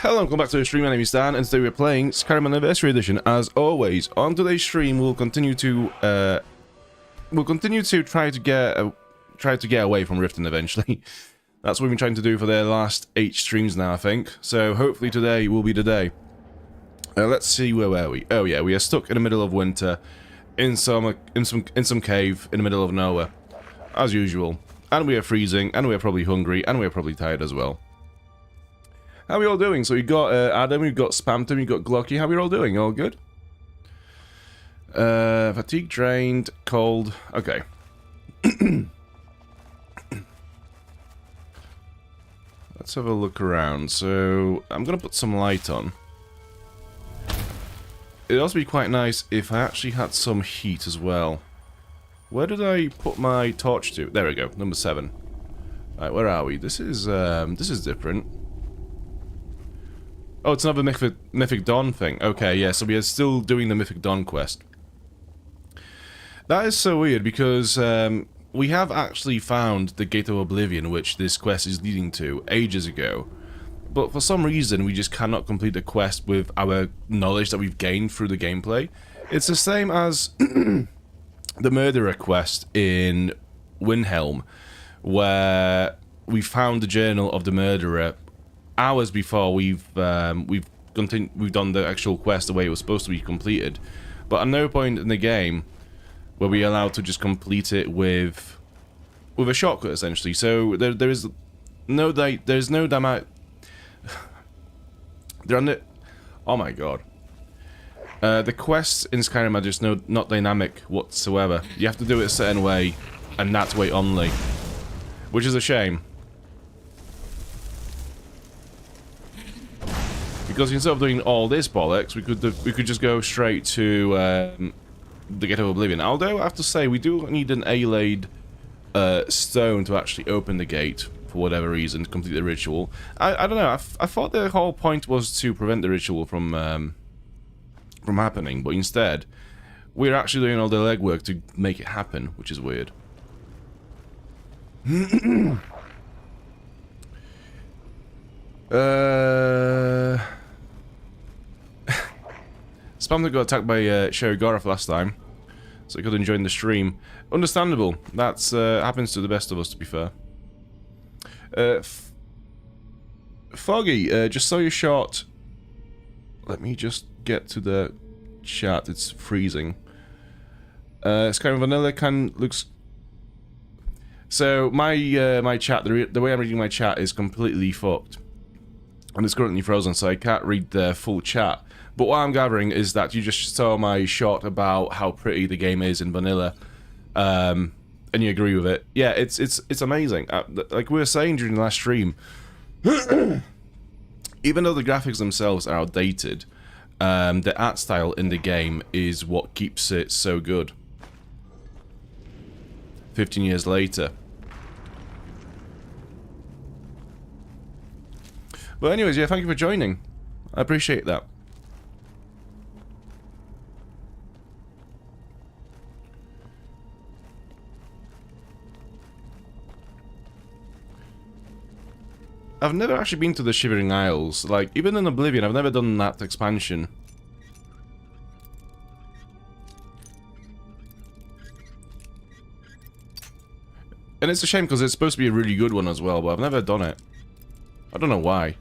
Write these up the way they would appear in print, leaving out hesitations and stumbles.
Hello and welcome back to the stream. My name is Dan, and today we're playing Skyrim Anniversary Edition. As always, on today's stream, we'll continue to try to get away from Riften eventually. That's what we've been trying to do for the last 8 streams now, I think. So hopefully today will be the day. Let's see, where were we? Oh yeah, we are stuck in the middle of winter, in some cave in the middle of nowhere, as usual. And we are freezing, and we are probably hungry, and we are probably tired as well. How are we all doing? So we got Adam, we've got Spamton, we've got Glocky. How are we all doing? All good? Fatigue drained, cold. Okay. Let's have a look around. So I'm gonna put some light on. It'd also be quite nice if I actually had some heat as well. Where did I put my torch to? There we go, number 7. Alright, where are we? This is different. Oh, it's another Mythic Dawn thing. Okay, yeah, so we are still doing the Mythic Dawn quest. That is so weird because we have actually found the Gate of Oblivion, which this quest is leading to, ages ago. But for some reason, we just cannot complete the quest with our knowledge that we've gained through the gameplay. It's the same as the Murderer quest in Windhelm, where we found the Journal of the Murderer hours before we've done the actual quest the way it was supposed to be completed. But at no point in the game were we allowed to just complete it with a shortcut, essentially. So there's no dynamic. Oh my god. The quests in Skyrim are just not dynamic whatsoever. You have to do it a certain way, and that way only, which is a shame. Because instead of doing all this bollocks, we could just go straight to the Gate of Oblivion. Although I have to say, we do need an A-laid stone to actually open the gate for whatever reason, to complete the ritual. I don't know. I thought the whole point was to prevent the ritual from happening, but instead, we're actually doing all the legwork to make it happen, which is weird. Spamton got attacked by Sherry Gorath last time, so he couldn't join the stream. Understandable. That's happens to the best of us, to be fair. Foggy, just saw your shot. Let me just get to the chat. It's freezing. Skyrim Vanilla looks. So my chat, the way I'm reading my chat is completely fucked, and it's currently frozen, so I can't read the full chat. But what I'm gathering is that you just saw my shot about how pretty the game is in vanilla, and you agree with it. Yeah, it's amazing. Like we were saying during the last stream, even though the graphics themselves are outdated, the art style in the game is what keeps it so good. 15 years later. But anyways, yeah, thank you for joining. I appreciate that. I've never actually been to the Shivering Isles. Like, even in Oblivion, I've never done that expansion. And it's a shame because it's supposed to be a really good one as well, but I've never done it. I don't know why.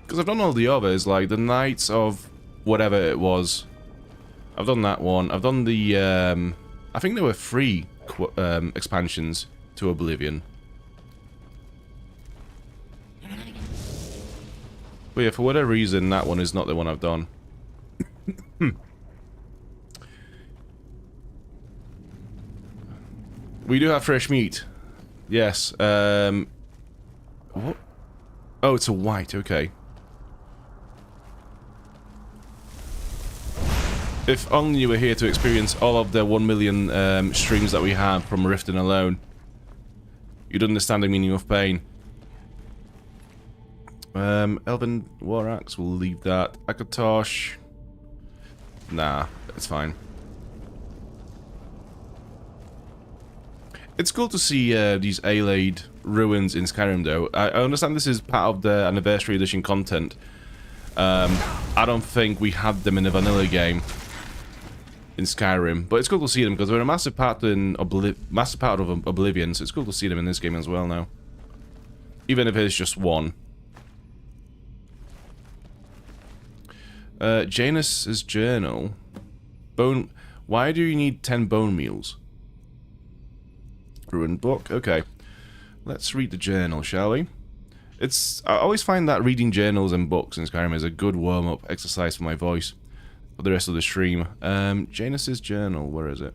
Because I've done all the others, like the Knights of whatever it was. I've done that one. I've done the, I think there were 3 expansions to Oblivion. But yeah, for whatever reason, that one is not the one I've done. We do have fresh meat. Yes. What? Oh, it's a white. Okay. If only you were here to experience all of the 1 million streams that we have from Riften alone, you'd understand the meaning of pain. Elven War Axe, we'll leave that. Akatosh. Nah, it's fine. It's cool to see these A-laid ruins in Skyrim, though. I understand this is part of the Anniversary Edition content. I don't think we had them in a vanilla game in Skyrim, but it's cool to see them because they're a massive part of Oblivion, so it's cool to see them in this game as well now. Even if it's just one. Janus's journal. Bone. Why do you need 10 bone meals? Ruined book. Okay. Let's read the journal, shall we? I always find that reading journals and books in Skyrim is a good warm-up exercise for my voice for the rest of the stream. Janus's journal. Where is it?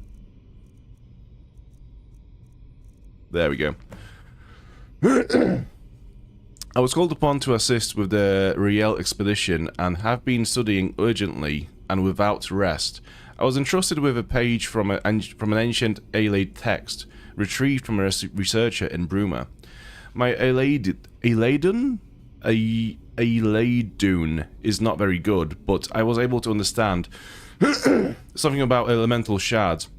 There we go. I was called upon to assist with the Riel expedition and have been studying urgently and without rest. I was entrusted with a page from an ancient Aelade text retrieved from a researcher in Bruma. My Aeladun is not very good, but I was able to understand something about elemental shards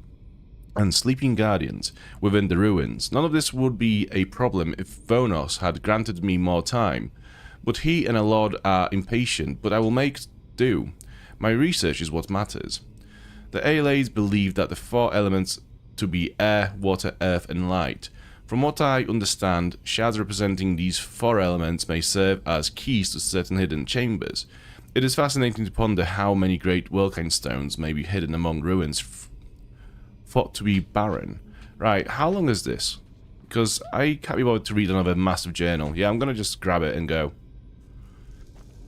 and sleeping guardians within the ruins. None of this would be a problem if Vonos had granted me more time, but he and Alod are impatient, but I will make do. My research is what matters. The Aelades believe that the 4 elements to be air, water, earth, and light. From what I understand, shards representing these 4 elements may serve as keys to certain hidden chambers. It is fascinating to ponder how many great Welkind stones may be hidden among ruins thought to be barren. Right, how long is this? Because I can't be bothered to read another massive journal. Yeah, I'm going to just grab it and go.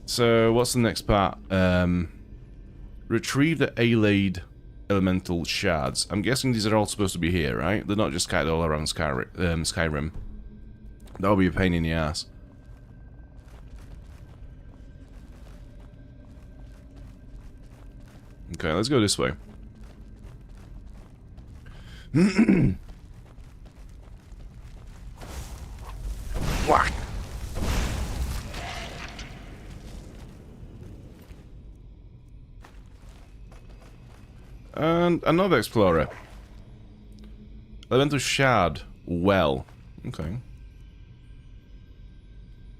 So, what's the next part? Retrieve the Aelade elemental shards. I'm guessing these are all supposed to be here, right? They're not just scattered all around Skyrim. That'll be a pain in the ass. Okay, let's go this way. Whack. And another explorer. Elemental shard. Well. Okay.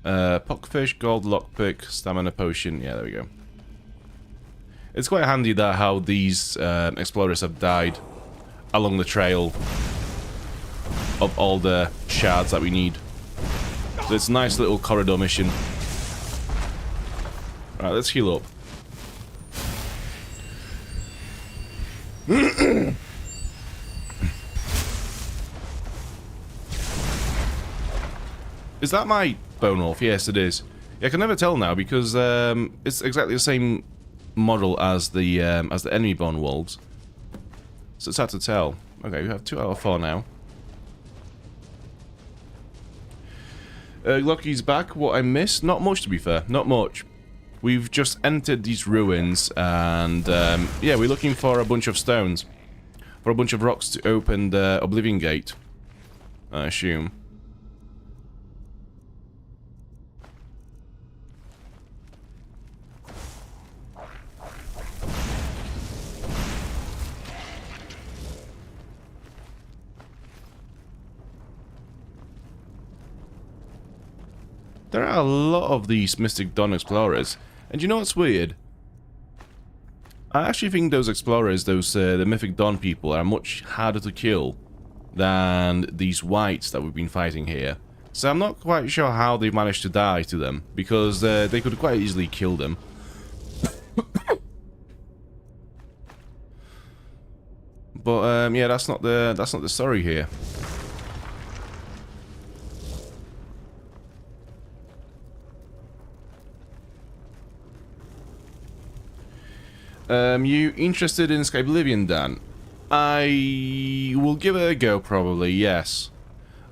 Puckfish, gold lockpick, stamina potion. Yeah, there we go. It's quite handy that how these explorers have died along the trail of all the shards that we need. So it's a nice little corridor mission. Right, let's heal up. Is that my bone wolf? Yes, it is. Yeah, I can never tell now because it's exactly the same model as the enemy bone wolves. So it's hard to tell. Okay, we have 2 out of 4 now. Loki's back. What I missed? Not much, to be fair. Not much. We've just entered these ruins, and yeah, we're looking for a bunch of stones, for a bunch of rocks to open the Oblivion Gate, I assume. There are a lot of these Mystic Dawn explorers, and you know what's weird? I actually think those explorers, the Mythic Dawn people, are much harder to kill than these whites that we've been fighting here. So I'm not quite sure how they managed to die to them, because they could quite easily kill them. But yeah, that's not the story here. You interested in Skyblivion, Dan? I will give it a go, probably, yes.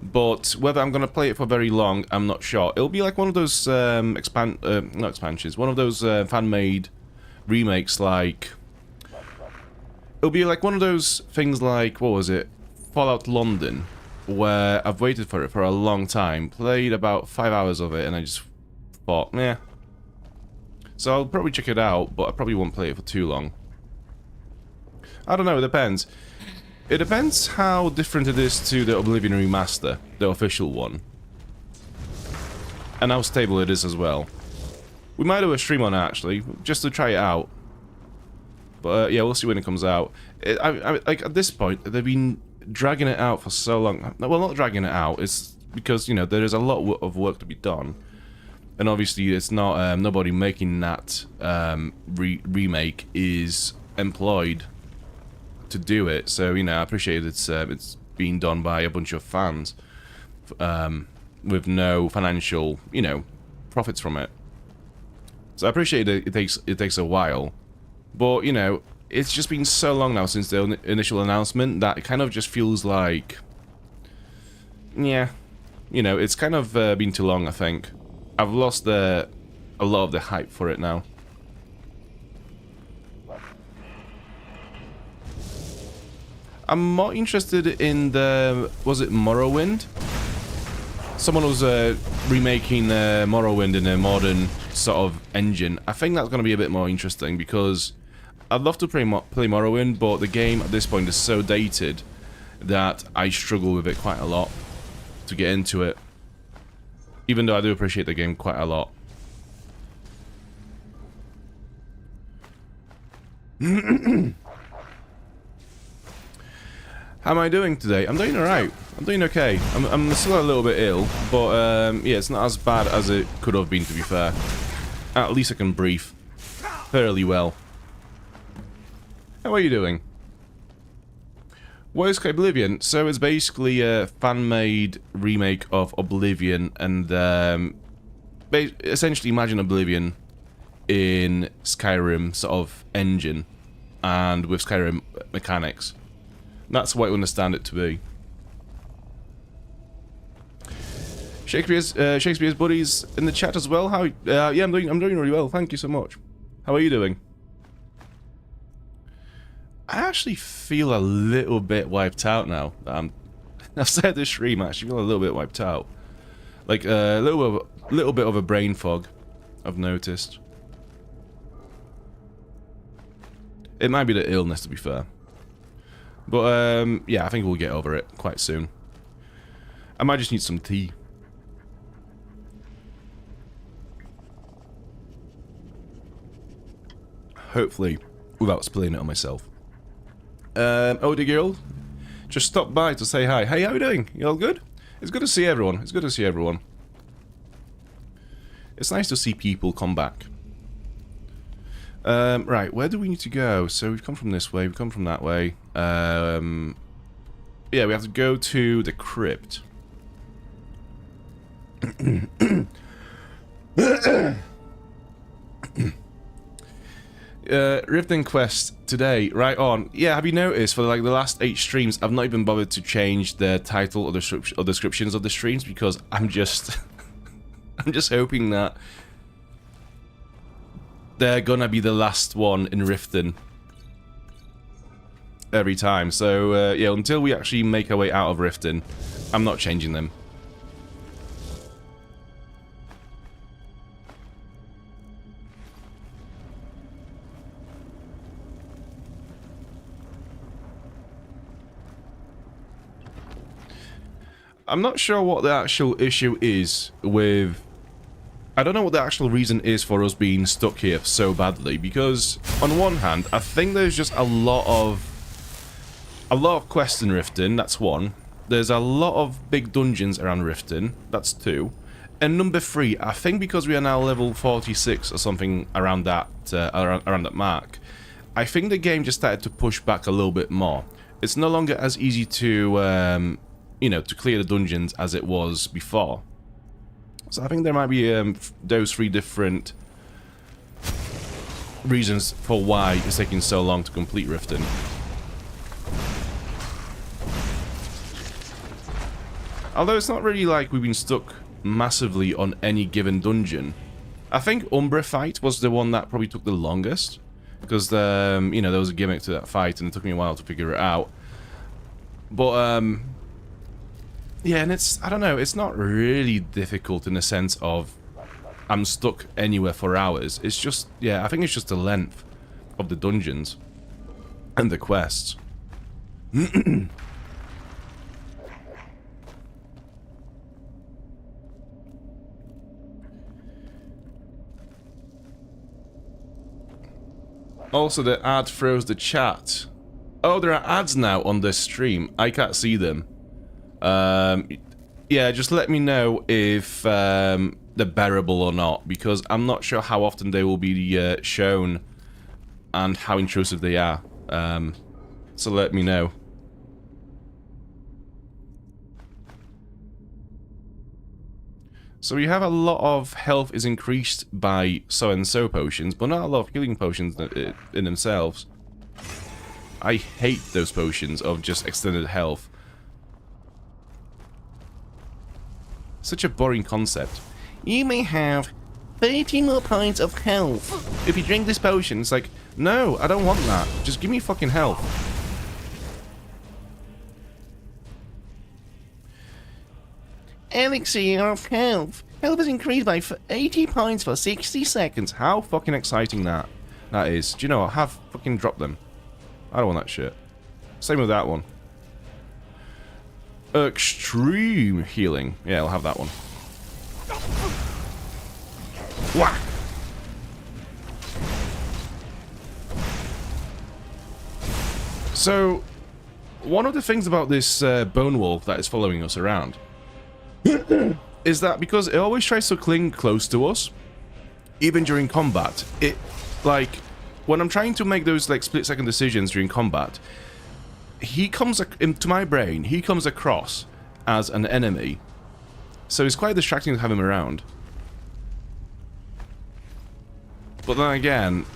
But whether I'm going to play it for very long, I'm not sure. It'll be like one of those not expansions, one of those fan-made remakes, like... It'll be like one of those things like, what was it? Fallout London, where I've waited for it for a long time, played about 5 hours of it, and I just thought, meh. So I'll probably check it out, but I probably won't play it for too long. I don't know, it depends. It depends how different it is to the Oblivion Remaster, the official one. and how stable it is as well. We might do a stream on it, actually, just to try it out. But yeah, we'll see when it comes out. Like, at this point, they've been dragging it out for so long. Well, not dragging it out, it's because, you know, there is a lot of work to be done. And obviously, it's not, nobody making that remake is employed to do it. So, you know, I appreciate it's being done by a bunch of fans with no financial, you know, profits from it. So I appreciate it takes a while. But, you know, it's just been so long now since the initial announcement that it kind of just feels like... yeah. You know, it's kind of been too long, I think. I've lost a lot of the hype for it now. I'm more interested in the... was it Morrowind? Someone was remaking Morrowind in a modern sort of engine. I think that's going to be a bit more interesting because I'd love to play Morrowind, but the game at this point is so dated that I struggle with it quite a lot to get into it. Even though I do appreciate the game quite a lot. How am I doing today? I'm doing alright. I'm doing okay. I'm still a little bit ill, but yeah, it's not as bad as it could have been, to be fair. At least I can breathe fairly well. How are you doing? What is Oblivion? So it's basically a fan-made remake of Oblivion, and essentially imagine Oblivion in Skyrim sort of engine, and with Skyrim mechanics. That's what I understand it to be. Shakespeare's buddies in the chat as well. How? Yeah, I'm doing really well. Thank you so much. How are you doing? I actually feel a little bit wiped out now. I've said this stream. I actually feel a little bit wiped out, like a little bit of a brain fog. I've noticed. It might be the illness, to be fair. But yeah, I think we'll get over it quite soon. I might just need some tea. Hopefully, without spilling it on myself. Odie Girl, just stopped by to say hi. Hey, how are you doing? You all good? It's good to see everyone. It's good to see everyone. It's nice to see people come back. Right, where do we need to go? So we've come from this way, we've come from that way. Yeah, we have to go to the crypt. Riften quest today, right on. Yeah, have you noticed for like the last 8 streams, I've not even bothered to change the title or the descriptions of the streams because I'm just, I'm just hoping that they're gonna be the last one in Riften every time. So yeah, until we actually make our way out of Riften, I'm not changing them. I'm not sure what the actual issue is with... I don't know what the actual reason is for us being stuck here so badly, because on one hand, I think there's just a lot of quests in Riften, that's one. There's a lot of big dungeons around Riften, that's 2. And number 3, I think because we are now level 46 or something around that around that mark, I think the game just started to push back a little bit more. It's no longer as easy to you know, to clear the dungeons as it was before. So I think there might be those 3 different reasons for why it's taking so long to complete Riften. Although it's not really like we've been stuck massively on any given dungeon. I think Umbra fight was the one that probably took the longest, because you know, there was a gimmick to that fight and it took me a while to figure it out. But yeah, and it's, I don't know, it's not really difficult in the sense of I'm stuck anywhere for hours. It's just, yeah, I think it's just the length of the dungeons and the quests. Also, the ad froze the chat. Oh, there are ads now on this stream. I can't see them. Yeah, just let me know if they're bearable or not, because I'm not sure how often they will be shown and how intrusive they are. So let me know. So we have a lot of health is increased by so-and-so potions, but not a lot of healing potions in themselves. I hate those potions of just extended health. Such a boring concept. You may have 30 more points of health if you drink this potion. It's like, no, I don't want that. Just give me fucking health. Elixir of health. Health is increased by 80 points for 60 seconds. How fucking exciting that is. Do you know what? Have fucking drop them. I don't want that shit. Same with that one. Extreme healing. Yeah, I'll have that one. Whack! So, one of the things about this bone wolf that is following us around is that because it always tries to cling close to us, even during combat, it, like, when I'm trying to make those, like, split-second decisions during combat, he comes, into my brain, he comes across as an enemy. So it's quite distracting to have him around. But then again,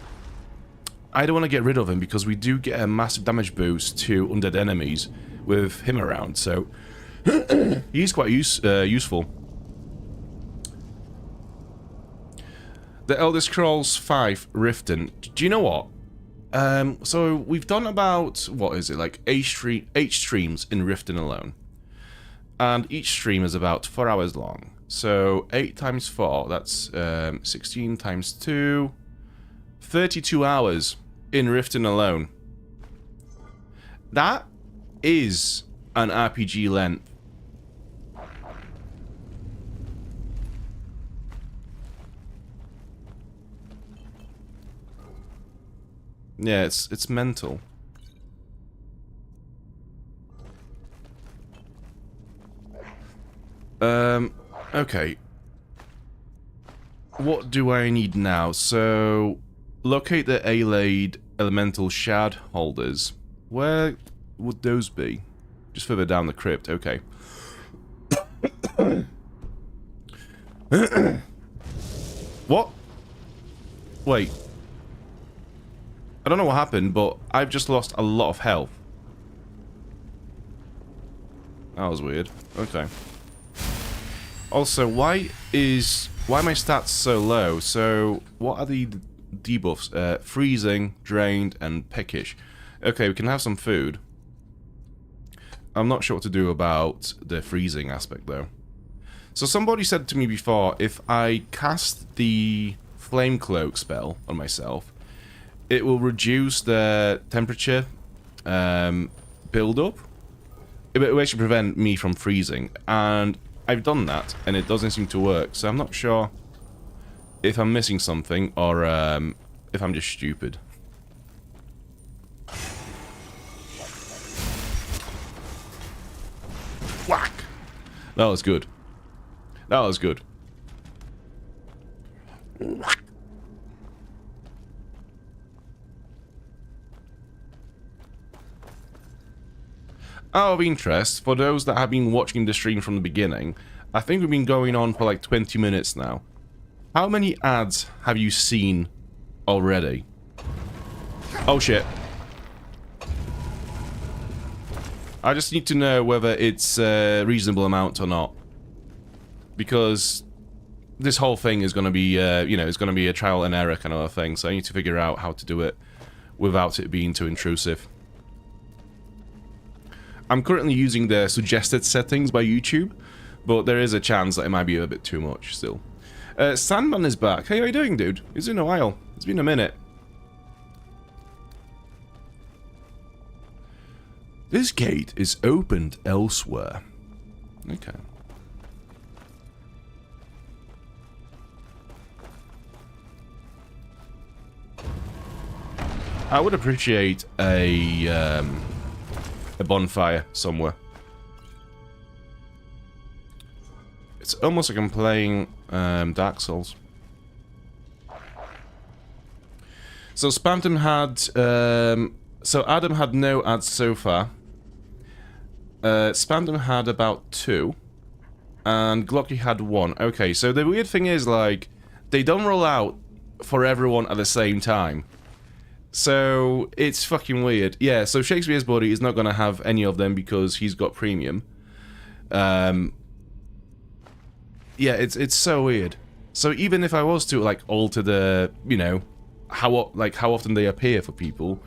I don't want to get rid of him because we do get a massive damage boost to undead enemies with him around, so he's quite useful. The Elder Scrolls V Riften. Do you know what? So we've done about, what is it, like 8 streams in Riften alone. And each stream is about 4 hours long. So 8 times 4, that's 16 times 2, 32 hours in Riften alone. That is an RPG length. Yeah, it's mental. Okay. What do I need now? So, locate the Allied Elemental Shard holders. Where would those be? Just further down the crypt, okay. What? Wait. I don't know what happened, but I've just lost a lot of health. That was weird. Okay. Also, why are my stats so low? So, what are the debuffs? Freezing, drained, and peckish. Okay, we can have some food. I'm not sure what to do about the freezing aspect, though. So somebody said to me before, if I cast the Flame Cloak spell on myself, it will reduce the temperature build-up. It will actually prevent me from freezing, and I've done that, and it doesn't seem to work, so I'm not sure if I'm missing something, or if I'm just stupid. Whack! That was good. That was good. Out of interest, for those that have been watching the stream from the beginning, I think we've been going on for like 20 minutes now. How many ads have you seen already? Oh shit. I just need to know whether it's a reasonable amount or not. Because this whole thing is going to be, you know, it's going to be a trial and error kind of a thing, so I need to figure out how to do it without it being too intrusive. I'm currently using the suggested settings by YouTube, but there is a chance that it might be a bit too much still. Sandman is back. Hey, how you doing, dude? It's been a while. It's been a minute. This gate is opened elsewhere. Okay. I would appreciate a bonfire somewhere. It's almost like I'm playing Dark Souls. So Spamton had... so Adam had no ads so far. Spamton had about 2. And Glocky had 1. Okay, so the weird thing is, like, they don't roll out for everyone at the same time. So, it's fucking weird. Yeah, so Shakespeare's Buddy is not gonna have any of them because he's got premium. Yeah, it's so weird. So even if I was to, like, alter the, you know, how often they appear for people,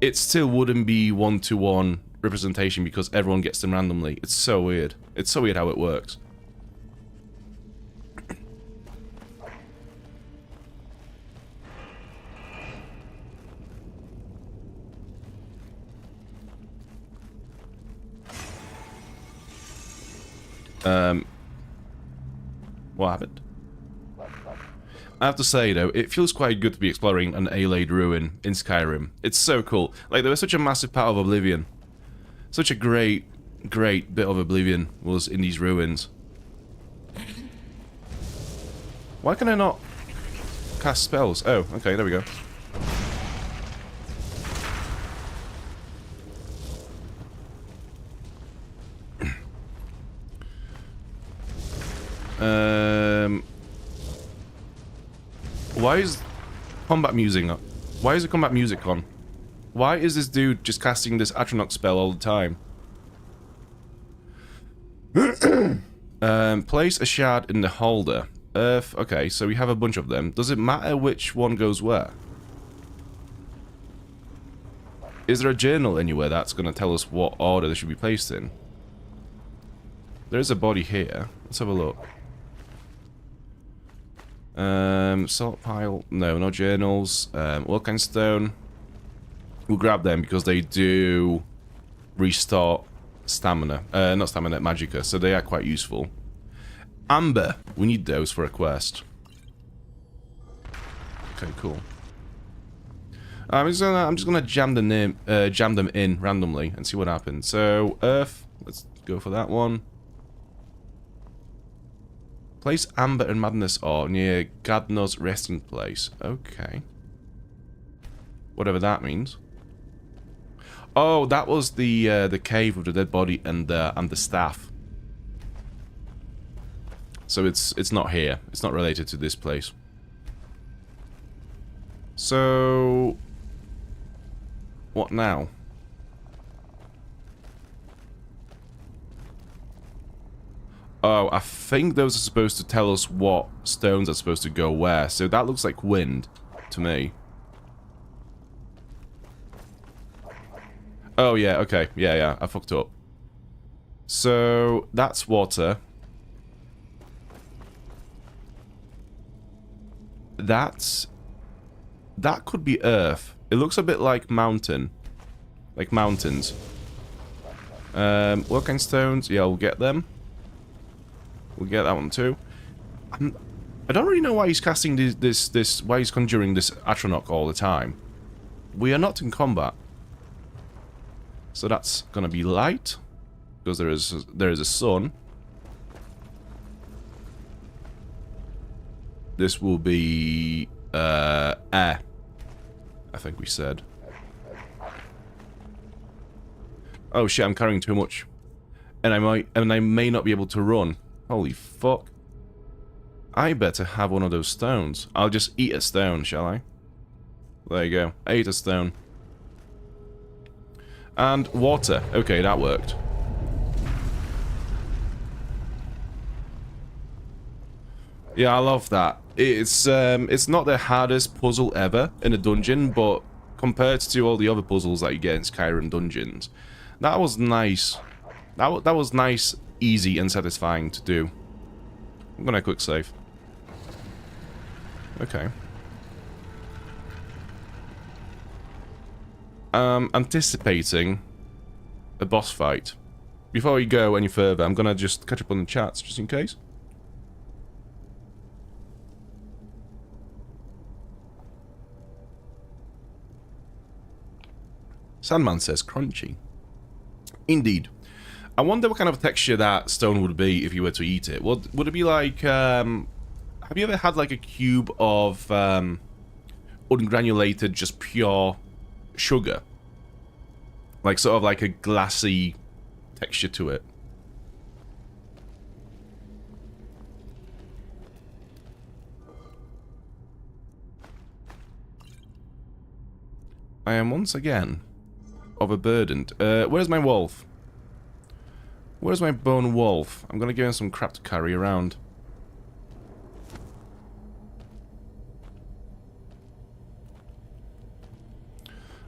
it still wouldn't be one-to-one representation because everyone gets them randomly. It's so weird. It's so weird how it works. What happened? I have to say, though, it feels quite good to be exploring an A-laid ruin in Skyrim. It's so cool. Like, there was such a massive part of Oblivion. Such a great bit of Oblivion was in these ruins. Why can I not cast spells? Oh, okay, there we go. Why is combat music on? Why is the combat music on? Why is this dude just casting this Atronach spell all the time? Place a shard in the holder. Okay, so we have a bunch of them. Does it matter which one goes where? Is there a journal anywhere that's going to tell us what order they should be placed in? There's a body here. Let's have a look. Salt pile. No journals. Volcane stone. We'll grab them because they do restore stamina. Not stamina, magicka. So they are quite useful. Amber. We need those for a quest. Okay, cool. I'm just gonna jam them in randomly and see what happens. So Earth. Let's go for that one. Place Amber and Madness ore near Gadno's resting place. Okay. Whatever that means. Oh, that was the cave with the dead body and the staff. So it's not here. It's not related to this place. So what now? Oh, I think those are supposed to tell us what stones are supposed to go where. So that looks like wind to me. Oh, yeah, okay. Yeah, I fucked up. So, that's water. That could be earth. It looks a bit like mountain. Like mountains. Working stones. Yeah, we'll get them. We'll get that one too. I don't really know why he's casting why he's conjuring this Atronach all the time. We are not in combat. So that's gonna be light. Because there is a sun. This will be air. I think we said. Oh shit, I'm carrying too much. And I may not be able to run. Holy fuck. I better have one of those stones. I'll just eat a stone, shall I? There you go. I ate a stone. And water. Okay, that worked. Yeah, I love that. It's not the hardest puzzle ever in a dungeon, but compared to all the other puzzles that you get in Skyrim dungeons, that was nice. That was nice, easy, and satisfying to do. I'm gonna quick save. Okay. Anticipating a boss fight. Before we go any further, I'm gonna just catch up on the chats, just in case. Sandman says crunchy. Indeed. I wonder what kind of texture that stone would be if you were to eat it. Would it be like... have you ever had like a cube of ungranulated, just pure sugar? Like sort of like a glassy texture to it. I am once again overburdened. Where's my wolf? Where's my bone wolf? I'm gonna give him some crap to carry around.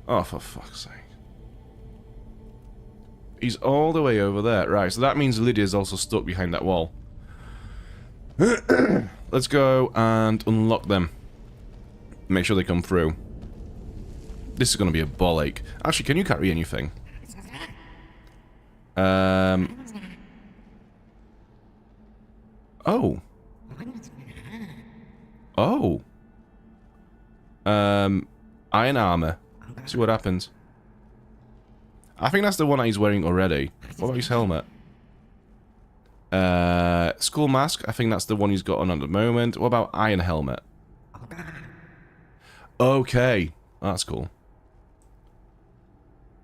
Oh, for fuck's sake. He's all the way over there. Right, so that means Lydia's also stuck behind that wall. Let's go and unlock them. Make sure they come through. This is going to be a ball ache. Actually, can you carry anything? Oh. Oh. Iron armor. See what happens. I think that's the one that he's wearing already. What about his helmet? Skull mask. I think that's the one he's got on at the moment. What about iron helmet? Okay. That's cool.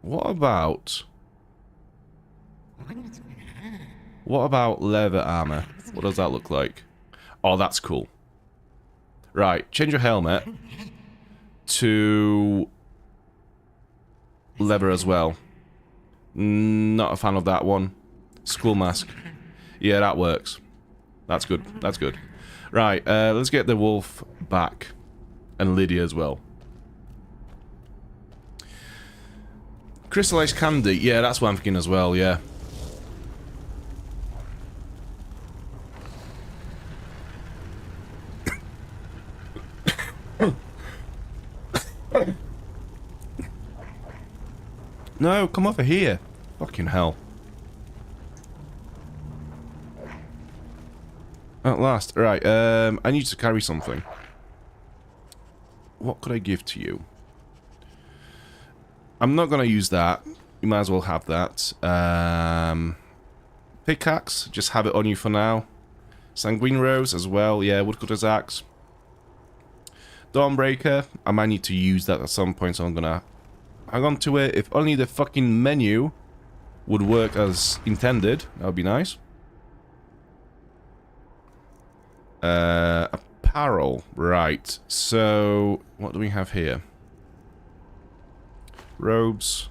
What about leather armor? What does that look like? Oh, that's cool. Right, change your helmet to leather as well. Not a fan of that one. Skull mask. Yeah, that works. That's good. That's good. Right, let's get the wolf back. And Lydia as well. Crystallized candy. Yeah, that's what I'm thinking as well, yeah. No, come over here. Fucking hell. At last. Right, I need to carry something. What could I give to you? I'm not going to use that. You might as well have that. Pickaxe. Just have it on you for now. Sanguine Rose as well. Yeah, Woodcutter's Axe. Dawnbreaker. I might need to use that at some point, so I'm going to hang on to it. If only the fucking menu would work as intended. That would be nice. Apparel. Right. So, what do we have here? Robes.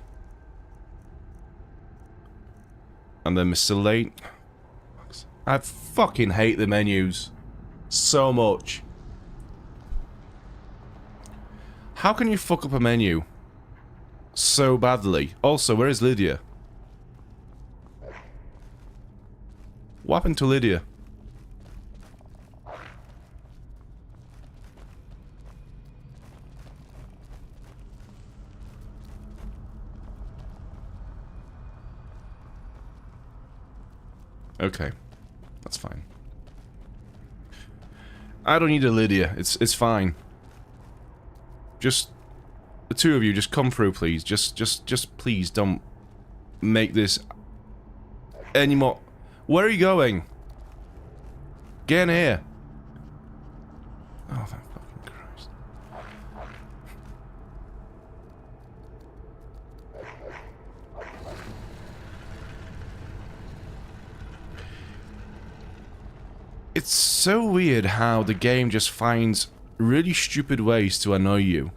And then miscellaneous. I fucking hate the menus so much. How can you fuck up a menu so badly? Also, where is Lydia? What happened to Lydia? Okay, that's fine. I don't need a Lydia. It's fine. Just the two of you, just come through, please. Just please don't make this any more. Where are you going? Get in here. Oh, thank fucking Christ. It's so weird how the game just finds really stupid ways to annoy you.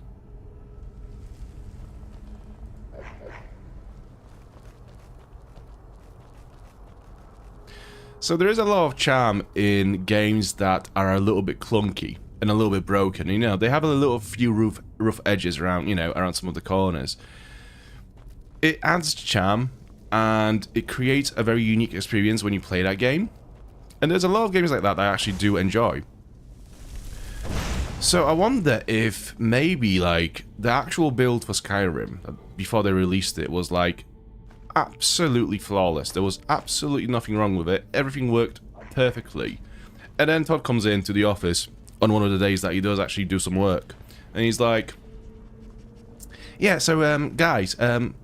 So there is a lot of charm in games that are a little bit clunky and a little bit broken. You know, they have a little few rough edges around, you know, around some of the corners. It adds charm and it creates a very unique experience when you play that game. And there's a lot of games like that I actually do enjoy. So I wonder if maybe, like, the actual build for Skyrim, before they released it, was, like, absolutely flawless. There was absolutely nothing wrong with it. Everything worked perfectly. And then Todd comes into the office on one of the days that he does actually do some work. And he's like, Yeah, so, guys, can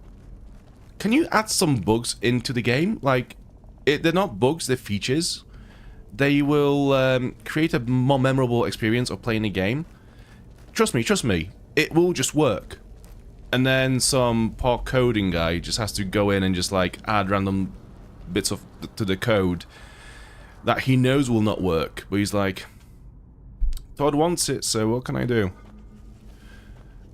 you add some bugs into the game? Like, they're not bugs, they're features. They will create a more memorable experience of playing a game. Trust me, it will just work. And then some poor coding guy just has to go in and just like add random bits of to the code that he knows will not work. But he's like, Todd wants it, so what can I do?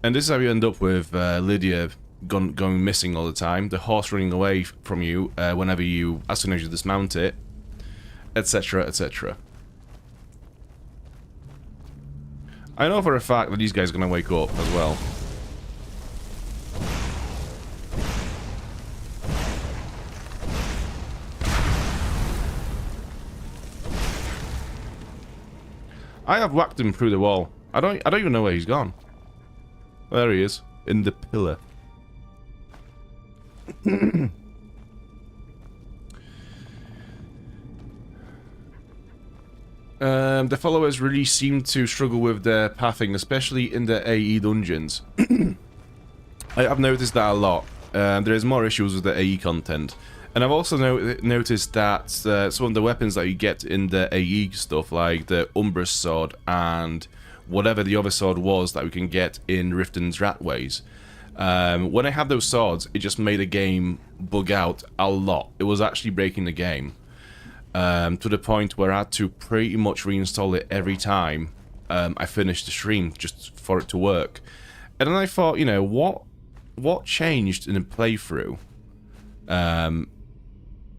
And this is how you end up with Lydia going missing all the time, the horse running away from you whenever you, as soon as you dismount it, etc, etc. I know for a fact that these guys are going to wake up as well. I have whacked him through the wall. I don't even know where he's gone. There he is, in the pillar. The followers really seem to struggle with their pathing, especially in the AE dungeons. I have noticed that a lot. There is more issues with the AE content. And I've also noticed that some of the weapons that you get in the AE stuff, like the Umbra's sword and whatever the other sword was that we can get in Riften's Ratways, when I had those swords, it just made the game bug out a lot. It was actually breaking the game. To the point where I had to pretty much reinstall it every time I finished the stream just for it to work. And then I thought, you know, what changed in the playthrough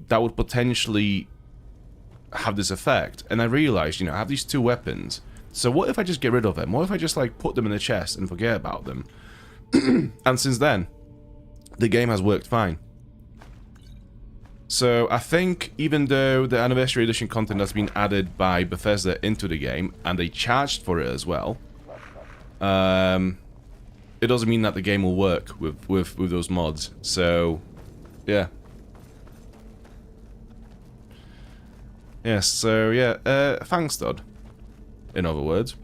that would potentially have this effect? And I realized, you know, I have these two weapons, so what if I just get rid of them? What if I just like put them in the chest and forget about them? And since then, the game has worked fine. So I think even though the Anniversary Edition content has been added by Bethesda into the game, and they charged for it as well, it doesn't mean that the game will work with those mods. So, yeah. Yes, so yeah, thanks, Todd. In other words.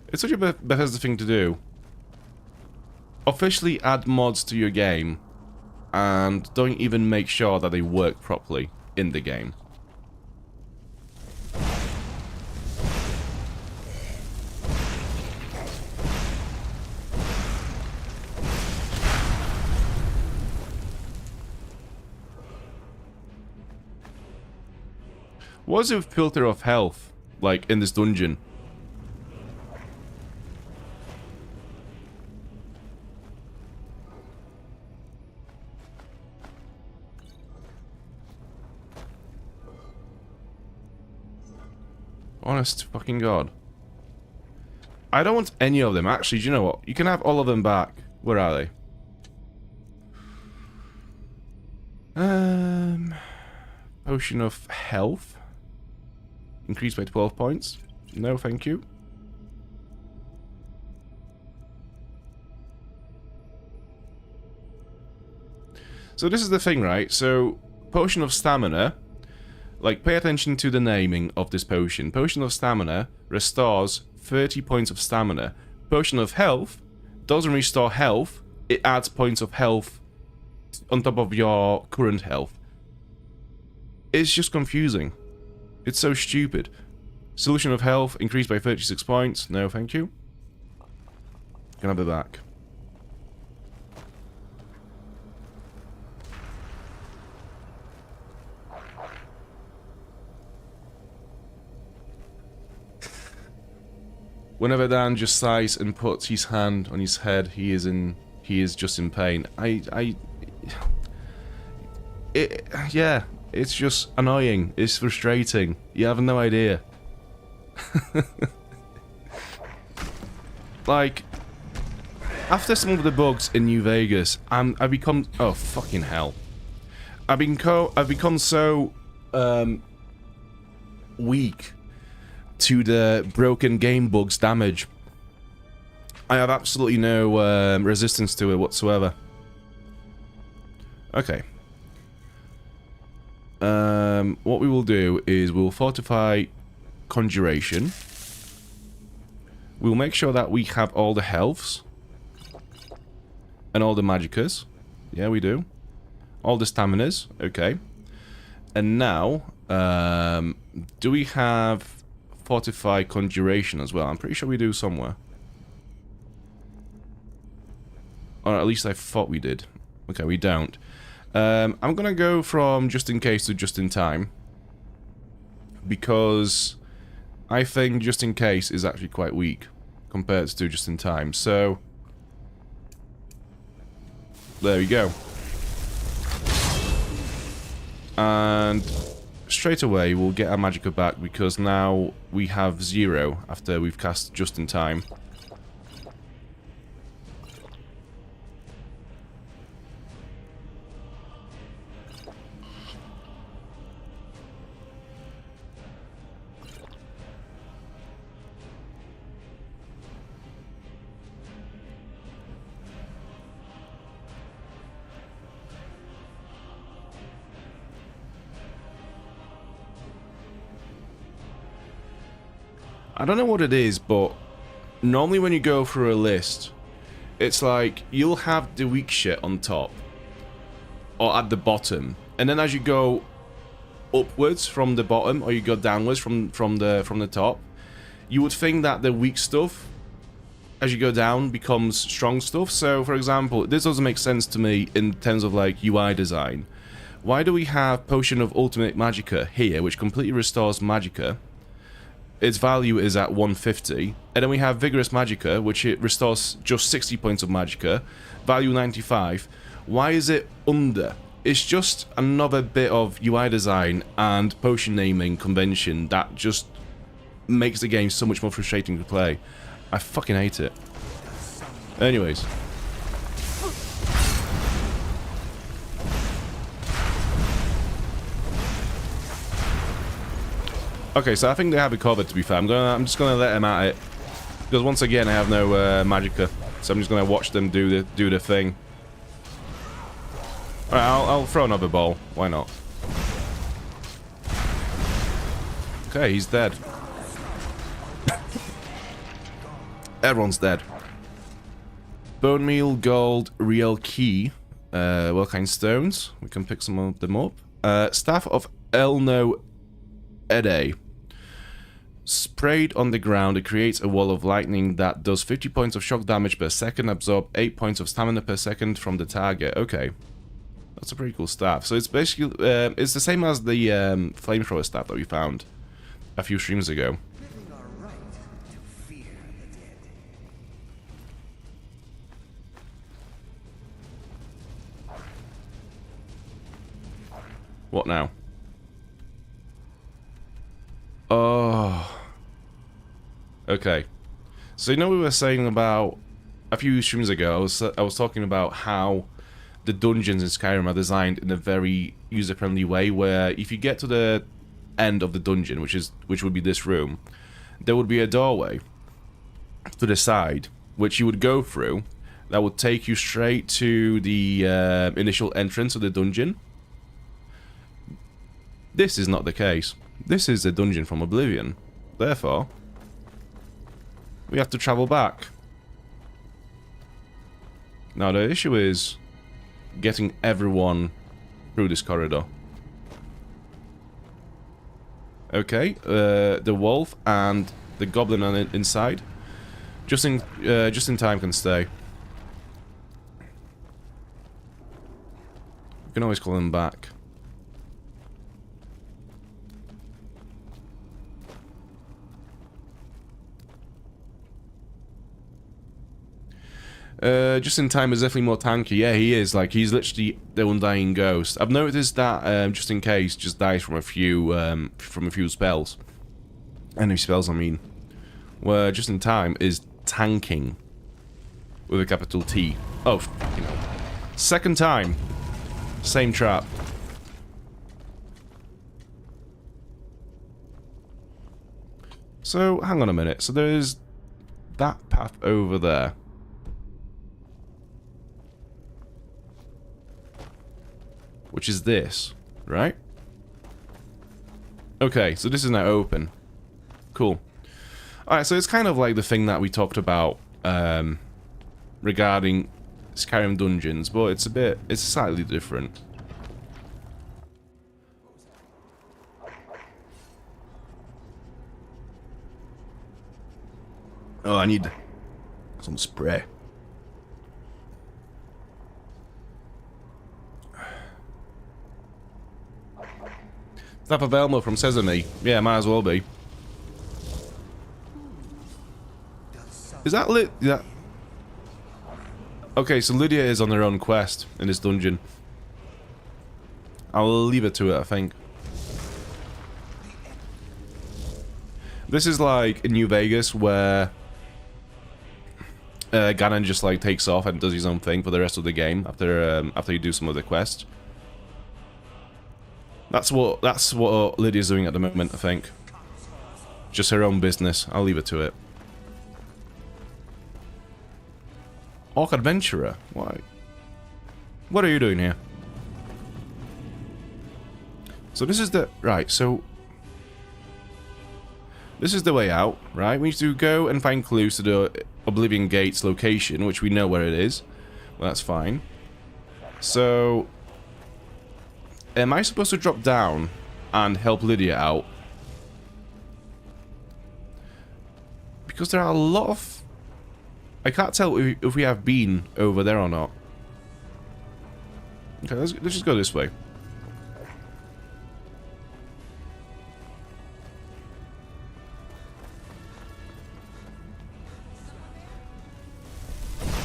It's such a Bethesda thing to do. Officially add mods to your game, and don't even make sure that they work properly in the game. What is it with filter of health, like, in this dungeon? Honest fucking God. I don't want any of them. Actually, do you know what? You can have all of them back. Where are they? Potion of health. Increased by 12 points. No, thank you. So this is the thing, right? So, potion of stamina. Like, pay attention to the naming of this potion. Potion of stamina restores 30 points of stamina. Potion of health doesn't restore health. It adds points of health on top of your current health. It's just confusing. It's so stupid. Solution of health increased by 36 points. No, thank you. Can I be back? Whenever Dan just sighs and puts his hand on his head, he is just in pain. Yeah, it's just annoying. It's frustrating. You have no idea. Like, after some of the bugs in New Vegas, I've become, oh fucking hell, I've become so weak to the broken game bugs damage. I have absolutely no resistance to it whatsoever. Okay. What we will do is we'll fortify Conjuration. We'll make sure that we have all the healths. And all the magicas. Yeah, we do. All the staminas. Okay. And now, do we have Fortify Conjuration as well? I'm pretty sure we do somewhere. Or at least I thought we did. Okay, we don't. I'm gonna go from just in case to just in time. Because I think just in case is actually quite weak compared to just in time. So, there we go. And straight away we'll get our magicka back because now we have 0 after we've cast just in time. I don't know what it is, but normally when you go through a list, it's like you'll have the weak shit on top or at the bottom, and then as you go upwards from the bottom or you go downwards from the top, you would think that the weak stuff as you go down becomes strong stuff. So for example, this doesn't make sense to me in terms of like UI design. Why do we have Potion of Ultimate Magicka here, which completely restores Magicka? Its value is at 150, and then we have Vigorous Magicka, which it restores just 60 points of Magicka, value 95. Why is it under? It's just another bit of UI design and potion naming convention that just makes the game so much more frustrating to play. I fucking hate it. Anyways. Okay, so I think they have it covered, to be fair. I'm just gonna let them at it. Because once again, I have no Magicka. So I'm just gonna watch them do the thing. Alright, I'll throw another ball. Why not? Okay, he's dead. Everyone's dead. Bone meal, gold, real key. Well-kind stones. We can pick some of them up. Staff of Elno Ede. Sprayed on the ground, it creates a wall of lightning that does 50 points of shock damage per second, absorb 8 points of stamina per second from the target. Okay. That's a pretty cool staff. So it's basically, it's the same as the flamethrower staff that we found a few streams ago. What now? Oh. Okay. So you know we were saying about a few streams ago, I was talking about how the dungeons in Skyrim are designed in a very user-friendly way, where if you get to the end of the dungeon, which would be this room, there would be a doorway to the side, which you would go through, that would take you straight to the initial entrance of the dungeon. This is not the case. This is a dungeon from Oblivion. Therefore, we have to travel back. Now the issue is getting everyone through this corridor. Okay, the wolf and the goblin on the inside. Just in time can stay. We can always call them back. Just in time is definitely more tanky. Yeah, he is. Like, he's literally the undying ghost. I've noticed that just in case just dies from a few spells. Enemy spells, I mean. Where just in time is tanking with a capital T. Oh, fucking hell. Second time, same trap. So hang on a minute. So there is that path over there. Which is this, right? Okay, so this is now open. Cool. Alright, so it's kind of like the thing that we talked about regarding Skyrim dungeons, but it's slightly different. Oh, I need some spray. Type of Elmo from Sesame. Yeah, might as well be. Is that lit? Yeah. Okay, so Lydia is on her own quest in this dungeon. I'll leave it to it, I think. This is like in New Vegas where Ganon just like takes off and does his own thing for the rest of the game after you do some of the quests. That's what Lydia's doing at the moment, I think. Just her own business. I'll leave it to it. Orc Adventurer? Why? What are you doing here? So this is the... Right, so... This is the way out, right? We need to go and find clues to the Oblivion Gate's location, which we know where it is. Well, that's fine. So... Am I supposed to drop down and help Lydia out? Because there are a lot of... I can't tell if we have been over there or not. Okay, let's just go this way.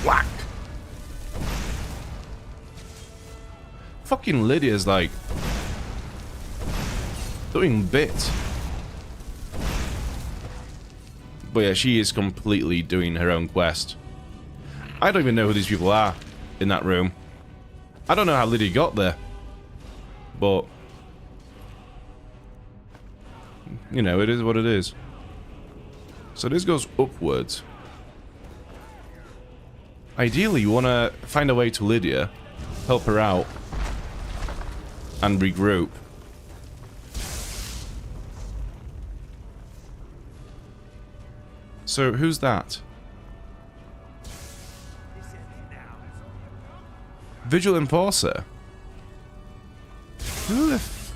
Whack! Fucking Lydia's like... doing bits. But yeah, she is completely doing her own quest. I don't even know who these people are in that room. I don't know how Lydia got there. But... you know, it is what it is. So this goes upwards. Ideally, you want to find a way to Lydia, help her out, and regroup. So, who's that? Vigil Enforcer? Who the f...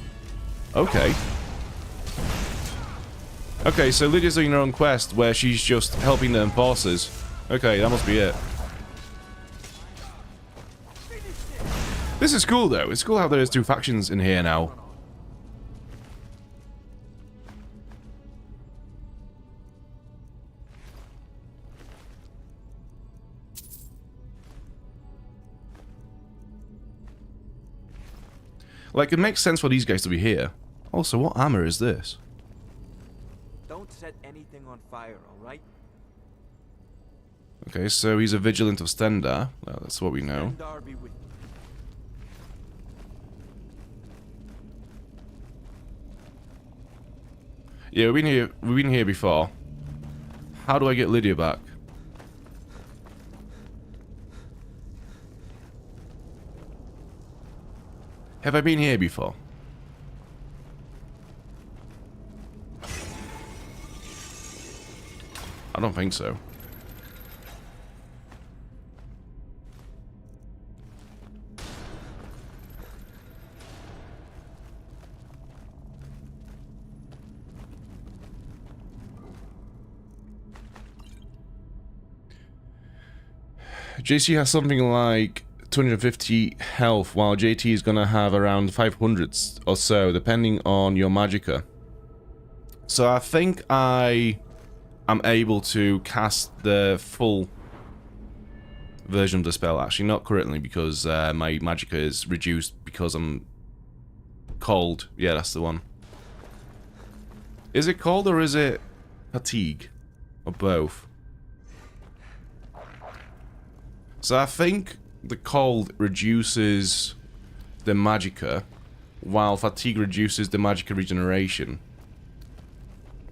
Okay. Okay, so Lydia's doing her own quest where she's just helping the Enforcers. Okay, that must be it. This is cool though. It's cool how there's two factions in here now. Like, it makes sense for these guys to be here. Also, what armor is this? Don't set anything on fire, alright? Okay, so he's a Vigilant of Stendar. Well, that's what we know. Yeah, we've been here before. How do I get Lydia back? Have I been here before? I don't think so. JC has something like 250 health, while JT is gonna have around 500 or so, depending on your magicka. So I think I am able to cast the full version of the spell. Actually, not currently, because my magicka is reduced because I'm cold. Yeah, that's the one. Is it cold or is it fatigue? Or both? So I think the cold reduces the magicka, while fatigue reduces the magicka regeneration.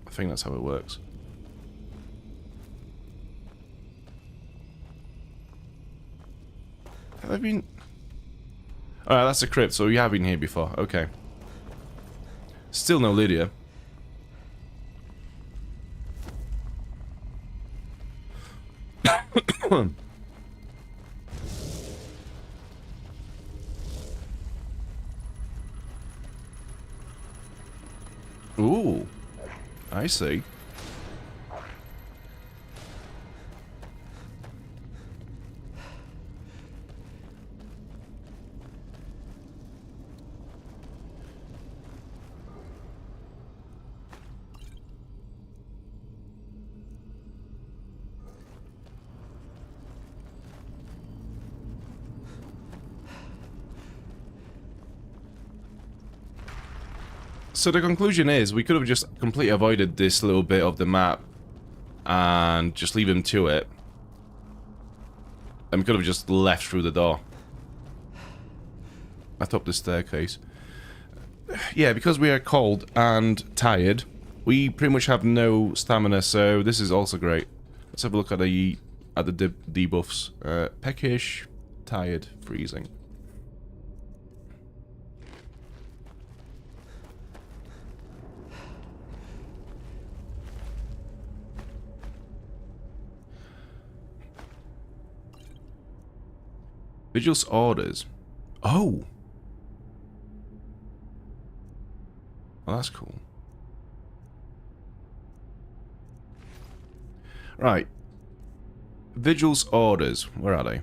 I think that's how it works. Have I been... Alright, that's a crypt, so you have been here before. Okay. Still no Lydia. Ooh. I see. So the conclusion is, we could have just completely avoided this little bit of the map and just leave him to it. And we could have just left through the door. Atop the staircase. Yeah, because we are cold and tired, we pretty much have no stamina, so this is also great. Let's have a look at the debuffs. Peckish, tired, freezing. Vigil's orders. Oh! Well, that's cool. Right. Vigil's orders. Where are they?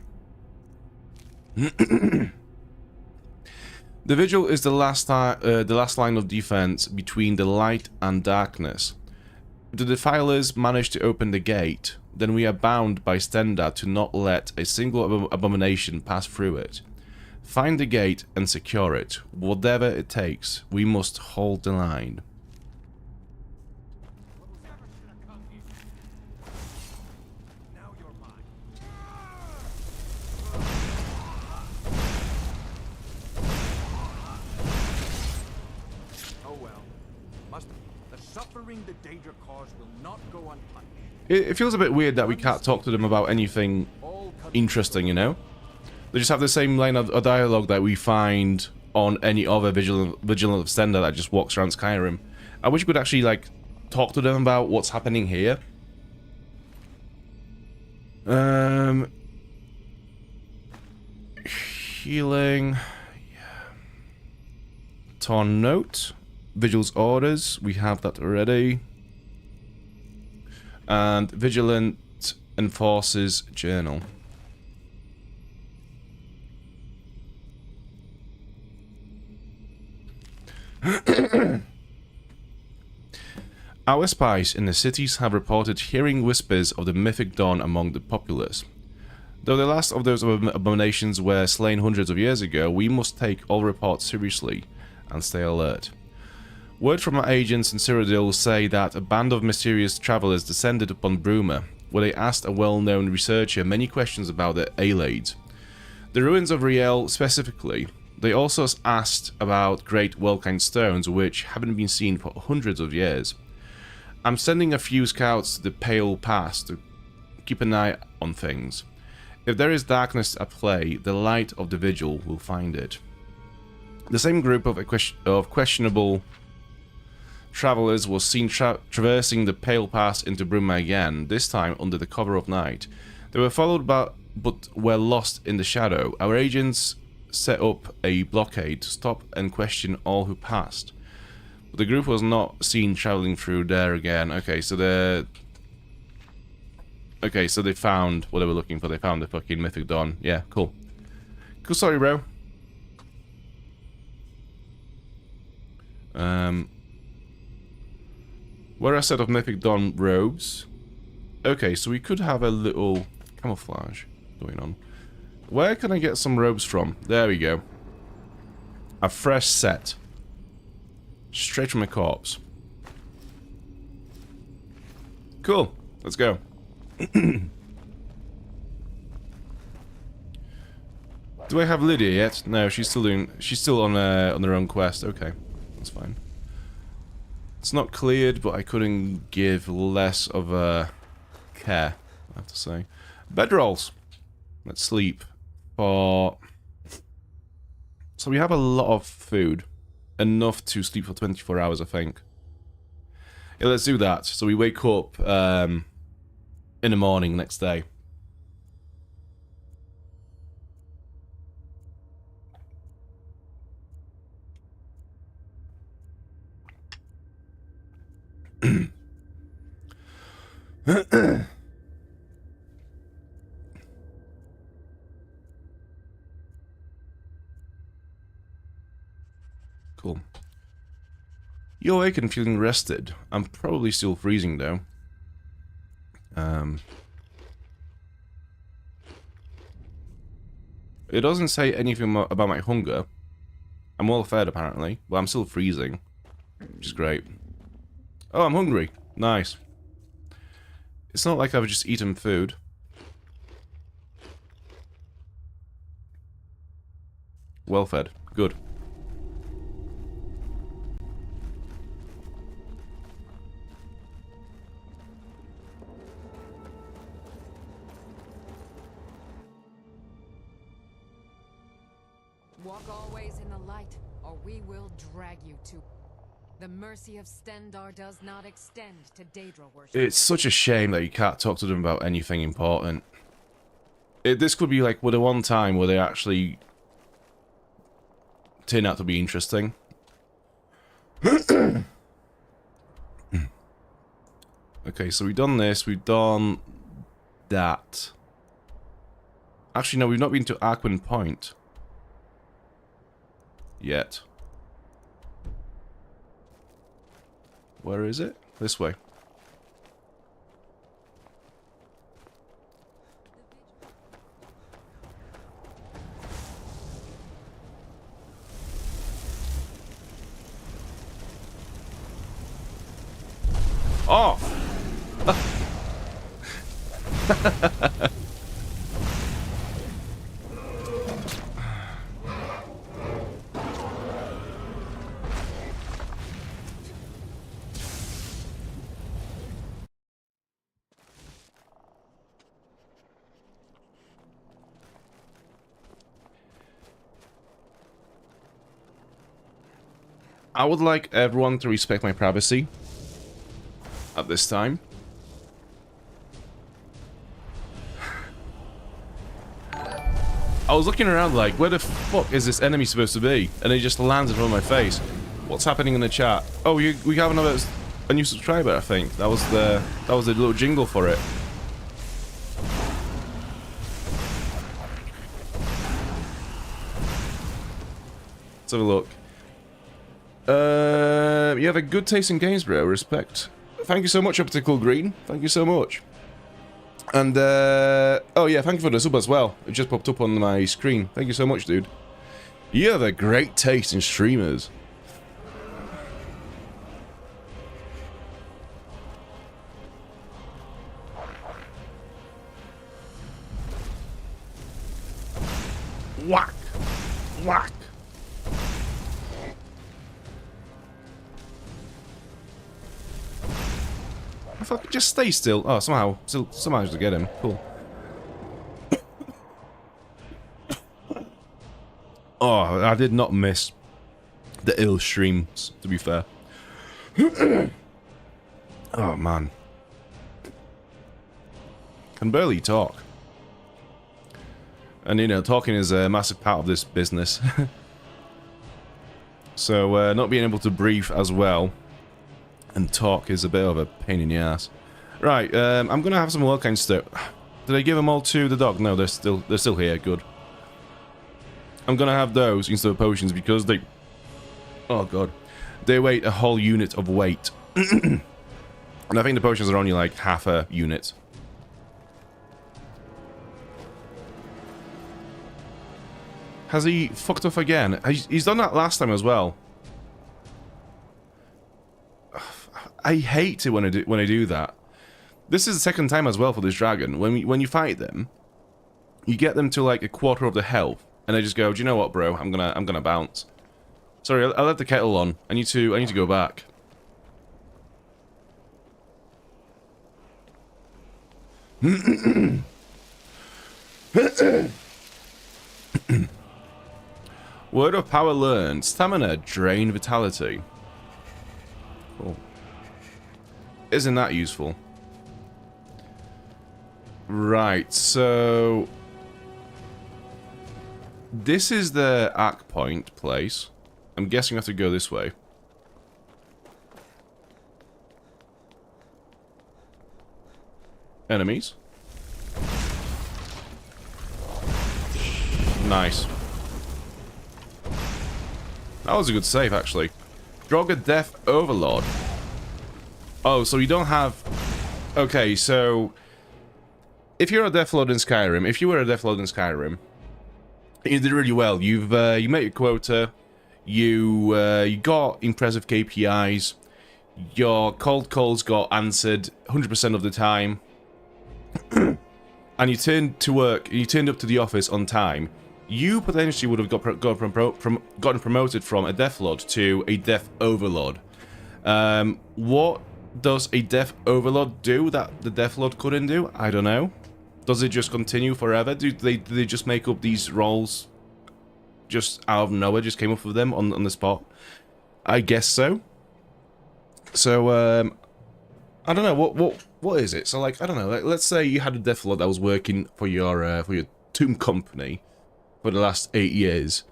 The Vigil is the last line of defense between the light and darkness. If the Defilers manage to open the gate, then we are bound by Stendhal to not let a single abomination pass through it. Find the gate and secure it. Whatever it takes, we must hold the line. Oh well. The suffering the danger caused will not go unpunished. It feels a bit weird that we can't talk to them about anything interesting, you know? They just have the same line of dialogue that we find on any other Vigilant of Stendhal that just walks around Skyrim. I wish we could actually, like, talk to them about what's happening here. Healing. Yeah. Torn Note. Vigil's Orders. We have that already. And Vigilant Enforcer's Journal. Our spies in the cities have reported hearing whispers of the mythic dawn among the populace. Though the last of those abominations were slain hundreds of years ago, we must take all reports seriously and stay alert. Word from our agents in Cyrodiil say that a band of mysterious travelers descended upon Bruma, where they asked a well-known researcher many questions about the Aelades. The ruins of Riel specifically. They also asked about great Welkind stones, which haven't been seen for hundreds of years. I'm sending a few scouts to the Pale Pass to keep an eye on things. If there is darkness at play, the light of the Vigil will find it. The same group of questionable travelers was seen traversing the Pale Pass into Bruma again, this time under the cover of night. They were followed but were lost in the shadow. Our agents set up a blockade to stop and question all who passed. But the group was not seen traveling through there again. Okay, so they found what they were looking for. They found the fucking Mythic Dawn. Yeah, cool. Cool story, bro. Where a set of Mythic Dawn robes. Okay, so we could have a little camouflage going on. Where can I get some robes from? There we go. A fresh set. Straight from a corpse. Cool. Let's go. Do I have Lydia yet? No, she's still on her own quest. Okay, that's fine. It's not cleared, but I couldn't give less of a care, I have to say. Bedrolls. Let's sleep. So we have a lot of food. Enough to sleep for 24 hours, I think. Yeah, let's do that. So we wake up in the morning next day. Cool. You're awake and feeling rested. I'm probably still freezing though. It doesn't say anything about my hunger. I'm well fed apparently, but I'm still freezing, which is great. Oh, I'm hungry. Nice. It's not like I've just eaten food. Well fed. Good. Walk always in the light, or we will drag you to... The mercy of Stendar does not extend to Daedra worship. It's such a shame that you can't talk to them about anything important. This could be like the one time where they actually turn out to be interesting. Okay, so we've done this, we've done that. Actually, no, we've not been to Arquin Point yet. Where is it? This way. Oh! I would like everyone to respect my privacy at this time. I was looking around like, where the fuck is this enemy supposed to be? And it just landed on my face. What's happening in the chat? Oh, we have a new subscriber, I think. That was the little jingle for it. Let's have a look. You have a good taste in games, bro. Respect. Thank you so much, Optical Green. Thank you so much. And, oh yeah, thank you for the sub as well. It just popped up on my screen. Thank you so much, dude. You have a great taste in streamers. Whack! Whack! If I could just stay still. Oh, somehow managed to get him. Cool. Oh, I did not miss the ill streams, to be fair. Oh, man. Can barely talk. And, you know, talking is a massive part of this business. So, not being able to breathe as well and talk is a bit of a pain in the ass. Right, I'm gonna have some more kinds of stuff. Did I give them all to the dog? No, they're still here. Good. I'm gonna have those instead of potions because they... Oh god. They weigh a whole unit of weight. And I think the potions are only like half a unit. Has he fucked off again? He's done that last time as well. I hate it when I do that. This is the second time as well for this dragon. When you fight them, you get them to like a quarter of the health, and they just go, "Do you know what, bro? I'm gonna bounce." Sorry, I left the kettle on. I need to go back. Word of power learned. Stamina, drain, vitality. Cool. Isn't that useful? Right, so... This is the Arc Point place. I'm guessing I have to go this way. enemies. Nice. That was a good save, actually. Draugr Death Overlord. Oh, so you don't have... Okay, so... If you're a Death Lord in Skyrim, if you were a Death Lord in Skyrim, you did really well. You met your quota, you got impressive KPIs, your cold calls got answered 100% of the time, and you turned to work, you turned up to the office on time, you potentially would have gotten promoted from a Death Lord to a Death Overlord. What does a Death Overlord do that the Death Lord couldn't do? I don't know. Does it just continue forever? Do they just make up these roles just out of nowhere? Just came up with them on the spot? I guess so. So I don't know what is it. So like I don't know. Like, let's say you had a Death Lord that was working for your tomb company for the last 8 years,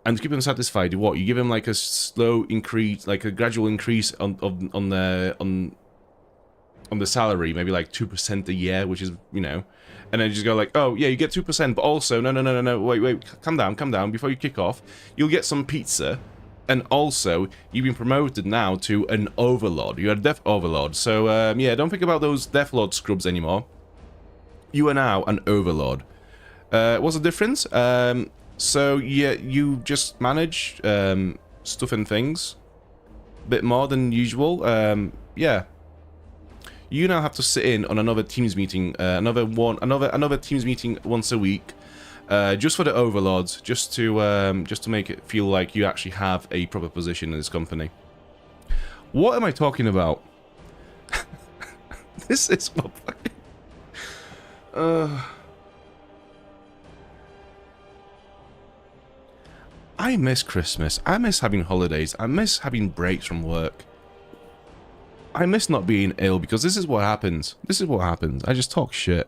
and to keep him satisfied, what you give him like a slow increase, like a gradual increase on the salary, maybe like 2% a year, which is, you know, and then you just go like, oh yeah, you get 2%, but also no, wait, calm down, before you kick off, you'll get some pizza, and also you've been promoted now to an Overlord. You're a Death Overlord, so yeah, don't think about those Death Lord scrubs anymore. You are now an Overlord. What's the difference? So yeah, you just manage stuff and things a bit more than usual. Yeah. You now have to sit in on another Teams meeting, another Teams meeting once a week, just for the Overlords, just to make it feel like you actually have a proper position in this company. What am I talking about? This is what I miss Christmas. I miss having holidays. I miss having breaks from work. I miss not being ill, because this is what happens. This is what happens. I just talk shit.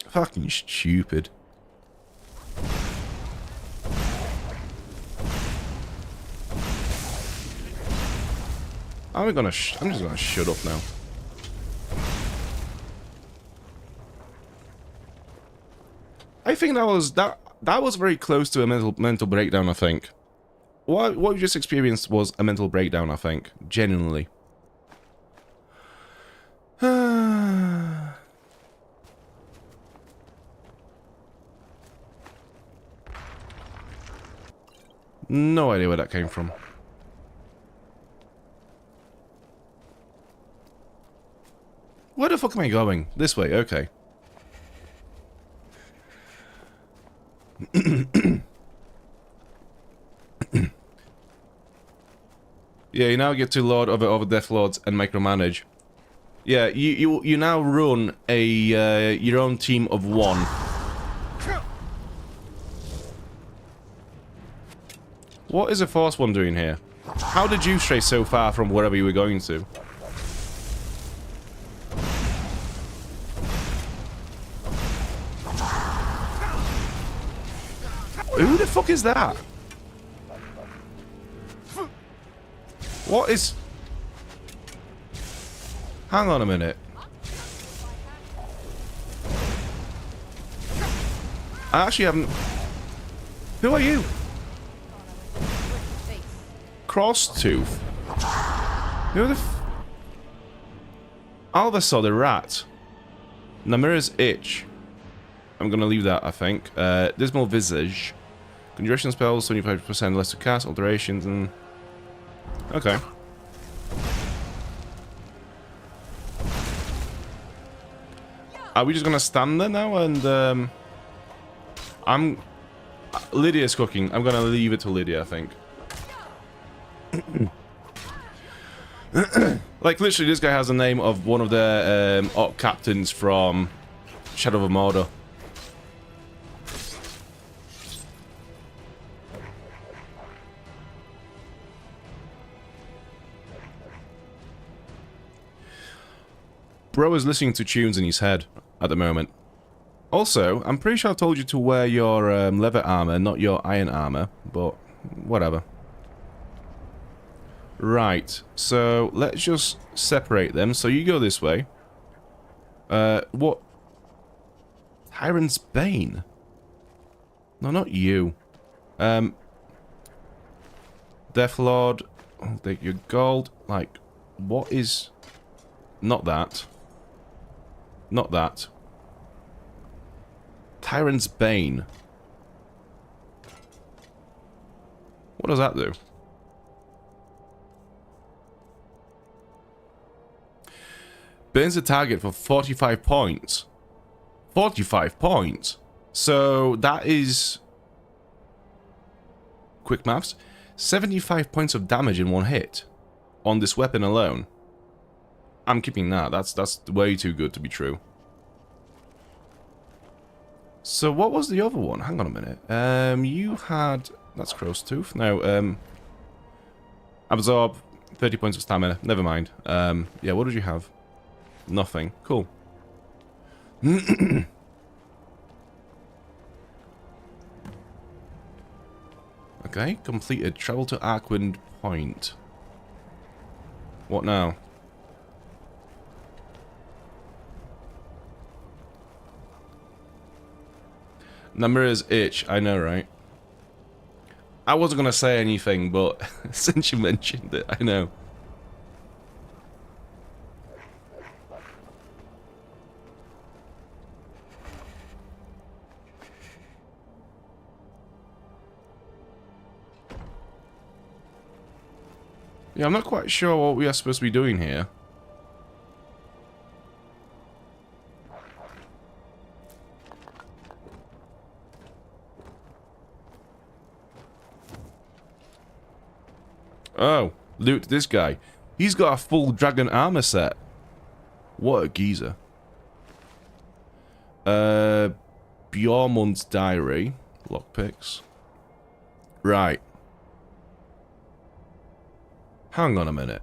Fucking stupid. I'm just gonna shut up now. I think that was very close to a mental breakdown, I think. What you just experienced was a mental breakdown, I think. Genuinely. No idea where that came from. Where the fuck am I going? This way, okay. Yeah, you now get to lord over Death Lords and micromanage. Yeah, you now run a your own team of 1. What is a Force One doing here? How did you stray so far from wherever you were going to? Who the fuck is that? What is... Hang on a minute. I actually haven't... Who are you? Crosstooth? Who the f... Alva the rat. Namira's itch. I'm gonna leave that, I think. Dismal visage. Conjuration spells, 25% less to cast, alterations, and... Okay. Are we just gonna stand there now and, Lydia's cooking. I'm gonna leave it to Lydia, I think. Like, literally, this guy has the name of one of the, orc captains from Shadow of Mordor. Bro is listening to tunes in his head at the moment. Also, I'm pretty sure I told you to wear your leather armor, not your iron armor, but whatever. Right, so let's just separate them. So you go this way. What? Tyrant's Bane? No, not you. Deathlord, I'll take your gold. Like, what is... Not that. Not that. Tyrant's Bane. What does that do? Burns the target for 45 points. 45 points? So that is... Quick maths. 75 points of damage in one hit. On this weapon alone. I'm keeping that. That's way too good to be true. So what was the other one? Hang on a minute. You had... That's Crow's Tooth. No, Absorb. 30 points of stamina. Never mind. Yeah, what did you have? Nothing. Cool. Okay, completed. Travel to Arkwind Point. What now? Namira's itch. I know, right? I wasn't going to say anything, but since you mentioned it, I know. Yeah, I'm not quite sure what we are supposed to be doing here. Oh, loot this guy. He's got a full dragon armor set. What a geezer. Bjormund's diary. Lockpicks. Right. Hang on a minute.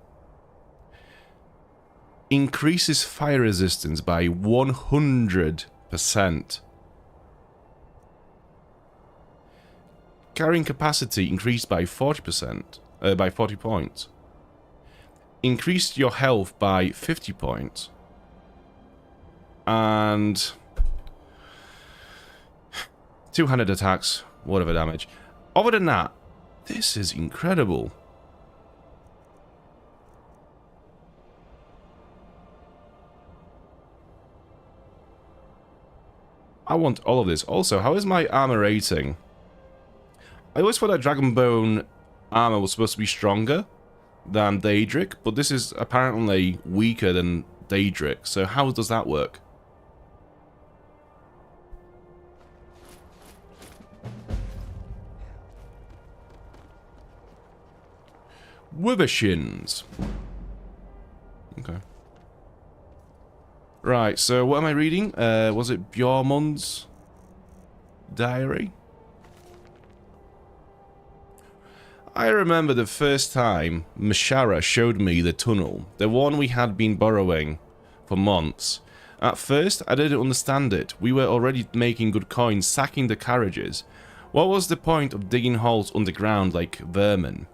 Increases fire resistance by 100%. Carrying capacity increased by 40%. By 40 points. Increased your health by 50 points. And... two-handed attacks. Whatever damage. Other than that, this is incredible. I want all of this. Also, how is my armor rating? I always thought that Dragonbone armor was supposed to be stronger than Daedric, but this is apparently weaker than Daedric, so how does that work? Withershins. Okay. Right, so what am I reading? Was it Bjormund's diary? I remember the first time Mishara showed me the tunnel, the one we had been borrowing for months. At first, I didn't understand it. We were already making good coins, sacking the carriages. What was the point of digging holes underground like vermin?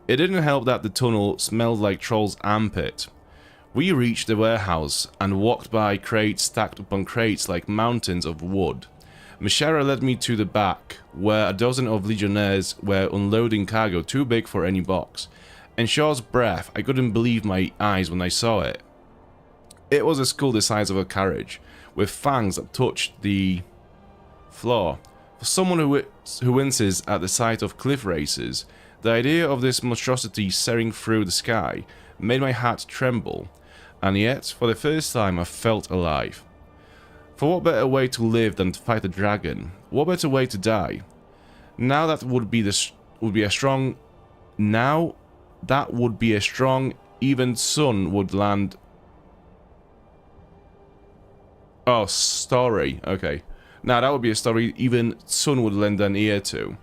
It didn't help that the tunnel smelled like Troll's armpit. We reached the warehouse and walked by crates stacked upon crates like mountains of wood. Mishara led me to the back, where a dozen of legionnaires were unloading cargo too big for any box. In Shaw's breath, I couldn't believe my eyes when I saw it. It was a skull the size of a carriage, with fangs that touched the floor. For someone who winces at the sight of cliff races, the idea of this monstrosity soaring through the sky made my heart tremble, and yet, for the first time, I felt alive. For what better way to live than to fight a dragon? What better way to die? Now that would be a strong, even sun would land. Oh, story. Okay. Now that would be a story even sun would lend an ear to.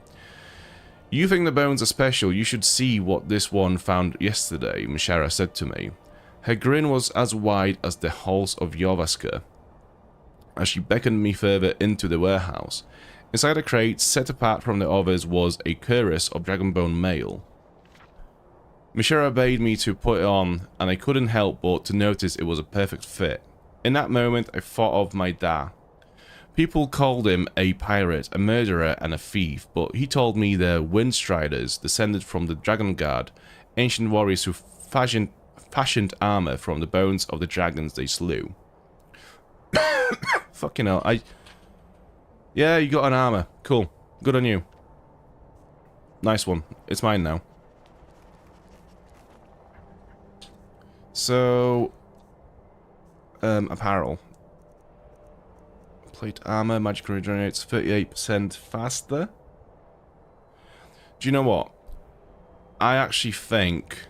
You think the bones are special? You should see what this one found yesterday, Mishara said to me. Her grin was as wide as the halls of Jorvaskr, as she beckoned me further into the warehouse. Inside a crate, set apart from the others, was a cuirass of dragonbone mail. Mishara bade me to put it on, and I couldn't help but to notice it was a perfect fit. In that moment, I thought of my dad. People called him a pirate, a murderer, and a thief, but he told me they're Windstriders, descended from the Dragon Guard, ancient warriors who fashioned armor from the bones of the dragons they slew. Fucking hell, Yeah, you got an armor. Cool. Good on you. Nice one. It's mine now. So... apparel. Plate armor, magically regenerates 38% faster. Do you know what? I actually think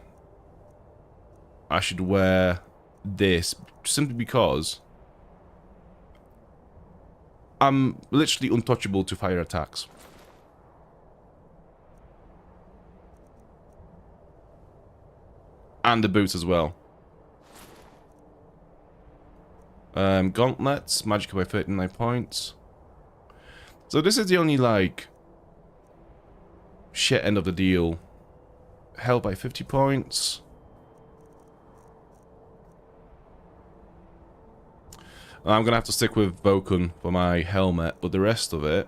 I should wear this simply because I'm literally untouchable to fire attacks. And the boots as well. Gauntlets, magical by 39 points. So this is the only, like, shit end of the deal. Held by 50 points. I'm gonna have to stick with Vulcan for my helmet, but the rest of it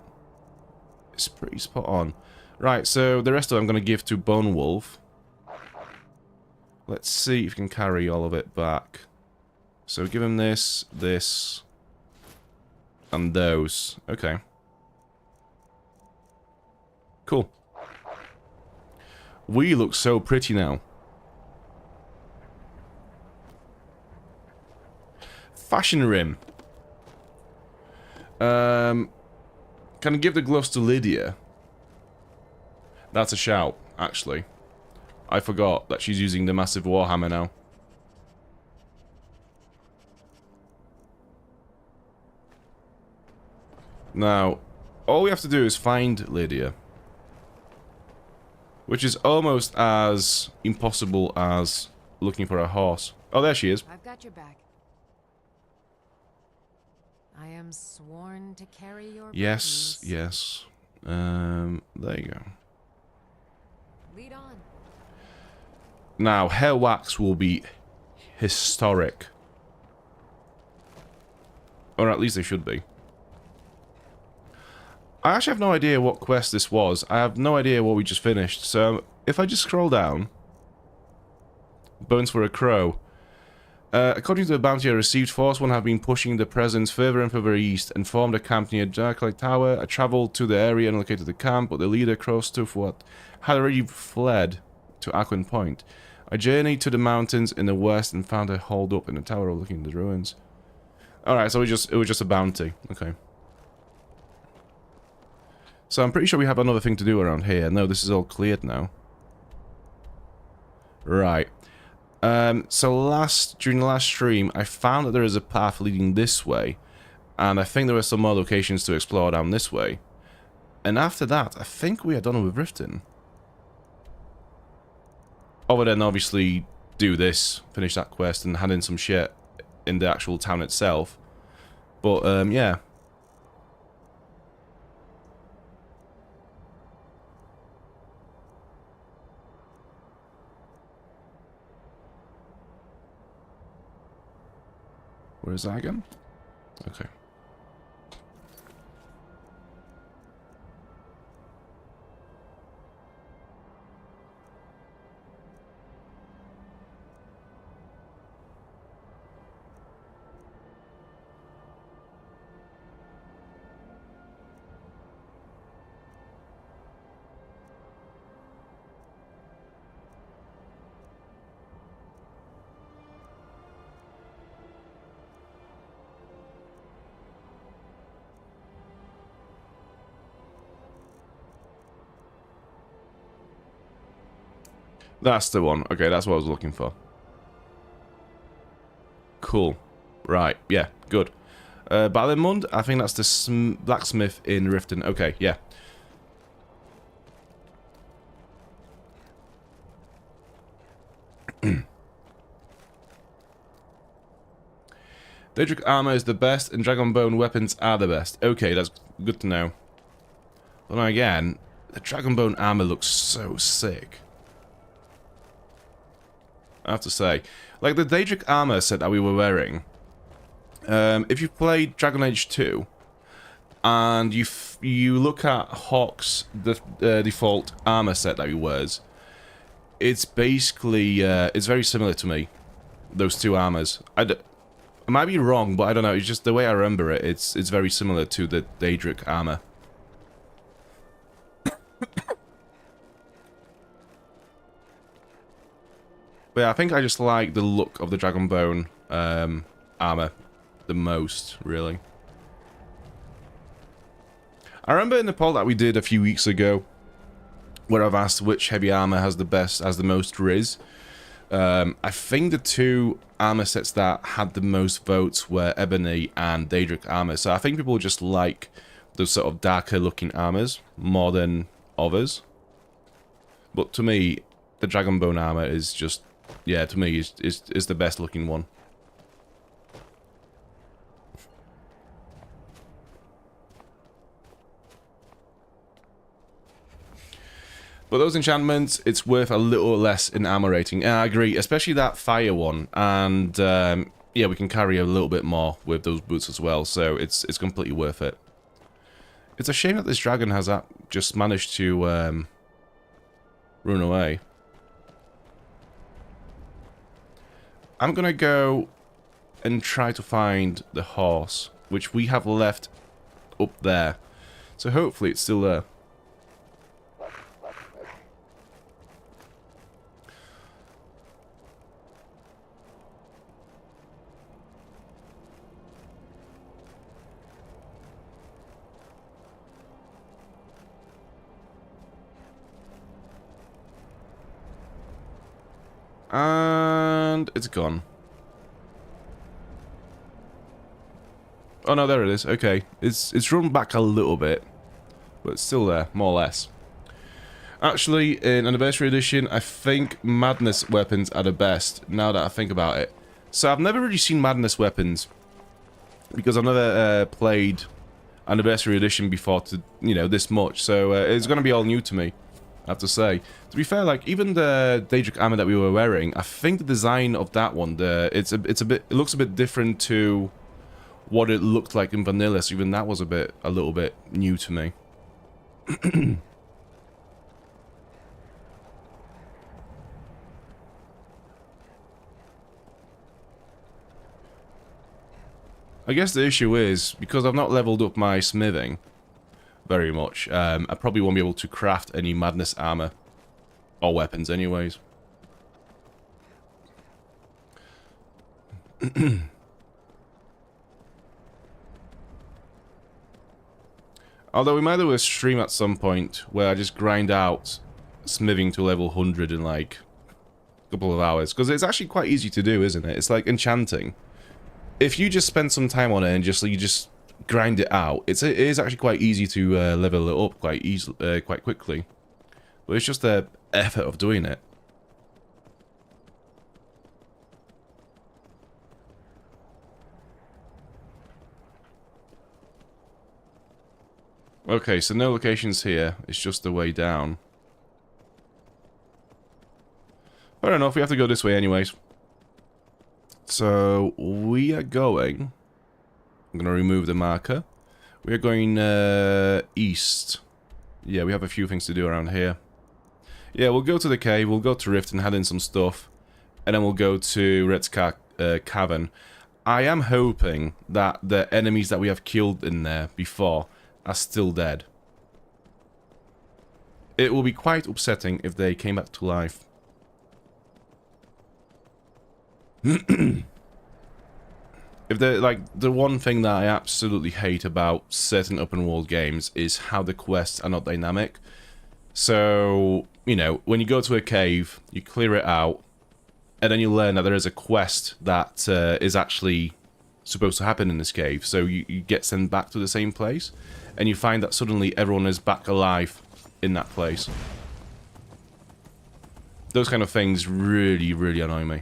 is pretty spot on. Right, so the rest of it I'm gonna give to Bone Wolf. Let's see if we can carry all of it back. So give him this, this, and those. Okay. Cool. We look so pretty now. Fashion rim. Can I give the gloves to Lydia? That's a shout, actually. I forgot that she's using the massive warhammer now. Now, all we have to do is find Lydia. Which is almost as impossible as looking for a horse. Oh, there she is. I've got your back. I am sworn to carry your Yes, burdens. yes. There you go. Lead on. Now, hair wax will be historic. Or at least they should be. I actually have no idea what quest this was. I have no idea what we just finished. So, if I just scroll down... Bones for a Crow. According to the bounty I received, Force One have been pushing the presence further and further east and formed a camp near Darklight Tower. I traveled to the area and located the camp, but the leader, Crowstuff, had already fled to Aquin Point. I journeyed to the mountains in the west and found her holed up in a tower overlooking the ruins. Alright, so it was just a bounty. Okay. So I'm pretty sure we have another thing to do around here. No, this is all cleared now. Right. So during the last stream, I found that there is a path leading this way. And I think there are some more locations to explore down this way. And after that, I think we are done with Riften. Other than obviously do this, finish that quest, and hand in some shit in the actual town itself. But, yeah. Where is that again? Okay. That's the one. Okay, that's what I was looking for. Cool. Right, yeah, good. Balimund, I think that's the blacksmith in Riften. Okay, yeah. Daedric armor is the best and Dragonbone weapons are the best. Okay, that's good to know. But then again, the Dragonbone armor looks so sick. I have to say. Like, the Daedric armor set that we were wearing If you've played Dragon Age 2, and you look at Hawk's default armor set that he wears, it's basically it's very similar to me. Those two armors. I might be wrong, but I don't know. It's just the way I remember it. It's very similar to the Daedric armor. But yeah, I think I just like the look of the Dragonbone armor the most, really. I remember in the poll that we did a few weeks ago, where I've asked which heavy armor has the most Riz. I think the two armor sets that had the most votes were Ebony and Daedric armor. So I think people just like those sort of darker looking armors more than others. But to me, the Dragonbone armor is just, yeah, to me is the best looking one. But those enchantments, it's worth a little less in armor rating. And I agree, especially that fire one. And yeah, we can carry a little bit more with those boots as well. So it's completely worth it. It's a shame that this dragon has just managed to run away. I'm gonna go and try to find the horse, which we have left up there. So hopefully it's still there. And it's gone. Oh no, there it is. Okay, it's run back a little bit, but it's still there, more or less. Actually, in Anniversary Edition, I think Madness weapons are the best, now that I think about it. So I've never really seen Madness weapons, because I've never played Anniversary Edition before to, you know, this much, so it's going to be all new to me, I have to say. To be fair, like, even the Daedric armor that we were wearing, I think the design of that one, it looks a bit different to what it looked like in vanilla, so even that was a little bit new to me. I guess the issue is, because I've not leveled up my smithing very much, I probably won't be able to craft any Madness armor. Or weapons, anyways. Although we might do a stream at some point where I just grind out smithing to level 100 in like a couple of hours. Because it's actually quite easy to do, isn't it? It's like enchanting. If you just spend some time on it and you just grind it out, it is actually quite easy to level it up quite quickly. But it's just the effort of doing it. Okay, so no locations here. It's just the way down. Fair enough, we have to go this way anyways. So, we are going... I'm going to remove the marker. We are going east. Yeah, we have a few things to do around here. Yeah, we'll go to the cave, we'll go to Riften, hand in some stuff, and then we'll go to Red's Cavern. I am hoping that the enemies that we have killed in there before are still dead. It will be quite upsetting if they came back to life. If they're, like, the one thing that I absolutely hate about certain open world games is how the quests are not dynamic. So, you know, when you go to a cave, you clear it out, and then you learn that there is a quest that is actually supposed to happen in this cave. So you get sent back to the same place, and you find that suddenly everyone is back alive in that place. Those kind of things really, really annoy me.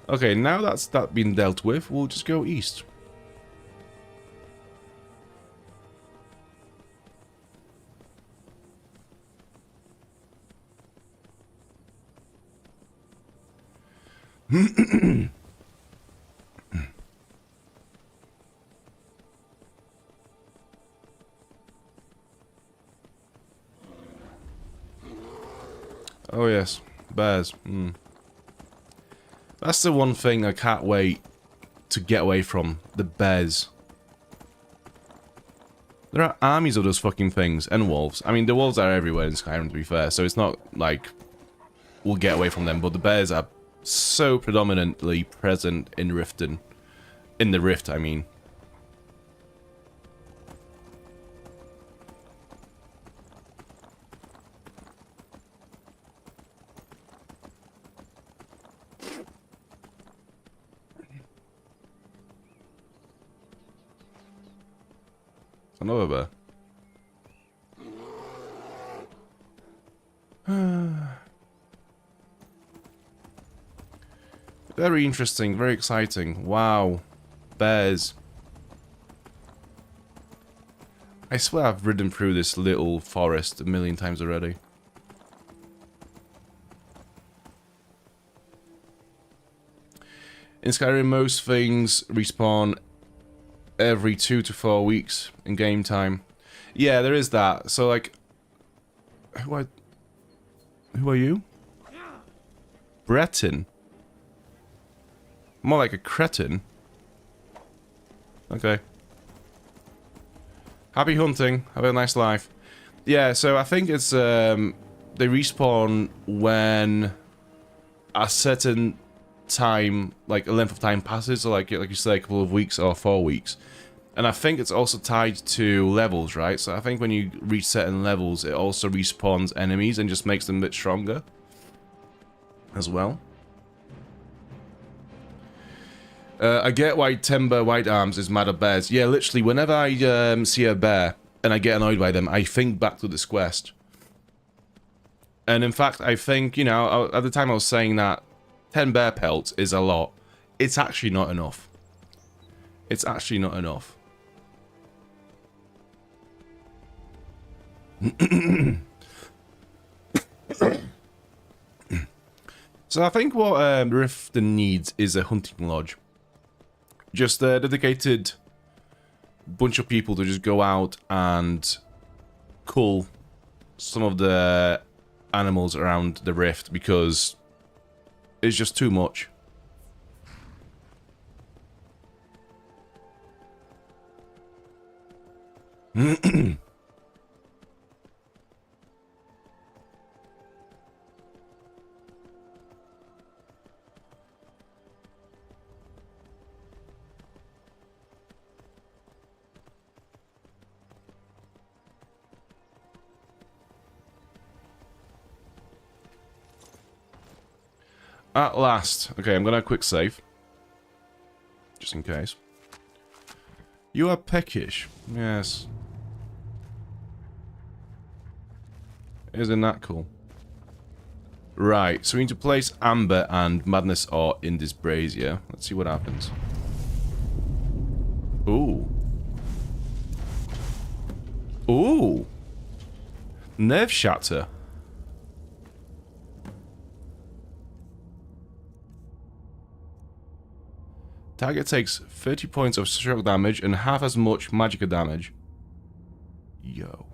Okay, now that's been dealt with, we'll just go east. Oh yes, bears. That's the one thing I can't wait to get away from. The bears. There are armies of those fucking things, and wolves. I mean, the wolves are everywhere in Skyrim, to be fair, so it's not like we'll get away from them, but the bears are so predominantly present in Riften. In the Rift, I mean. Another bear. Very interesting, very exciting. Wow. Bears. I swear I've ridden through this little forest a million times already. In Skyrim, most things respawn every 2 to 4 weeks in game time. Yeah, there is that. So, like, who are you? Breton. More like a cretin. Okay. Happy hunting. Have a nice life. Yeah, so I think it's they respawn when a certain time, like a length of time passes, so like you say, a couple of weeks or 4 weeks. And I think it's also tied to levels, right? So I think when you reach certain levels, it also respawns enemies and just makes them a bit stronger as well. I get why Timber White Arms is mad at bears. Yeah, literally, whenever I see a bear and I get annoyed by them, I think back to this quest. And in fact, I think, you know, at the time I was saying that 10 bear pelts is a lot. It's actually not enough. It's actually not enough. So I think what Riften needs is a hunting lodge. Just a dedicated bunch of people to just go out and cull some of the animals around the rift, because it's just too much. At last. Okay, I'm gonna quick save. Just in case. You are peckish. Yes. Isn't that cool? Right, so we need to place Amber and Madness Ore in this brazier. Let's see what happens. Ooh. Ooh. Nerve Shatter. Target takes 30 points of shock damage and half as much magica damage. Yo.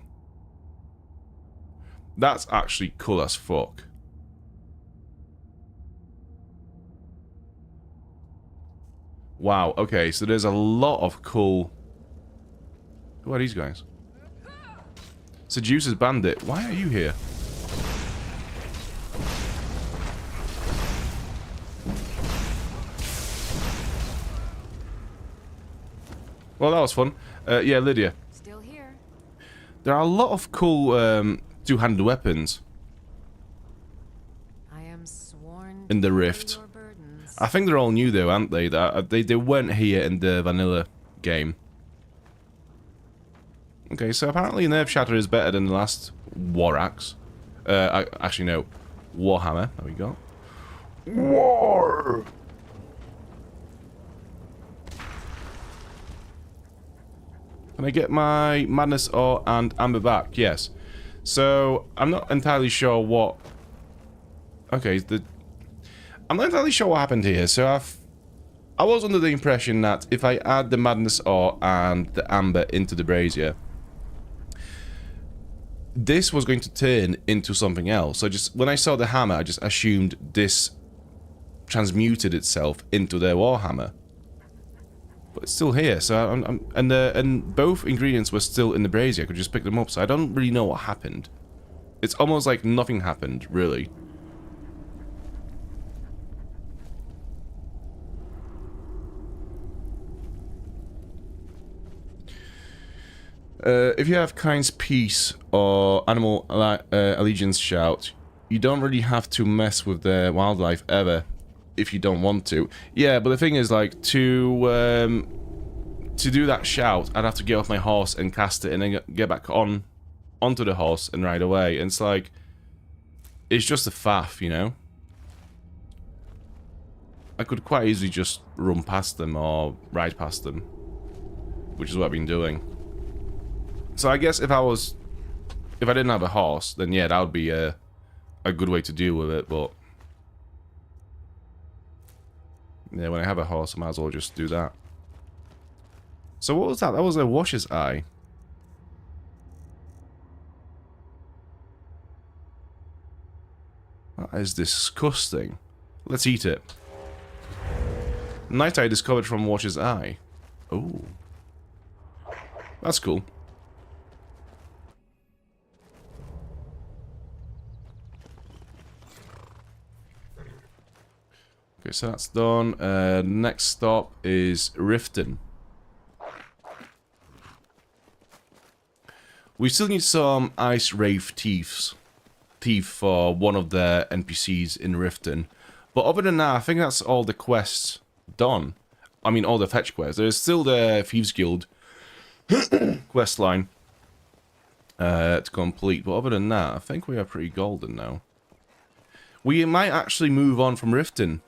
That's actually cool as fuck. Wow, okay, so there's a lot of cool... Who are these guys? Seducer's Bandit, why are you here? Well, that was fun. Yeah, Lydia. Still here. There are a lot of cool two-handed weapons I am sworn in the to Rift. your burdens. I think they're all new though, aren't they? They weren't here in the vanilla game. Okay, so apparently Nerve Shatter is better than the last War Axe. Actually, no. Warhammer. There we go. War! Can I get my Madness Ore and Amber back? Yes. So, I'm not entirely sure what... Okay, I'm not entirely sure what happened here. So I was under the impression that if I add the madness ore and the amber into the brazier, this was going to turn into something else. So just when I saw the hammer, I just assumed this transmuted itself into the warhammer. But it's still here. So and both ingredients were still in the brazier. I could just pick them up. So I don't really know what happened. It's almost like nothing happened, really. If you have Kind's Peace or Animal Allegiance Shout, you don't really have to mess with the wildlife ever if you don't want to. Yeah, but the thing is, like, to do that shout, I'd have to get off my horse and cast it and then get back onto the horse and ride away. And it's like, it's just a faff, you know? I could quite easily just run past them or ride past them, which is what I've been doing. So I guess if I didn't have a horse, then yeah, that would be a good way to deal with it, but yeah, when I have a horse, I might as well just do that. So what was that? That was a washer's eye. That is disgusting. Let's eat it. Night eye discovered from washer's eye. Oh. That's cool. Okay, so that's done. Next stop is Riften. We still need some Ice Wraith Thief for one of the NPCs in Riften. But other than that, I think that's all the quests done. I mean, all the fetch quests. There's still the Thieves Guild quest line to complete. But other than that, I think we are pretty golden now. We might actually move on from Riften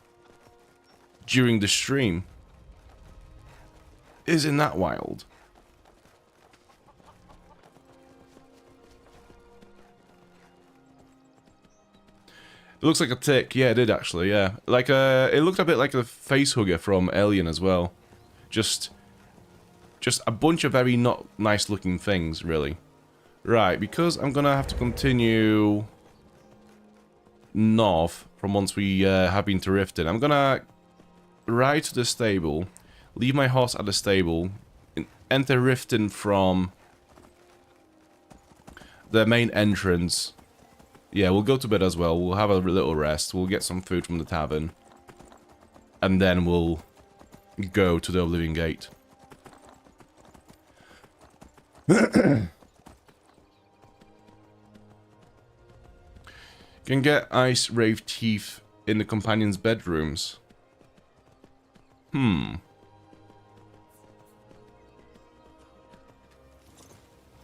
during the stream. Isn't that wild? It looks like a tick. Yeah, it did actually, yeah. Like it looked a bit like a face hugger from Alien as well. Just a bunch of very not nice looking things, really. Right, because I'm gonna have to continue north from once we have been to Riften. I'm gonna ride to the stable, leave my horse at the stable, enter Riften from the main entrance. Yeah, we'll go to bed as well. We'll have a little rest. We'll get some food from the tavern. And then we'll go to the Oblivion Gate. Can get Ice Wraith Teeth in the companions' bedrooms.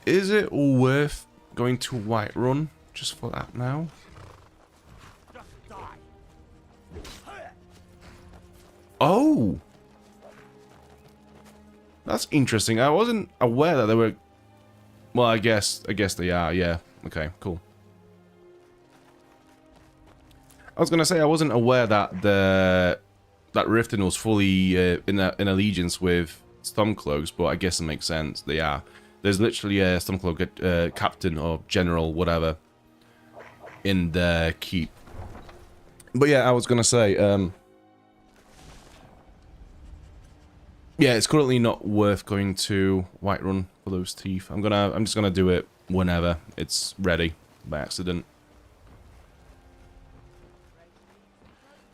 Is it worth going to Whiterun just for that now? Oh! That's interesting. I wasn't aware that they were... Well, I guess they are, yeah. Okay, cool. I was gonna say I wasn't aware that that Riften was fully in allegiance with Stormcloaks, but I guess it makes sense. They are. There's literally a Stormcloak captain or general, whatever, in the keep. But yeah, I was gonna say, yeah, it's currently not worth going to Whiterun for those teeth. I'm just gonna do it whenever it's ready by accident.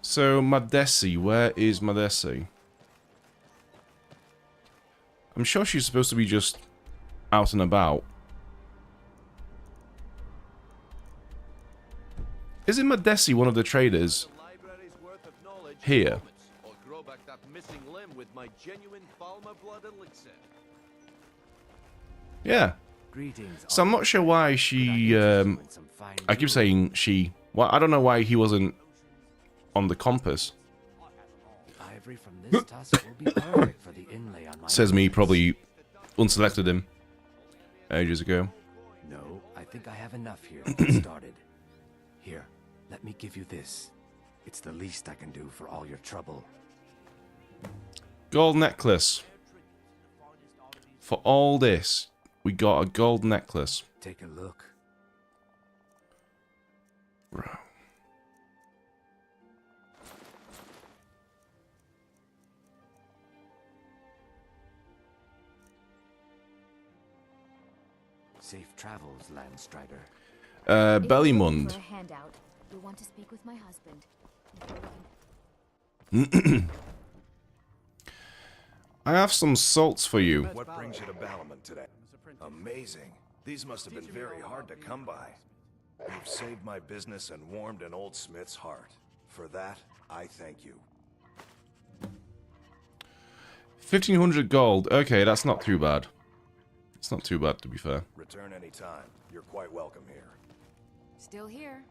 So Madesi, where is Madesi? I'm sure she's supposed to be just out and about. Isn't Madesi one of the traders here? Yeah. So I'm not sure why she, I keep saying she, well, I don't know why he wasn't on the compass. Ivory from this tusk will be perfect for the inlay on my Says me, probably unselected him ages ago. No, I think I have enough here to get started. Here, let me give you this. It's the least I can do for all your trouble. Gold necklace. For all this, we got a gold necklace. Take a look. Bro. Safe travels, Landstrider. Bellymund. For a handout, you'll want to speak with my husband. I have some salts for you. What brings you to Ballymund today? Amazing. These must have been very hard to come by. You've saved my business and warmed an old smith's heart. For that, I thank you. 1,500 gold. Okay, that's not too bad. It's not too bad, to be fair. Return anytime. You're quite welcome here. Still here.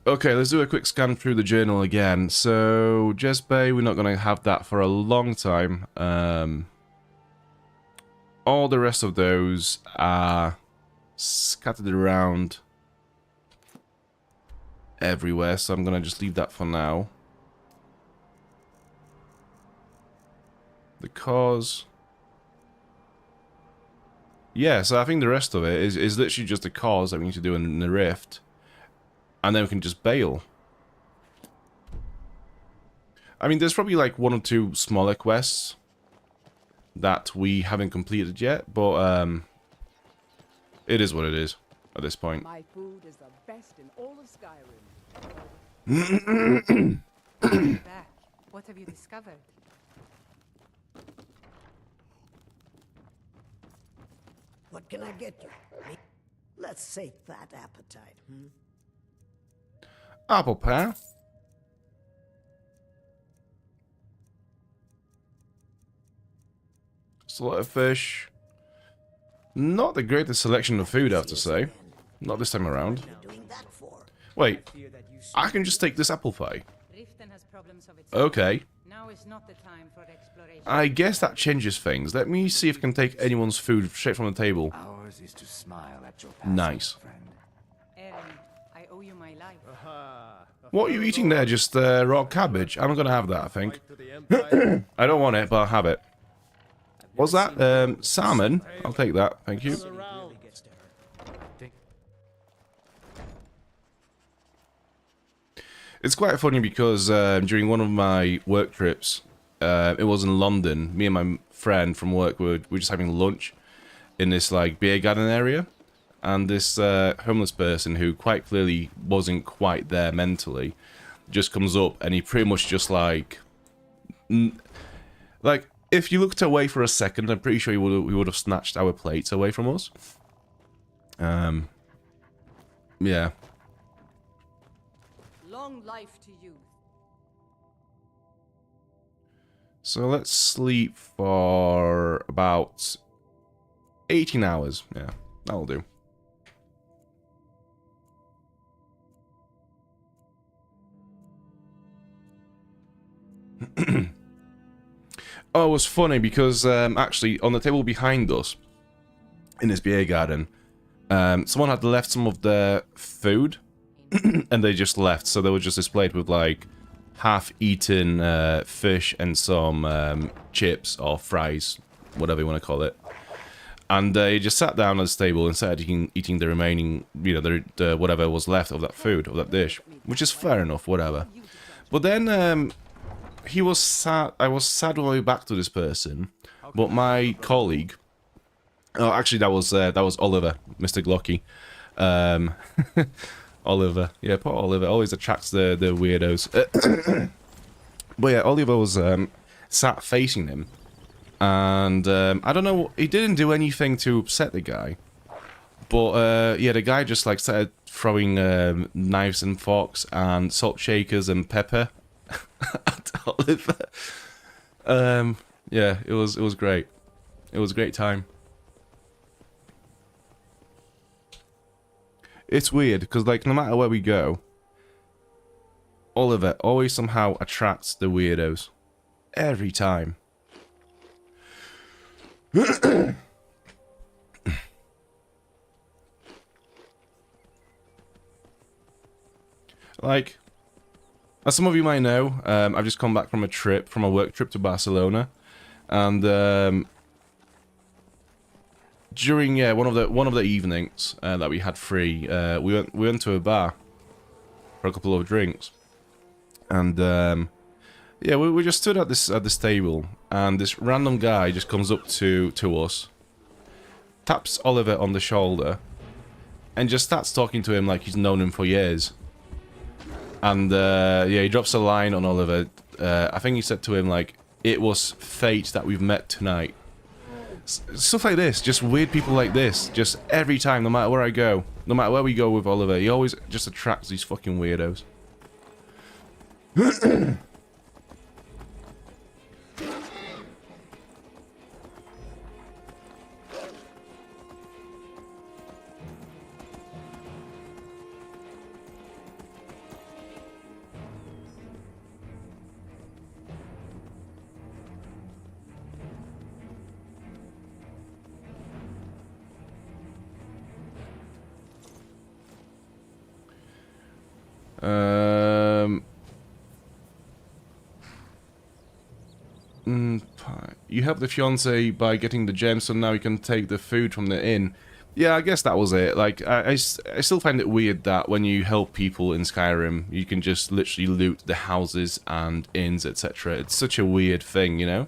Okay, let's do a quick scan through the journal again. So, Jez Bay, we're not going to have that for a long time. All the rest of those are scattered around everywhere, so I'm going to just leave that for now. The cause... Yeah, so I think the rest of it is literally just a cause that we need to do in the rift. And then we can just bail. I mean, there's probably like 1 or 2 smaller quests that we haven't completed yet, but it is what it is at this point. My food is the best in all of Skyrim. Back. What have you discovered? What can I get you? Let's sate that appetite, Apple pie. Salted of fish. Not the greatest selection of food, I have to say. Not this time around. Doing that for? Wait, I can just take this apple pie. Riften has problems of its Okay. Now is not the time for exploration. I guess that changes things. Let me see if I can take anyone's food straight from the table. Ours is to smile at your passing, Nice. friend. Aaron, I owe you my life. What are you eating there? Just raw cabbage? I'm gonna have that, I think. I don't want it, but I'll have it. What's that? Salmon? I'll take that, thank you. It's quite funny because during one of my work trips, it was in London, me and my friend from work were just having lunch in this like beer garden area, and this homeless person who quite clearly wasn't quite there mentally just comes up and he pretty much just like if you looked away for a second, I'm pretty sure he would have snatched our plates away from us. Yeah. Long life to you. So let's sleep for about 18 hours. Yeah, that'll do. Oh, it was funny because actually on the table behind us in this beer garden, someone had left some of their food and they just left. So they were just displayed with like half-eaten fish and some chips or fries, whatever you want to call it. And he just sat down at this table and started eating the remaining, you know, the whatever was left of that food, of that dish, which is fair enough, whatever. But then he was sad. I was sad all the way back to this person, but my colleague. Oh, actually, that was Oliver, Mr. Glocky. Oliver, yeah, poor Oliver always attracts the weirdos. But yeah, Oliver was sat facing him, and I don't know, he didn't do anything to upset the guy, but yeah, the guy just like started throwing knives and forks and salt shakers and pepper at Oliver. Yeah, it was great. It was a great time. It's weird, because, like, no matter where we go, Oliver always somehow attracts the weirdos. Every time. Like, as some of you might know, I've just come back from a work trip to Barcelona, and during one of the evenings that we had free, we went to a bar for a couple of drinks, and yeah, we just stood at this table, and this random guy just comes up to us, taps Oliver on the shoulder, and just starts talking to him like he's known him for years. And yeah, he drops a line on Oliver. I think he said to him like, "It was fate that we've met tonight." Stuff like this, just weird people like this, just every time, no matter where I go, no matter where we go with Oliver, he always just attracts these fucking weirdos. You helped the fiance by getting the gem, so now you can take the food from the inn. Yeah, I guess that was it. Like, I still find it weird that when you help people in Skyrim, you can just literally loot the houses and inns, etc. It's such a weird thing, you know?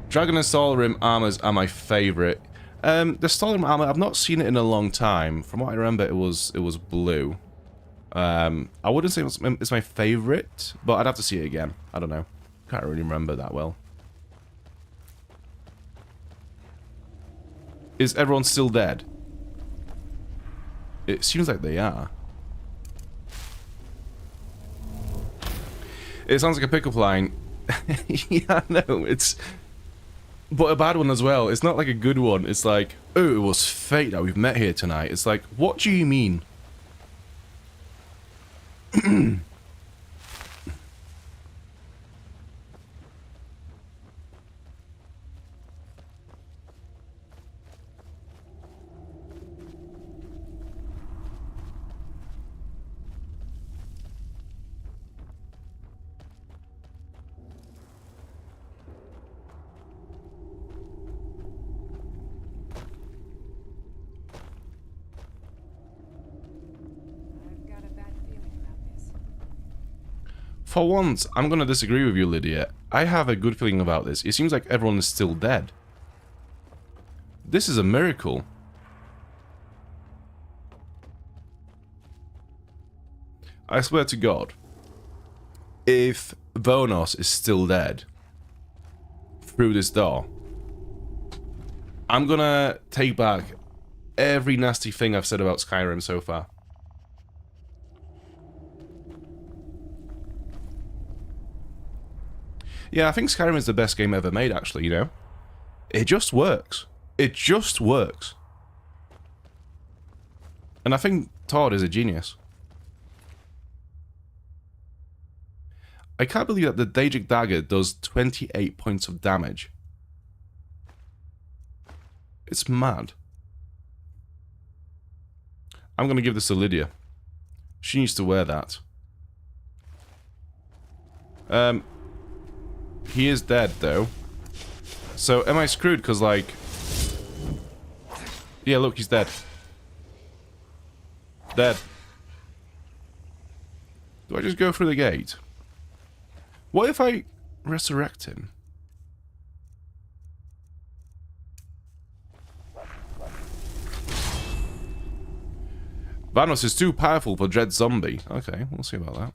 Dragon and Skyrim armors are my favourite. The Skyrim armor, I've not seen it in a long time. From what I remember, it was blue. I wouldn't say it's my favourite, but I'd have to see it again. I don't know. Can't really remember that well. Is everyone still dead? It seems like they are. It sounds like a pickup line. Yeah, no, it's... But a bad one as well. It's not like a good one. It's like, oh, it was fate that we've met here tonight. It's like, what do you mean? For once, I'm gonna disagree with you, Lydia. I have a good feeling about this. It seems like everyone is still dead. This is a miracle. I swear to God, if Vonos is still dead through this door, I'm gonna take back every nasty thing I've said about Skyrim so far. Yeah, I think Skyrim is the best game ever made, actually, you know? It just works. It just works. And I think Todd is a genius. I can't believe that the Daedric Dagger does 28 points of damage. It's mad. I'm gonna give this to Lydia. She needs to wear that. He is dead, though. So, am I screwed? Because, like... Yeah, look, he's dead. Dead. Do I just go through the gate? What if I resurrect him? Vanos is too powerful for Dread Zombie. Okay, we'll see about that.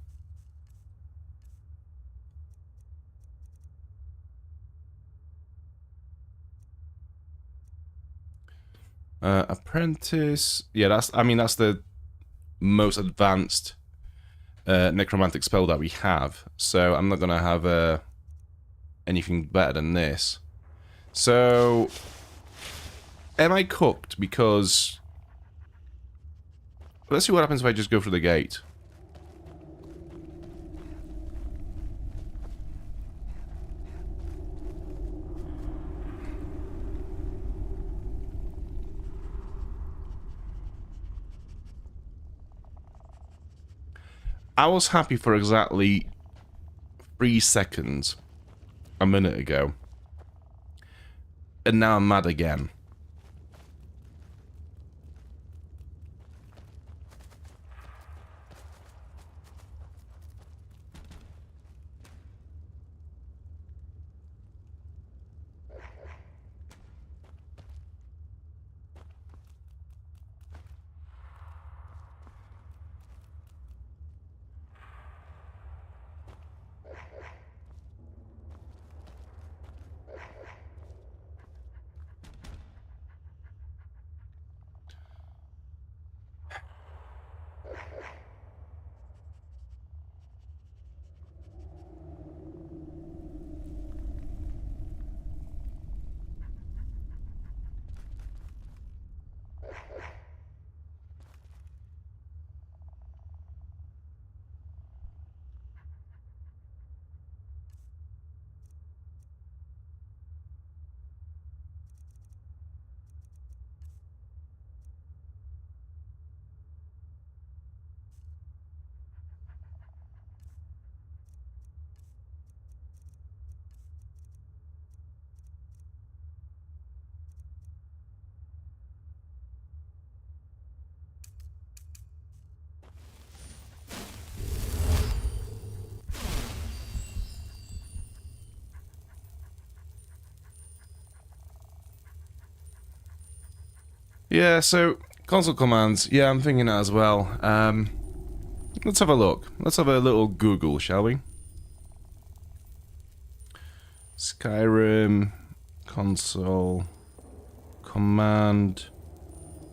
Apprentice. Yeah, that's the most advanced necromantic spell that we have. So I'm not gonna have anything better than this. So am I cooked? Because let's see what happens if I just go through the gate. I was happy for exactly 3 seconds a minute ago. And now I'm mad again. Yeah, so console commands. Yeah, I'm thinking that as well. Let's have a look. Let's have a little Google, shall we? Skyrim console command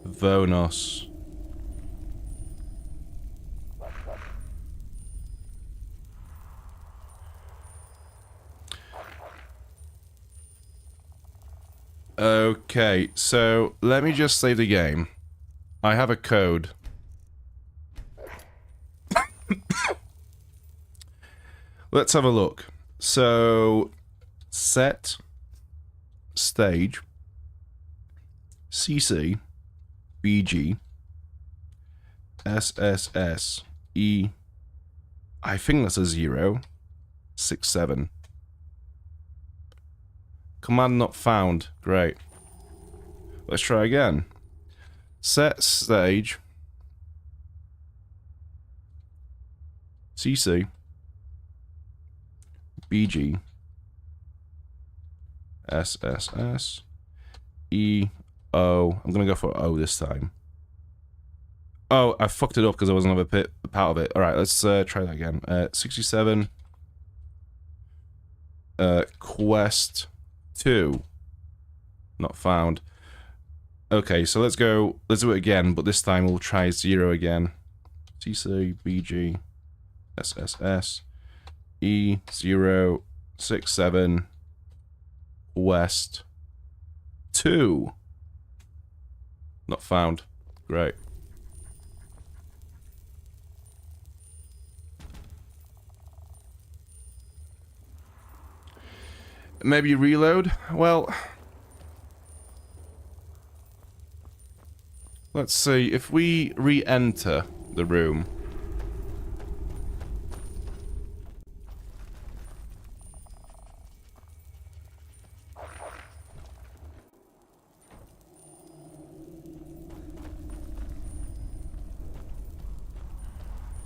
Vonos. Okay, so let me just save the game. I have a code. Let's have a look. So, set stage CC BG SSS E. I think that's a 067. Command not found. Great. Let's try again. Set stage CC BG SSS E O. I'm gonna go for O this time. Oh, I fucked it up because I wasn't a part of it. All right, let's try that again. 67 quest 2 not found. Okay, so let's do it again, but this time we'll try 0 again. CC BG SSS E067 West 2 not found. Great. Maybe reload? Well, let's see. If we re-enter the room.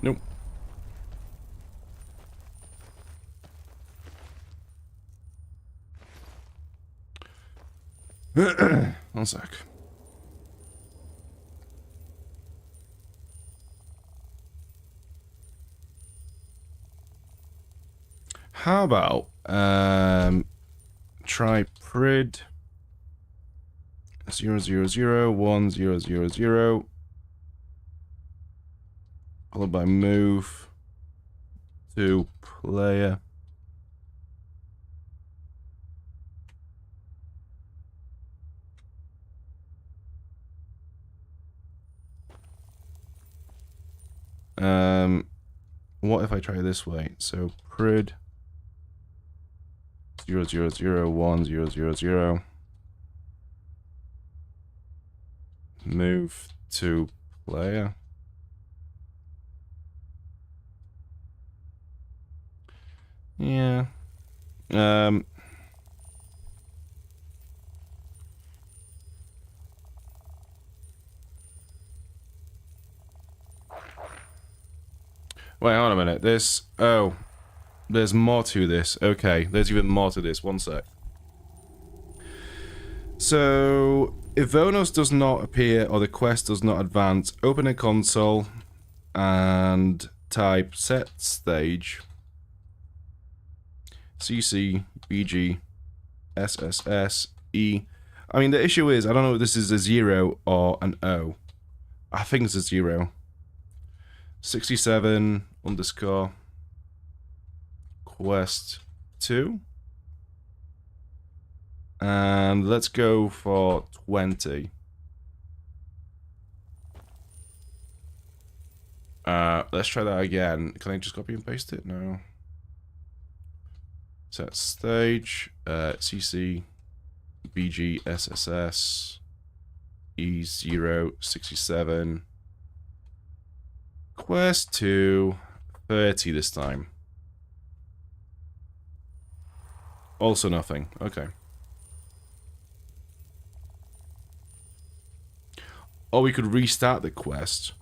Nope. One sec. How about try prid 0001000 followed by move to player. What if I try this way? So prid 0001000 move to player. Yeah. Wait, hold on a minute. There's... Oh. There's more to this. Okay, there's even more to this. One sec. So, if Vonos does not appear or the quest does not advance, open a console and type set stage CC BG SSS E. I mean, the issue is, I don't know if this is a 0 or an O. I think it's a 0. 67 underscore quest 2. And let's go for 20. Let's try that again. Can I just copy and paste it? No. Set stage, CC, BG, SSS, E0, 67. Quest 2, 30 this time. Also nothing. Okay. Or we could restart the quest.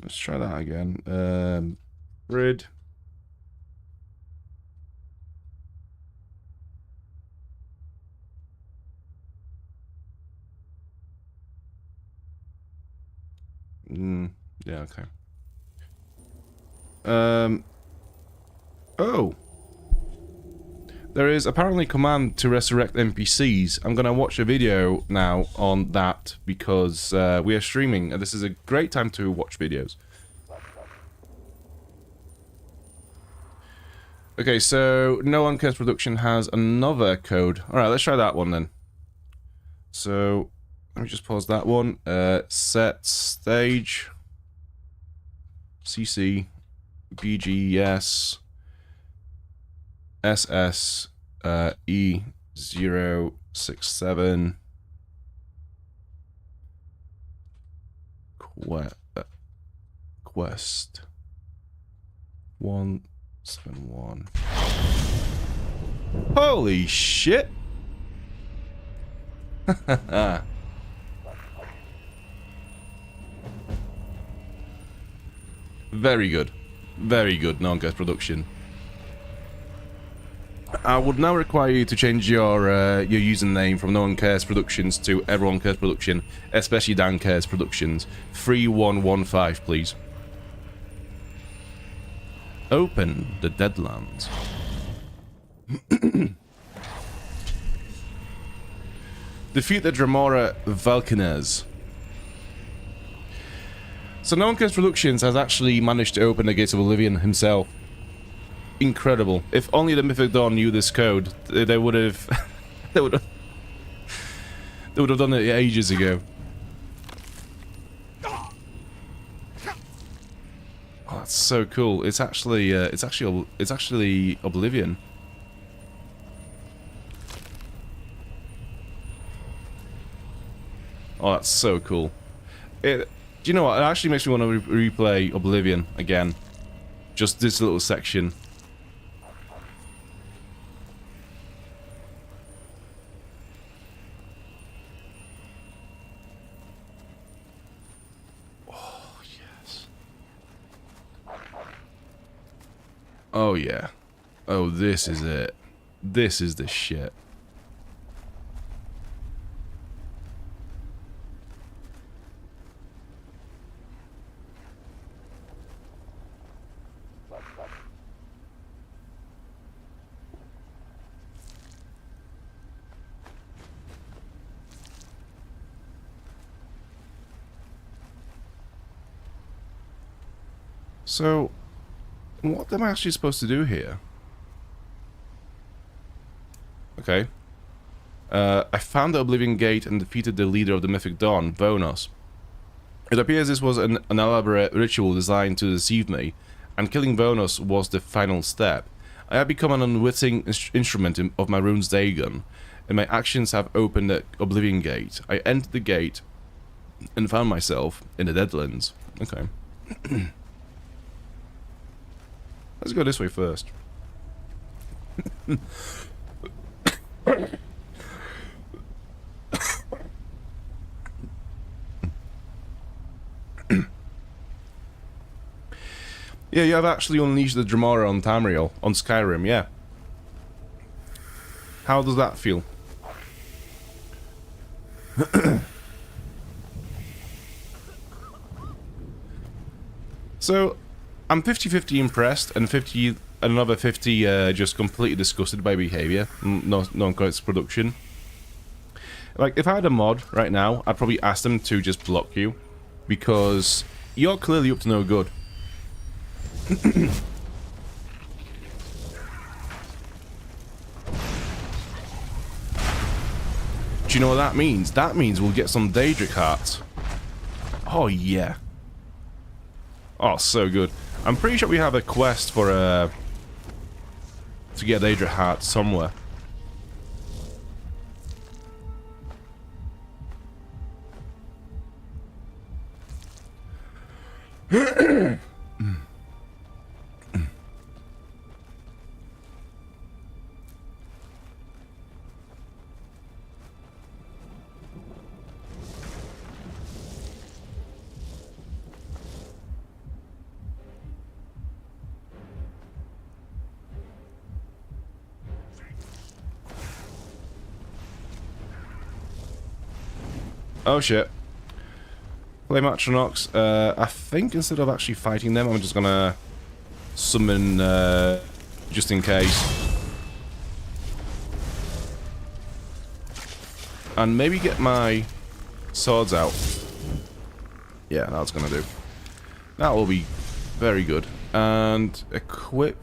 Let's try that again. Grid. Yeah, okay. Oh. There is apparently a command to resurrect NPCs. I'm gonna watch a video now on that because we are streaming and this is a great time to watch videos. Okay, so No One Cares Production has another code. Alright, let's try that one then. So, let me just pause that one. Set stage CC BGS SS E067 quest 171. Holy shit! Very good. Very good, No One Cares Production. I would now require you to change your username from No One Cares Productions to Everyone Cares Production, especially Dan Cares Productions. 3115, please. Open the Deadlands. Defeat the Dremora Valkynes. So No One Cares Productions has actually managed to open the Gates of Oblivion himself. Incredible. If only the Mythic Dawn knew this code, they would have they would have done it ages ago. Oh, that's so cool. It's actually Oblivion. Oh, that's so cool. Do you know what? It actually makes me want to replay Oblivion again. Just this little section. Oh, yes. Oh, yeah. Oh, this is it. This is the shit. So, what am I actually supposed to do here? Okay. I found the Oblivion Gate and defeated the leader of the Mythic Dawn, Vonos. It appears this was an elaborate ritual designed to deceive me, and killing Vonos was the final step. I have become an unwitting instrument of my rune's Dagon, and my actions have opened the Oblivion Gate. I entered the gate and found myself in the Deadlands. Okay. Let's go this way first. Yeah, you have actually unleashed the Dremora on Tamriel, on Skyrim, yeah. How does that feel? So, I'm 50-50 impressed, and another 50 just completely disgusted by behaviour, non-conscious production. Like, if I had a mod right now, I'd probably ask them to just block you, because you're clearly up to no good. Do you know what that means? That means we'll get some Daedric hearts. Oh yeah. Oh, so good. I'm pretty sure we have a quest for to get Daedric heart somewhere. Oh shit. Play Matronox. I think instead of actually fighting them, I'm just gonna summon just in case. And maybe get my swords out. Yeah, that's gonna do. That will be very good. And equip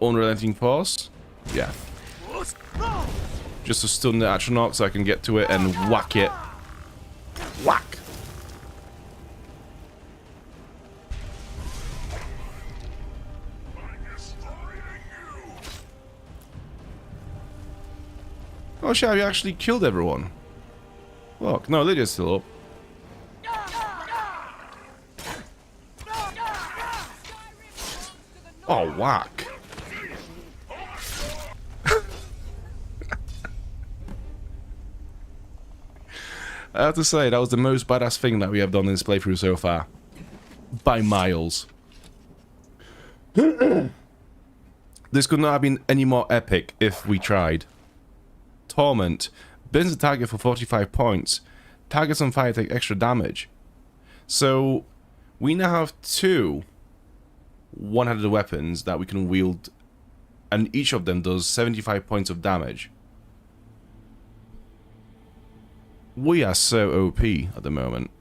Unrelenting Force. Yeah. Just to stun the Atronach so I can get to it and whack it. Whack! Oh shit, have you actually killed everyone? Look, no, Lydia's still up. Oh, whack. I have to say, that was the most badass thing that we have done in this playthrough so far. By miles. This could not have been any more epic if we tried. Torment. Burns the target for 45 points. Targets on fire take extra damage. So, we now have two one-handed weapons that we can wield, and each of them does 75 points of damage. We are so OP at the moment.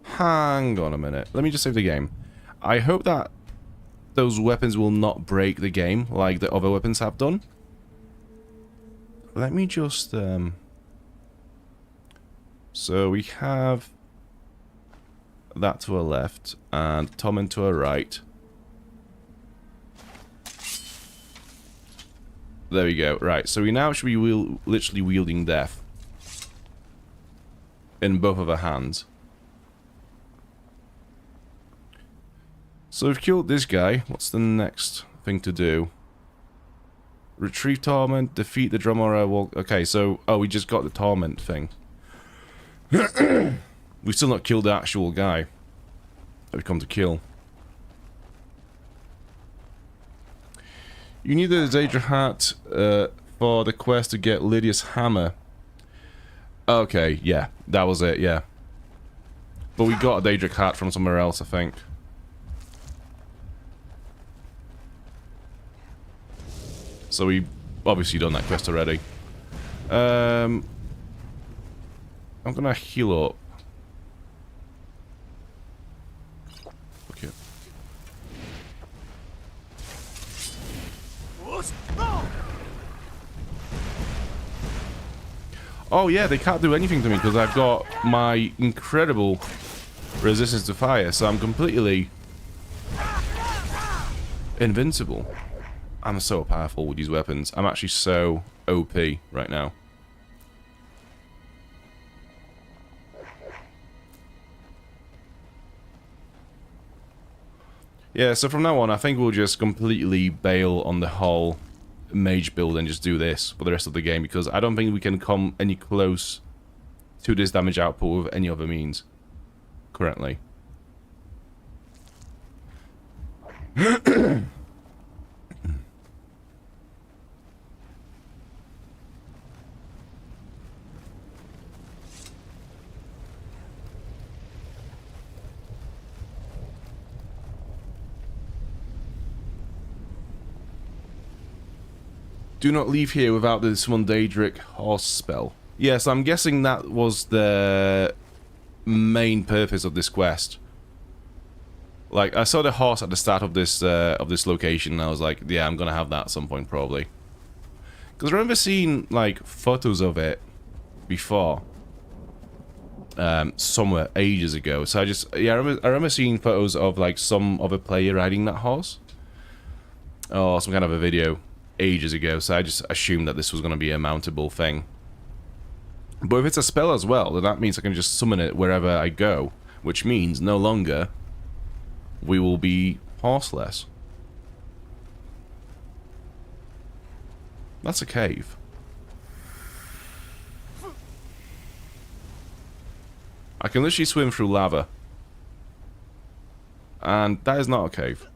Hang on a minute. Let me just save the game. I hope that those weapons will not break the game like the other weapons have done. Let me just... So we have that to our left and Torment to our right. There we go. Right, so we now should be literally wielding death in both of our hands. So we've killed this guy. What's the next thing to do? Retrieve Torment, defeat the Dremora. Well, okay, so... Oh, we just got the Torment thing. We've still not killed the actual guy that we come to kill. You need the Daedra Hat for the quest to get Lydia's hammer. Okay, yeah, that was it, yeah. But we got a Daedric Hat from somewhere else, I think. So we obviously done that quest already. I'm gonna heal up. Okay. Oh yeah, they can't do anything to me because I've got my incredible resistance to fire, so I'm completely invincible. I'm so powerful with these weapons. I'm actually so OP right now. Yeah, so from now on, I think we'll just completely bail on the whole mage build and just do this for the rest of the game, because I don't think we can come any close to this damage output with any other means currently. Do not leave here without the summon Daedric horse spell. Yes, I'm guessing that was the main purpose of this quest. Like, I saw the horse at the start of this location, and I was like, yeah, I'm gonna have that at some point, probably. Because I remember seeing, like, photos of it before. Somewhere ages ago. So I remember seeing photos of, like, some other player riding that horse. Or some kind of a video ages ago, so I just assumed that this was going to be a mountable thing. But if it's a spell as well, then that means I can just summon it wherever I go, which means no longer we will be horseless. That's a cave. I can literally swim through lava. And that is not a cave.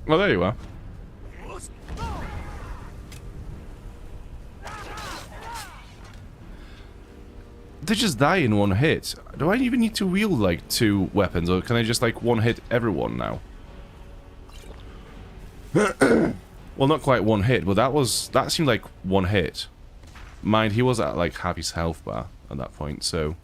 Well, there you are. They just die in one hit. Do I even need to wield, like, 2 weapons, or can I just, like, one hit everyone now? Well, not quite one hit, but that seemed like one hit. Mind, he was at, like, half his health bar at that point, so...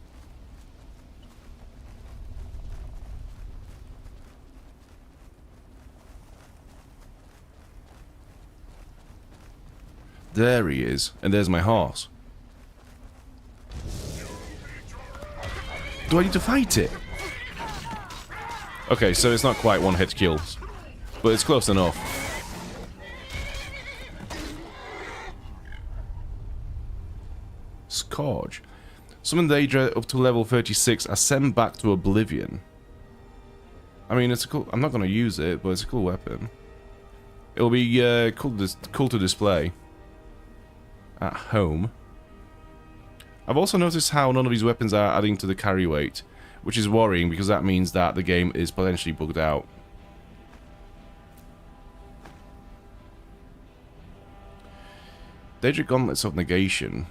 There he is, and there's my horse. Do I need to fight it? Okay, so it's not quite one hit kills, but it's close enough. Scourge. Summon Daedra up to level 36, ascend back to Oblivion. I mean, it's a cool... I'm not going to use it, but it's a cool weapon. It'll be cool to display at home. I've also noticed how none of these weapons are adding to the carry weight, which is worrying because that means that the game is potentially bugged out. Daedric Gauntlets of Negation.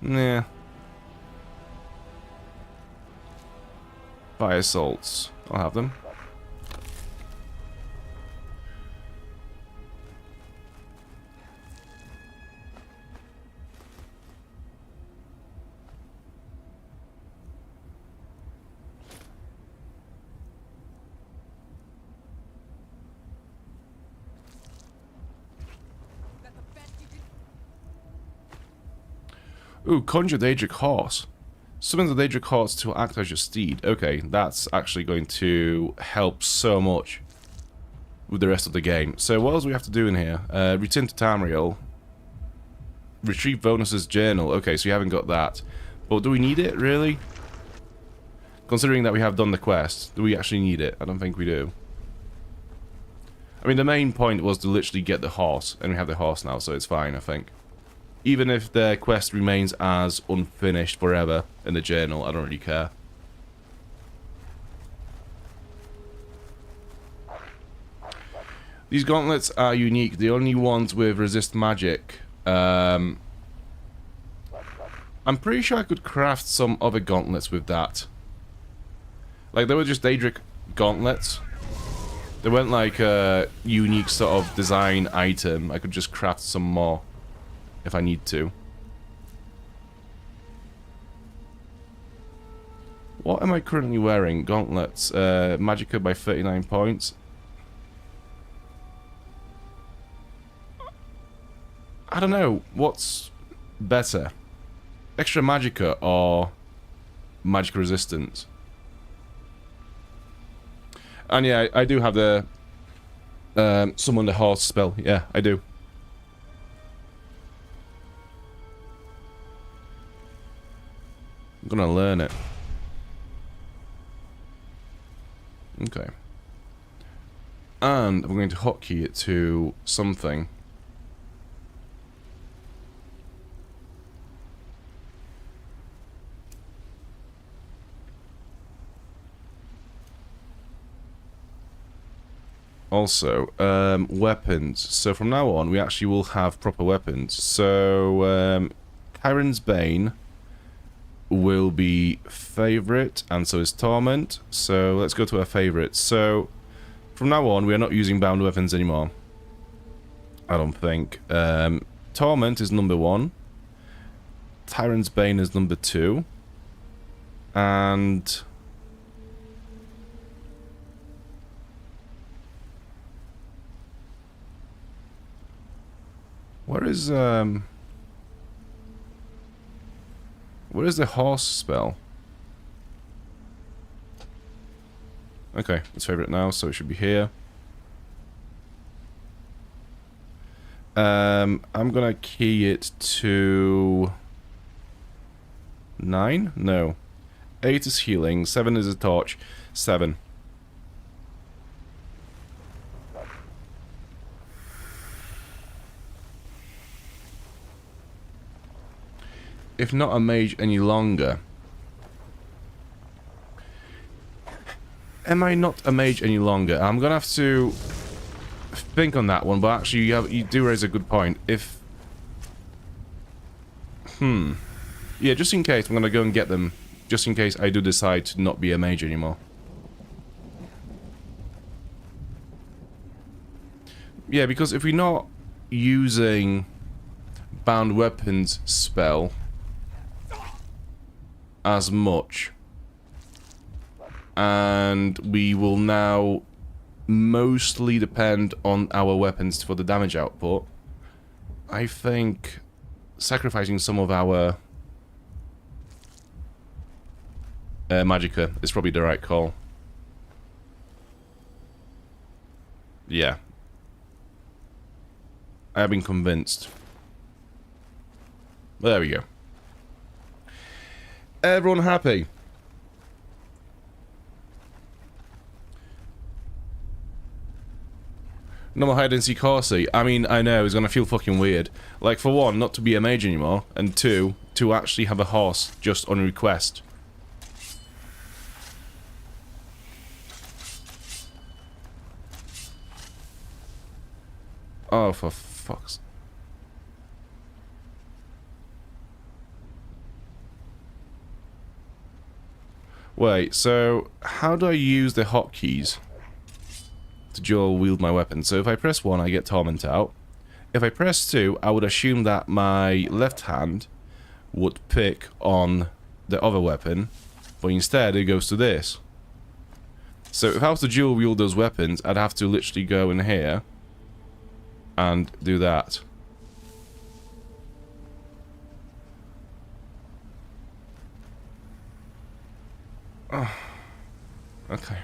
Nah. Fire Assaults. I'll have them. Ooh, conjure Daedric Horse. Summon the Daedric Horse to act as your steed. Okay, that's actually going to help so much with the rest of the game. So what else do we have to do in here? Return to Tamriel. Retrieve Bonus's journal. Okay, so you haven't got that. But do we need it, really? Considering that we have done the quest, do we actually need it? I don't think we do. I mean, the main point was to literally get the horse, and we have the horse now, so it's fine, I think. Even if the quest remains as unfinished forever in the journal, I don't really care. These gauntlets are unique. The only ones with resist magic. I I'm pretty sure I could craft some other gauntlets with that. Like, they were just Daedric gauntlets. They weren't like a unique sort of design item. I could just craft some more if I need to. What am I currently wearing? Gauntlets. Magicka by 39 points. I don't know. What's better? Extra Magicka or magic resistance? And yeah, I do have the summon the horse spell. Yeah, I do. I'm gonna learn it. Okay. And I'm going to hotkey it to something. Also, weapons. So from now on, we actually will have proper weapons. So, Chiron's Bane will be favorite, and so is Torment. So let's go to our favorites. So from now on, we are not using bound weapons anymore. I don't think. Torment is number 1. Tyrant's Bane is number 2. And where is the horse spell? Okay, it's favorite now, so it should be here. I'm gonna key it to 9? No. 8 is healing, 7 is a torch, 7. If not a mage any longer. Am I not a mage any longer? I'm gonna have to think on that one, but actually you do raise a good point. If yeah, just in case, I'm gonna go and get them. Just in case I do decide to not be a mage anymore. Yeah, because if we're not using bound weapons spell as much, and we will now mostly depend on our weapons for the damage output, I think sacrificing some of our Magicka is probably the right call. Yeah. I have been convinced. Well, there we go. Everyone happy? No more hide and seek horsey. I mean, I know, it's gonna feel fucking weird. Like, for one, not to be a mage anymore, and 2, to actually have a horse just on request. Oh, for fuck's... Wait, so how do I use the hotkeys to dual wield my weapon? So if I press 1, I get Torment out. If I press 2, I would assume that my left hand would pick on the other weapon, but instead it goes to this. So if I was to dual wield those weapons, I'd have to literally go in here and do that. Oh, okay.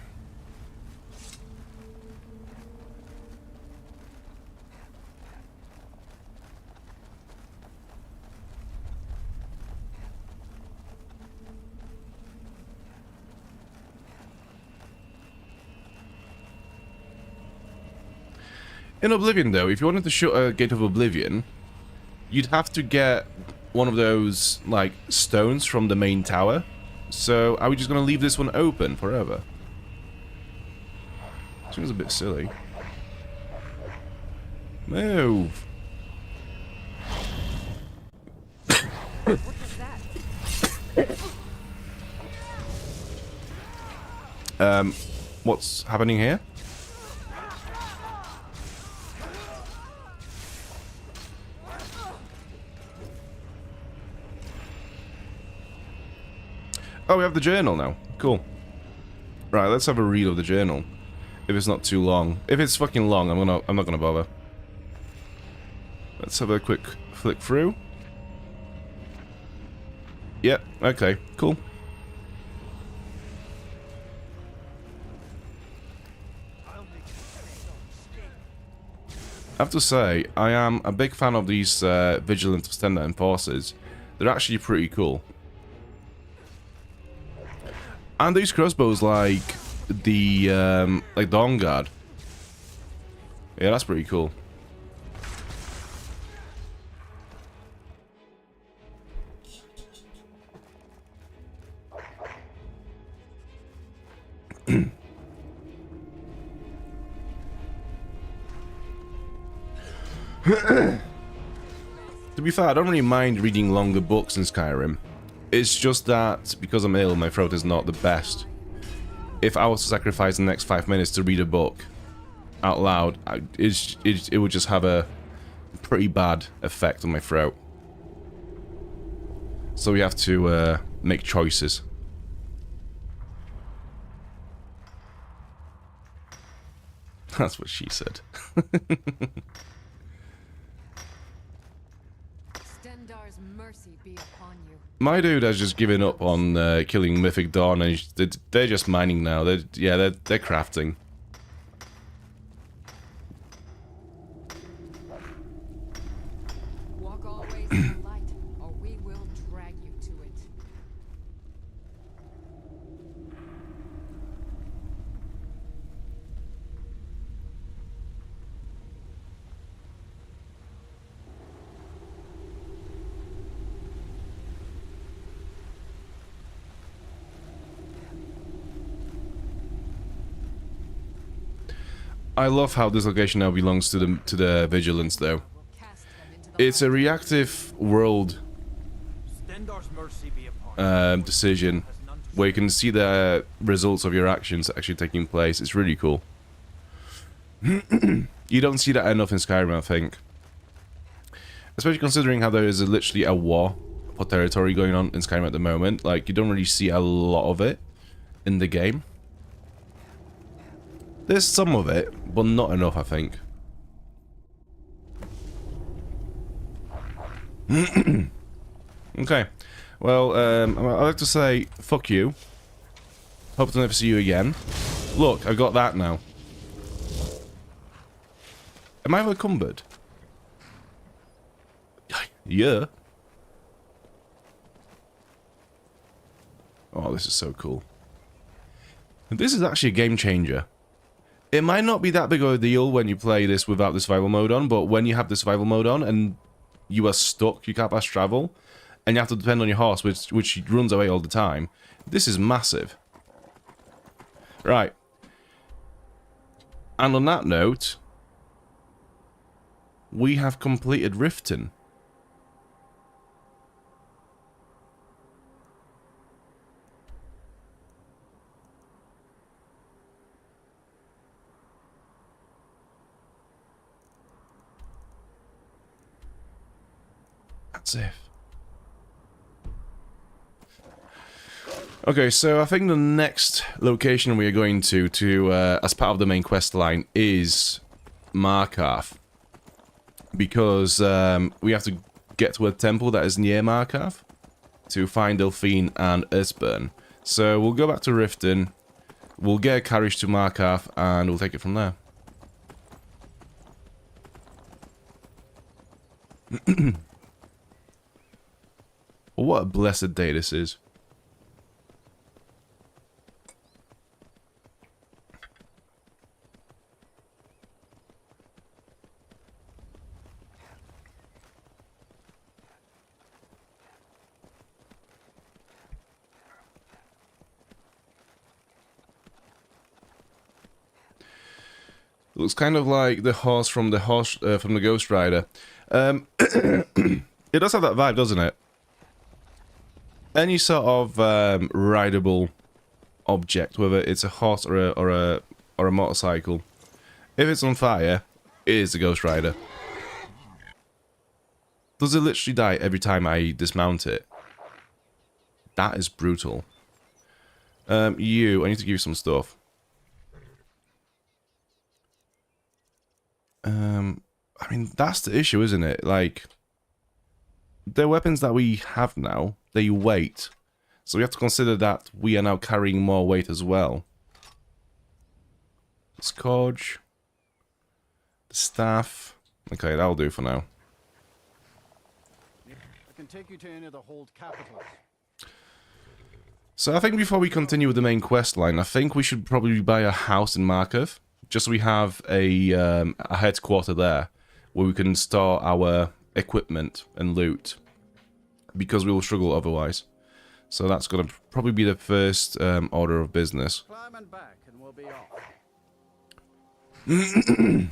In Oblivion, though, if you wanted to shut a Gate of Oblivion, you'd have to get one of those, like, stones from the main tower. So, are we just gonna leave this one open forever? Seems a bit silly. Move! What was that? What's happening here? Oh, we have the journal now. Cool. Right, let's have a read of the journal. If it's not too long. If it's fucking long, I'm not gonna bother. Let's have a quick flick through. Yep, okay, cool. I have to say, I am a big fan of these vigilant Stender enforcers. They're actually pretty cool. And these crossbows like the Dawn Guard. Yeah, that's pretty cool. To be fair, I don't really mind reading longer books in Skyrim. It's just that, because I'm ill, my throat is not the best. If I was to sacrifice the next 5 minutes to read a book out loud, it would just have a pretty bad effect on my throat. So we have to make choices. That's what she said. Stendar's mercy be upon you. My dude has just given up on killing Mythic Dawn, and they're just mining now. They're crafting. Walk always in the light, or we will drag you to it. I love how this location now belongs to the Vigilance, though. We'll cast them into the It's a reactive world Stendar's mercy be upon decision where you can see the results of your actions actually taking place. It's really cool. You don't see that enough in Skyrim, I think. Especially considering how there is literally a war for territory going on in Skyrim at the moment. Like, you don't really see a lot of it in the game. There's some of it, but not enough, I think. Okay. Well, I'd like to say, fuck you. Hope to never see you again. Look, I've got that now. Am I encumbered? Yeah. Oh, this is so cool. This is actually a game changer. It might not be that big of a deal when you play this without the survival mode on, but when you have the survival mode on and you are stuck, you can't fast travel, and you have to depend on your horse, which runs away all the time, this is massive. Right. And on that note, we have completed Riften. That's it. Okay, so I think the next location we are going to as part of the main quest line is Markarth. Because we have to get to a temple that is near Markarth to find Delphine and Earthburn. So we'll go back to Riften, we'll get a carriage to Markarth, and we'll take it from there. What a blessed day this is. Looks kind of like the horse from the Ghost Rider. It does have that vibe, doesn't it? any sort of rideable object, whether it's a horse or a motorcycle, if it's on fire, it is a Ghost Rider. Does it literally die every time I dismount it? That is brutal. I need to give you some stuff. I mean, that's the issue, isn't it? Like, the weapons that we have now, they weight. So we have to consider that we are now carrying more weight as well. Scourge. The staff. Okay, that'll do for now. I can take you to any of the hold capitals. So I think before we continue with the main quest line, I think we should probably buy a house in Markov. Just so we have a headquarter there, where we can store our equipment and loot. Because we will struggle otherwise. So that's going to probably be the first order of business. Climb and back, and we'll be off. There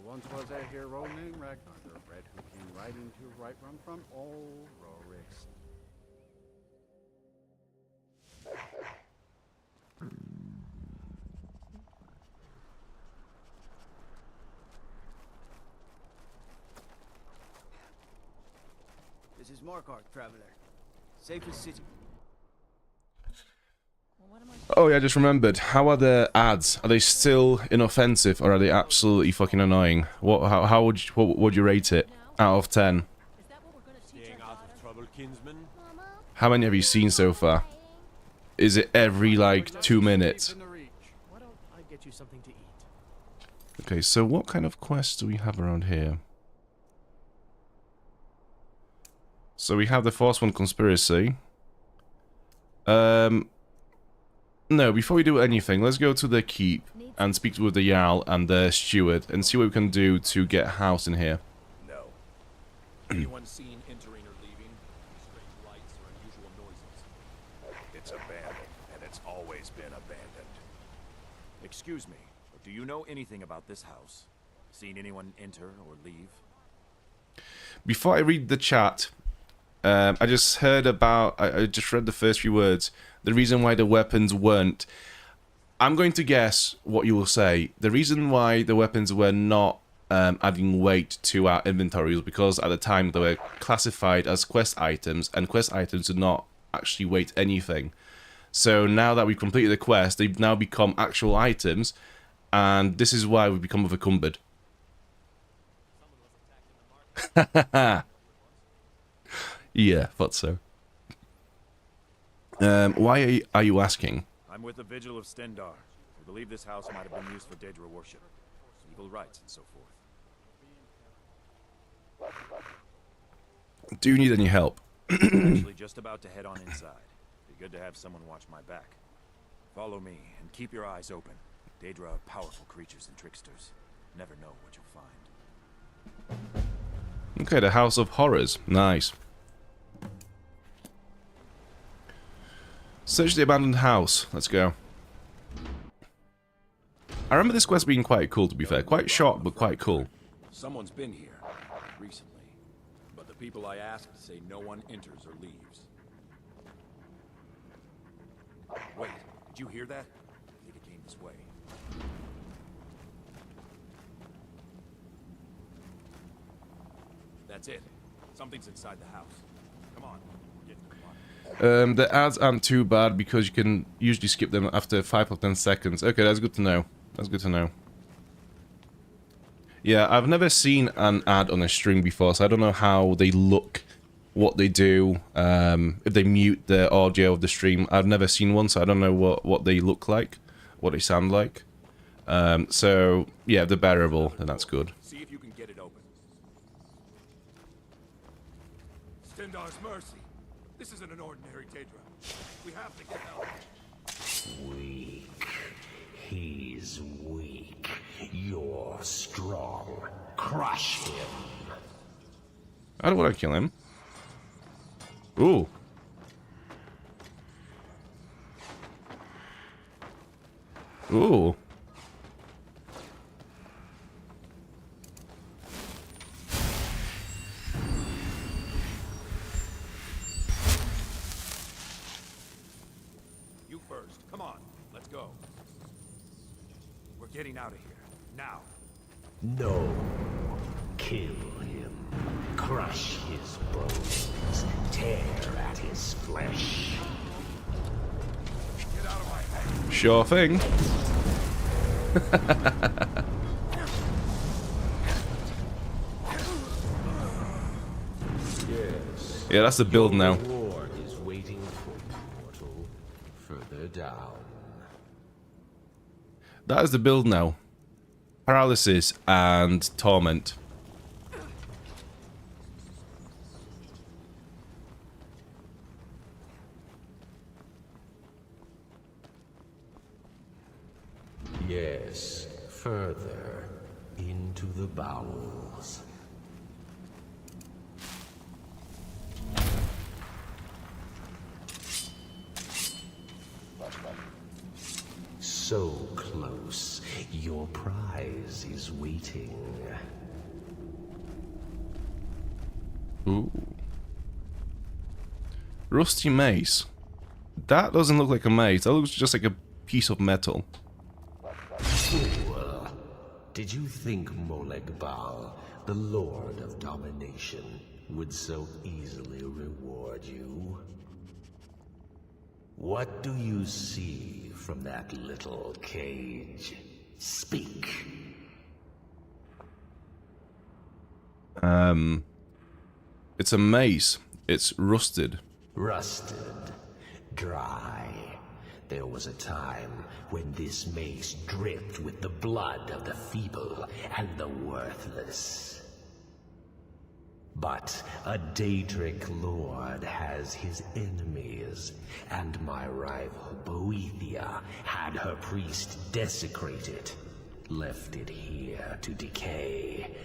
once was a hero named Ragnar the Red who came right into Riften from old Rorix. This is Markark, traveler. Safest city. Oh yeah, I just remembered. How are the ads? Are they still inoffensive or are they absolutely fucking annoying? How would you rate it out of 10? How many have you seen so far? Is it every like 2 minutes? Why don't I get you something to eat? Okay, so what kind of quests do we have around here? So we have the first one, conspiracy. No, before we do anything, let's go to the keep and speak with the Jarl and the steward and see what we can do to get a house in here. No. Anyone seen entering or leaving? Strange lights or unusual noises? It's abandoned, and it's always been abandoned. Excuse me, but do you know anything about this house? Seen anyone enter or leave? Before I read the chat, I just heard about, I just read the first few words. The reason why the weapons weren't. I'm going to guess what you will say. The reason why the weapons were not adding weight to our inventory was because at the time they were classified as quest items, and quest items do not actually weight anything. So now that we've completed the quest, they've now become actual items, and this is why we've become encumbered. Yeah, thought so. Why are you asking? I'm with the Vigil of Stendar. We believe this house might have been used for Daedra worship, evil rites, and so forth. Do you need any help? I'm actually just about to head on inside. Be good to have someone watch my back. Follow me and keep your eyes open. Daedra are powerful creatures and tricksters. Never know what you'll find. Okay, the House of Horrors. Nice. Search the abandoned house. Let's go. I remember this quest being quite cool, to be fair. Quite short, but quite cool. Someone's been here recently, but the people I asked say no one enters or leaves. Wait, did you hear that? I think it came this way. That's it. Something's inside the house. Come on. Get to the bottom. The ads aren't too bad because you can usually skip them after 5 or 10 seconds. Okay, that's good to know. That's good to know. Yeah, I've never seen an ad on a stream before, so I don't know how they look, what they do, if they mute the audio of the stream. I've never seen one, so I don't know what they look like, what they sound like. So, yeah, if they're bearable, then that's good. See if you can get it open. Stendar's mercy. This isn't an ordinary Daedra. We have to get help. Weak. He's weak. You're strong. Crush him. I don't want to kill him. Ooh. Ooh. go. We're getting out of here. Now. No. Kill him. Crush his bones. Tear at his flesh. Get out of my head. Sure thing. Yes. Yeah, that's the build now. Reward is waiting for you, mortal. Further down. That is the build now. Paralysis and torment. Yes, further into the bowels. So close, your prize is waiting. Ooh. Rusty mace. That doesn't look like a mace. That looks just like a piece of metal. Fool. Did you think Moleg Bal, the Lord of Domination, would so easily reward you? What do you see from that little cage? Speak. It's a mace. It's rusted. Rusted. Dry. There was a time when this mace dripped with the blood of the feeble and the worthless. But a Daedric lord has his enemies, and my rival Boethia had her priest desecrated, left it here to decay,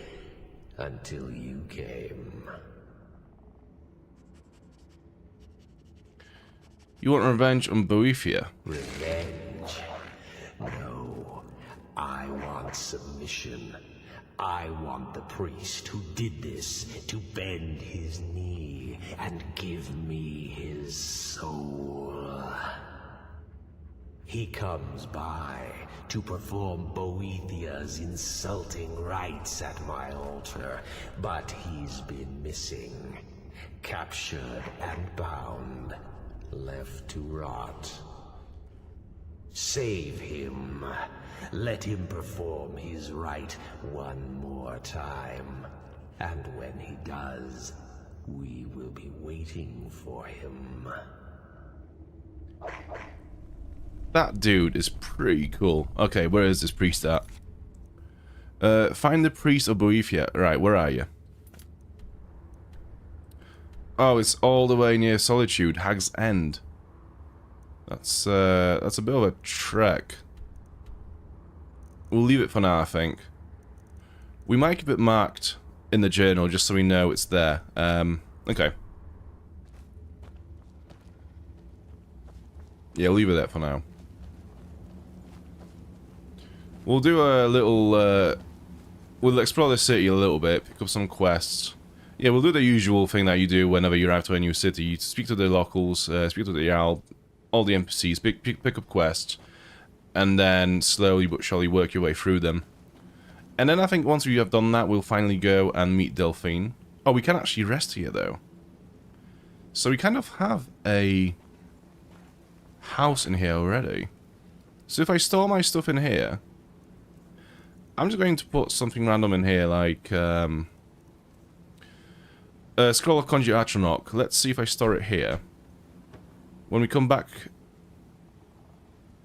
until you came. You want revenge on Boethia? Revenge? No. I want submission. I want the priest who did this to bend his knee and give me his soul. He comes by to perform Boethia's insulting rites at my altar, but he's been missing, captured and bound, left to rot. Save him. Let him perform his rite one more time. And when he does, we will be waiting for him. That dude is pretty cool. Okay, where is this priest at? Find the priest of Boethia. Right, where are you? Oh, it's all the way near Solitude, Hag's End. That's a bit of a trek. We'll leave it for now, I think. We might keep it marked in the journal just so we know it's there. Okay. Yeah, leave it there for now. We'll do a little, we'll explore the city a little bit, pick up some quests. Yeah, we'll do the usual thing that you do whenever you arrive to a new city. You speak to the locals, speak to the Jarl, all the NPCs, pick up quests, and then slowly but surely work your way through them. And then I think once we have done that, we'll finally go and meet Delphine. Oh, we can actually rest here, though. So we kind of have a house in here already. So if I store my stuff in here, I'm just going to put something random in here, like Scroll of Conjure Atronach. Let's see if I store it here. When we come back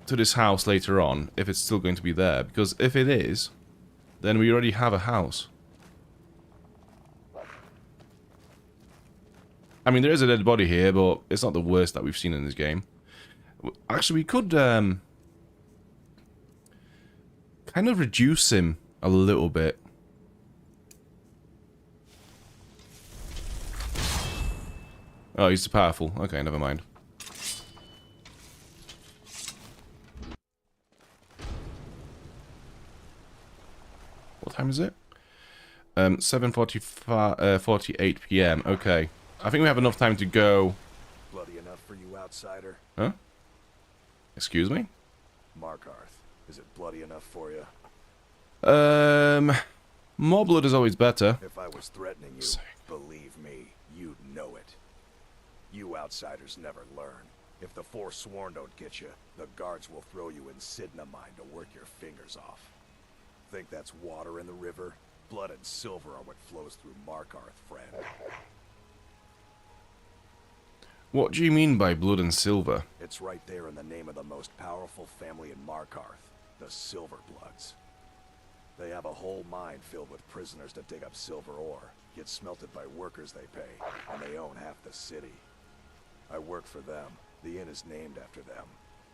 to this house later on, if it's still going to be there. Because if it is, then we already have a house. I mean, there is a dead body here, but it's not the worst that we've seen in this game. Actually, we could kind of reduce him a little bit. Oh, he's too powerful. Okay, never mind. What time is it? 7:48 p.m. Okay. I think we have enough time to go. Bloody enough for you, outsider. Huh? Excuse me? Markarth, is it bloody enough for you? More blood is always better. If I was threatening you, believe me, you'd know it. You outsiders never learn. If the Forsworn don't get you, the guards will throw you in Sidna mine to work your fingers off. Think that's water in the river? Blood and silver are what flows through Markarth, friend. What do you mean by blood and silver? It's right there in the name of the most powerful family in Markarth, the Silverbloods. They have a whole mine filled with prisoners to dig up silver ore, get smelted by workers they pay, and they own half the city. I work for them. The inn is named after them.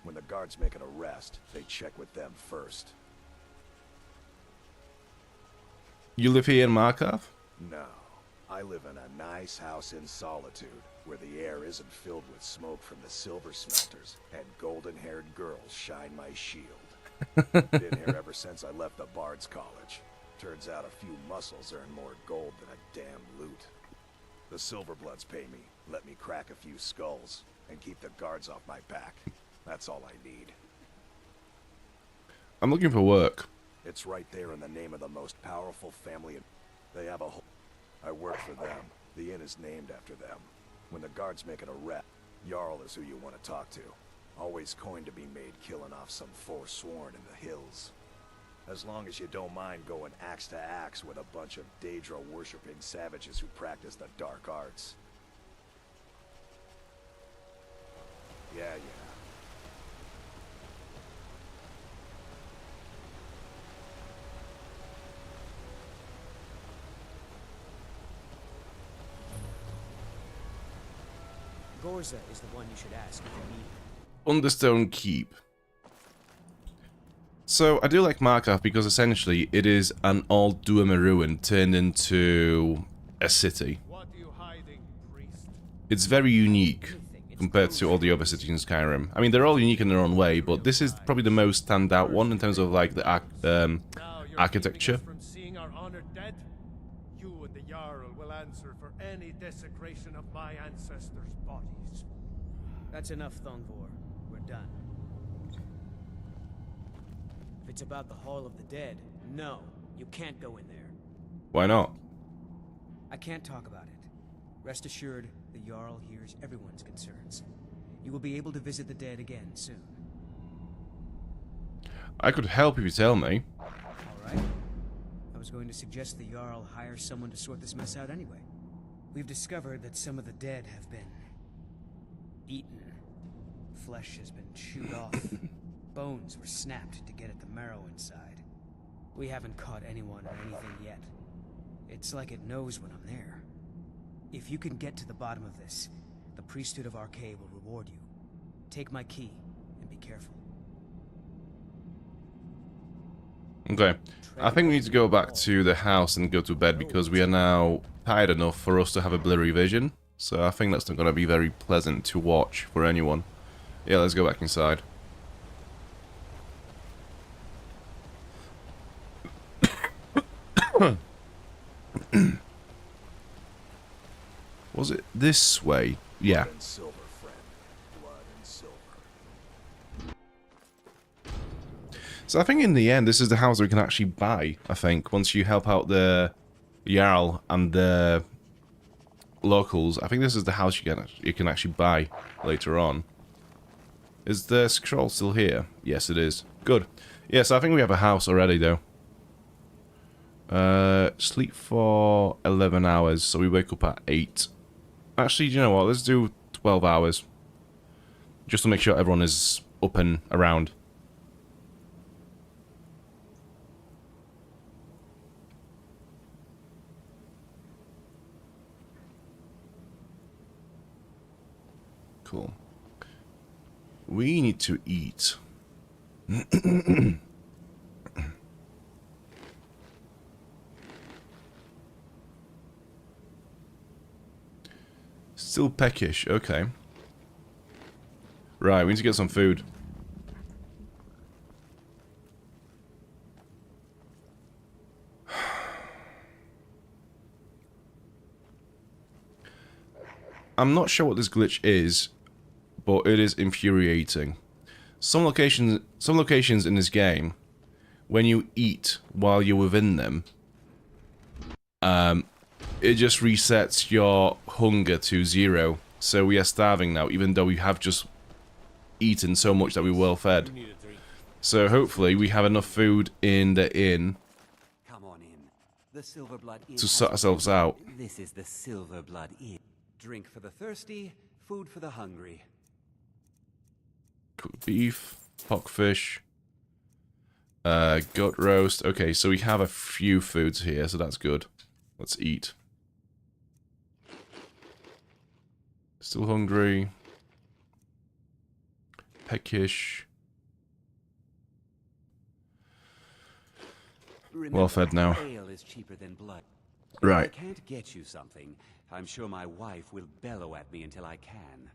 When the guards make an arrest, they check with them first. You live here in Markarth? No. I live in a nice house in solitude, where the air isn't filled with smoke from the silver smelters, and golden-haired girls shine my shield. Been here ever since I left the Bard's College. Turns out a few muscles earn more gold than a damn loot. The Silverbloods pay me, let me crack a few skulls, and keep the guards off my back. That's all I need. I'm looking for work. It's right there in the name of the most powerful family in... They have a whole... I work for them. The inn is named after them. When the guards make an arrest, Jarl is who you want to talk to. Always coin to be made killing off some Forsworn in the hills. As long as you don't mind going axe to axe with a bunch of Daedra-worshipping savages who practice the dark arts. Yeah. Gorza is the one you should ask if you need her. Understone Keep. So, I do like Markarth because essentially it is an old Duomer ruin turned into a city. It's very unique compared to all the other cities in Skyrim. I mean, they're all unique in their own way, but this is probably the most standout one in terms of like the architecture. From seeing our honored dead, you and the Jarl will answer for any desecration of my ancestors' bodies. That's enough, Thongvor. We're done. If it's about the Hall of the Dead, no, you can't go in there. Why not? I can't talk about it. Rest assured, the Jarl hears everyone's concerns. You will be able to visit the dead again soon. I could help if you tell me. Alright. I was going to suggest the Jarl hire someone to sort this mess out anyway. We've discovered that some of the dead have been... eaten. Flesh has been chewed off. Bones were snapped to get at the marrow inside. We haven't caught anyone or anything yet. It's like it knows when I'm there. If you can get to the bottom of this, the priesthood of Arcade will reward you. Take my key, and be careful. Okay. I think we need to go back to the house and go to bed because we are now tired enough for us to have a blurry vision. So I think that's not going to be very pleasant to watch for anyone. Yeah, let's go back inside. Was it this way? Yeah. Blood and silver, friend. Blood and silver. So I think in the end, this is the house we can actually buy, I think. Once you help out the Jarl and the locals, I think this is the house you can actually buy later on. Is the scroll still here? Yes, it is. Good. Yes, I think we have a house already, though. Sleep for 11 hours, so we wake up at 8. Actually, do you know what? Let's do 12 hours. Just to make sure everyone is up and around. Cool. We need to eat. Still peckish, okay. Right, we need to get some food. I'm not sure what this glitch is, but it is infuriating. some locations in this game, when you eat while you're within them, it just resets your hunger to 0. So we are starving now, even though we have just eaten so much that we're well fed. So hopefully we have enough food in the inn Come on in. The Silverblood Inn to sort ourselves out. This is the Silverblood Inn. Drink for the thirsty, food for the hungry. Cooked beef, pockfish, goat roast. Okay, so we have a few foods here, so that's good. Let's eat. Still hungry. Peckish. Well fed now. Ale is cheaper than blood. Right. If I can't get you something, I'm sure my wife will bellow at me until I can.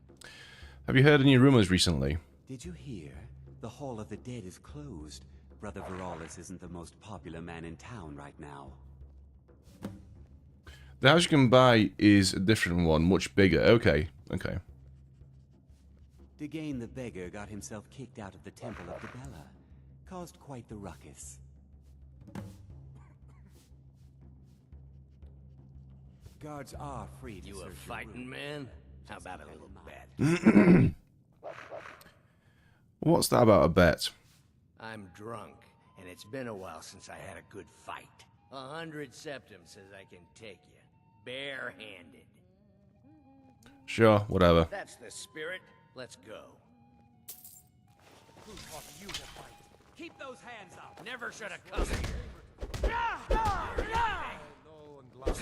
Have you heard any rumors recently? Did you hear? The Hall of the Dead is closed. Brother Veralis isn't the most popular man in town right now. The house you can buy is a different one, much bigger. Okay, okay. Degain the beggar got himself kicked out of the Temple of Debella. Caused quite the ruckus. Guards are free to You a search your fighting room. man? How about a little bet? What's that about a bet? I'm drunk, and it's been a while since I had a good fight. 100 septums says I can take you, bare-handed. Sure, whatever. That's the spirit. Let's go. Who taught you to fight? Keep those hands up. Never should have come here. Low and loud.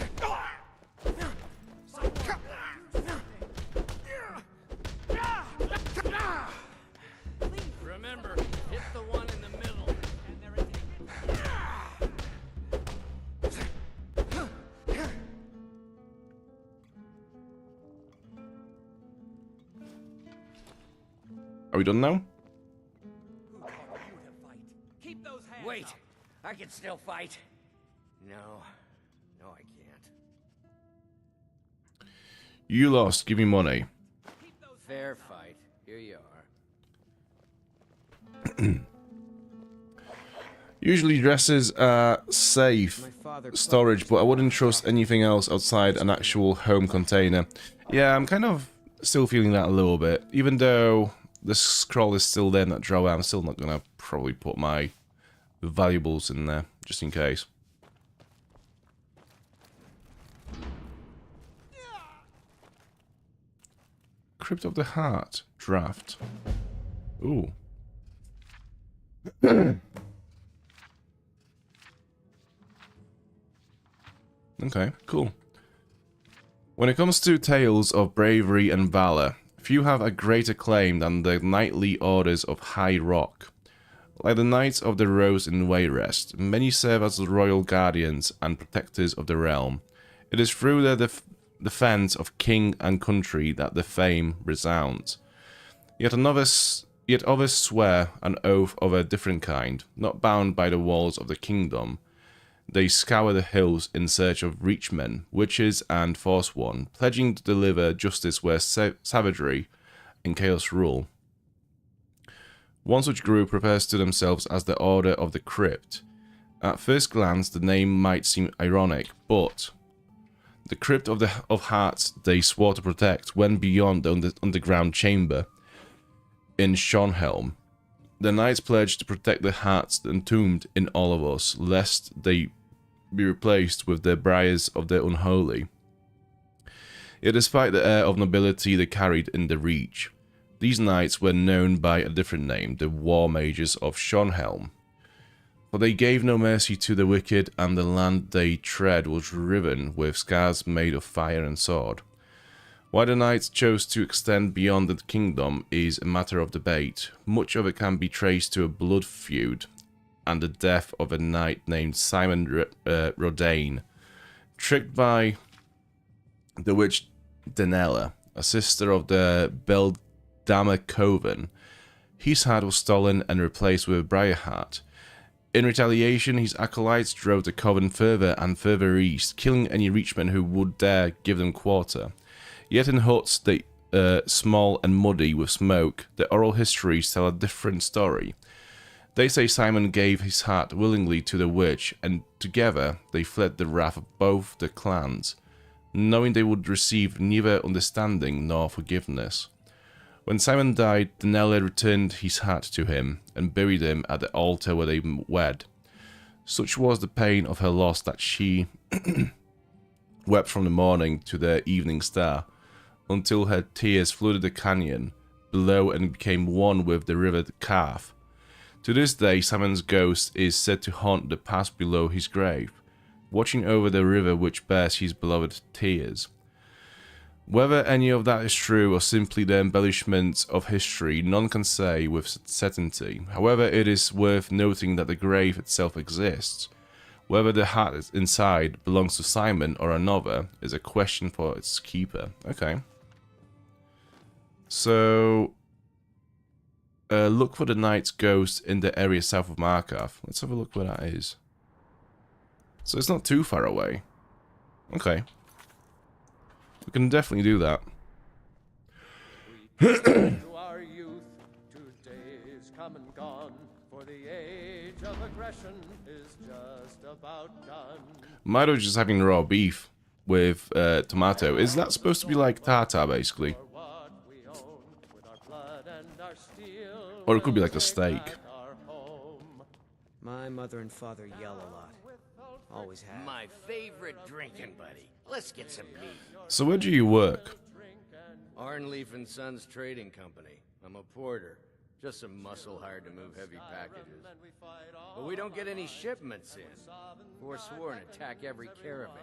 Remember, hit the one in the middle. Are we done now? Keep those hands Wait, up. I can still fight. No, I can't. You lost, give me money. Fair fight. Here you are. Usually dresses are safe storage, but I wouldn't trust anything else outside an actual home container. Yeah, I'm kind of still feeling that a little bit. Even though the scroll is still there in that drawer, I'm still not going to probably put my valuables in there, just in case. Crypt of the Heart draft. Ooh. Okay, cool. When it comes to tales of bravery and valor, few have a greater claim than the knightly orders of High Rock. Like the Knights of the Rose in Wayrest, many serve as the royal guardians and protectors of the realm. It is through their defense of king and country that the fame resounds. Yet others swear an oath of a different kind, not bound by the walls of the kingdom. They scour the hills in search of reachmen, witches, and forsworn, pledging to deliver justice where savagery and chaos rule. One such group refers to themselves as the Order of the Crypt. At first glance, the name might seem ironic, but the Crypt of Hearts they swore to protect went beyond the underground chamber in Schonhelm. The knights pledged to protect the hearts entombed in all of us, lest they be replaced with the briars of the unholy. Yet despite the air of nobility they carried in the Reach, these knights were known by a different name, the War Mages of Schonhelm. For they gave no mercy to the wicked, and the land they tread was riven with scars made of fire and sword. Why the knights chose to extend beyond the kingdom is a matter of debate. Much of it can be traced to a blood feud and the death of a knight named Simon Rodain, tricked by the witch Denella, a sister of the Beldama Coven. His heart was stolen and replaced with a briar heart. In retaliation, his acolytes drove the Coven further and further east, killing any reachmen who would dare give them quarter. Yet in huts small and muddy with smoke, the oral histories tell a different story. They say Simon gave his heart willingly to the witch, and together they fled the wrath of both the clans, knowing they would receive neither understanding nor forgiveness. When Simon died, Danella returned his heart to him, and buried him at the altar where they wed. Such was the pain of her loss that she wept from the morning to the evening star, until her tears flooded the canyon below and became one with the river Calf. To this day, Simon's ghost is said to haunt the pass below his grave, watching over the river which bears his beloved tears. Whether any of that is true or simply the embellishments of history, none can say with certainty. However, it is worth noting that the grave itself exists. Whether the heart inside belongs to Simon or another is a question for its keeper. Okay. So, look for the knight's ghost in the area south of Markarth. Let's have a look where that is. So it's not too far away. Okay. We can definitely do that. To our youth, 2 days come and gone, for the age of aggression is just about done. Mido's just having raw beef with tomato. Is that supposed to be like tartar, basically? Or it could be like a steak. My mother and father yell a lot. Always have. My favorite drinking buddy. Let's get some meat. So where do you work? Arnleaf and Sons Trading Company. I'm a porter. Just some muscle hired to move heavy packages. But we don't get any shipments in. Forsworn attack every caravan.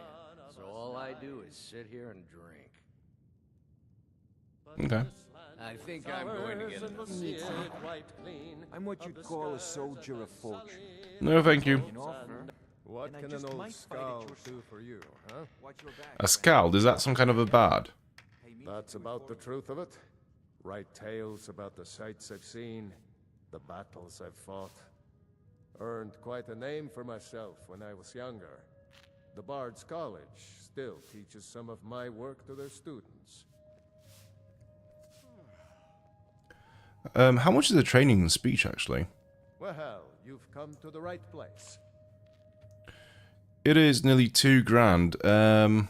So all I do is sit here and drink. Okay. I think I'm going to get I'm what you'd call a soldier of fortune. No, thank you. What can an old skull do for you, huh? A Skald, is that some kind of a bard? That's about the truth of it. Write tales about the sights I've seen, the battles I've fought. Earned quite a name for myself when I was younger. The Bard's College still teaches some of my work to their students. How much is the training and speech, actually? Well, you've come to the right place. It is nearly $2,000.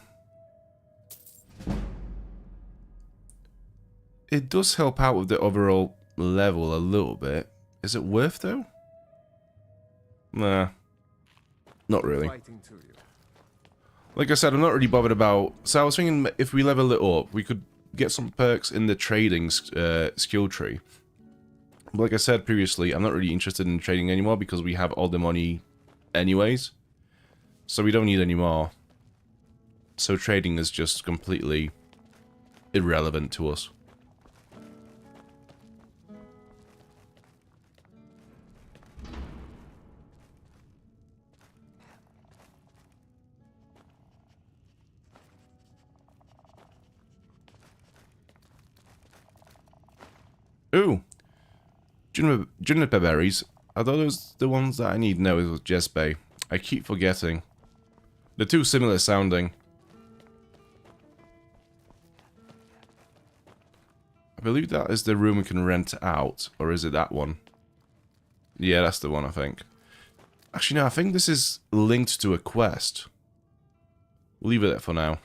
It does help out with the overall level a little bit. Is it worth, though? Nah. Not really. Like I said, I'm not really bothered about... So I was thinking if we level it up, we could get some perks in the trading skill tree. But like I said previously, I'm not really interested in trading anymore because we have all the money anyways. So we don't need any more. So trading is just completely irrelevant to us. Ooh! Juniper berries. Are those the ones that I need? No, it was Jesbay. I keep forgetting. They're too similar sounding. I believe that is the room we can rent out. Or is it that one? Yeah, that's the one, I think. Actually, no, I think this is linked to a quest. We'll leave it there for now.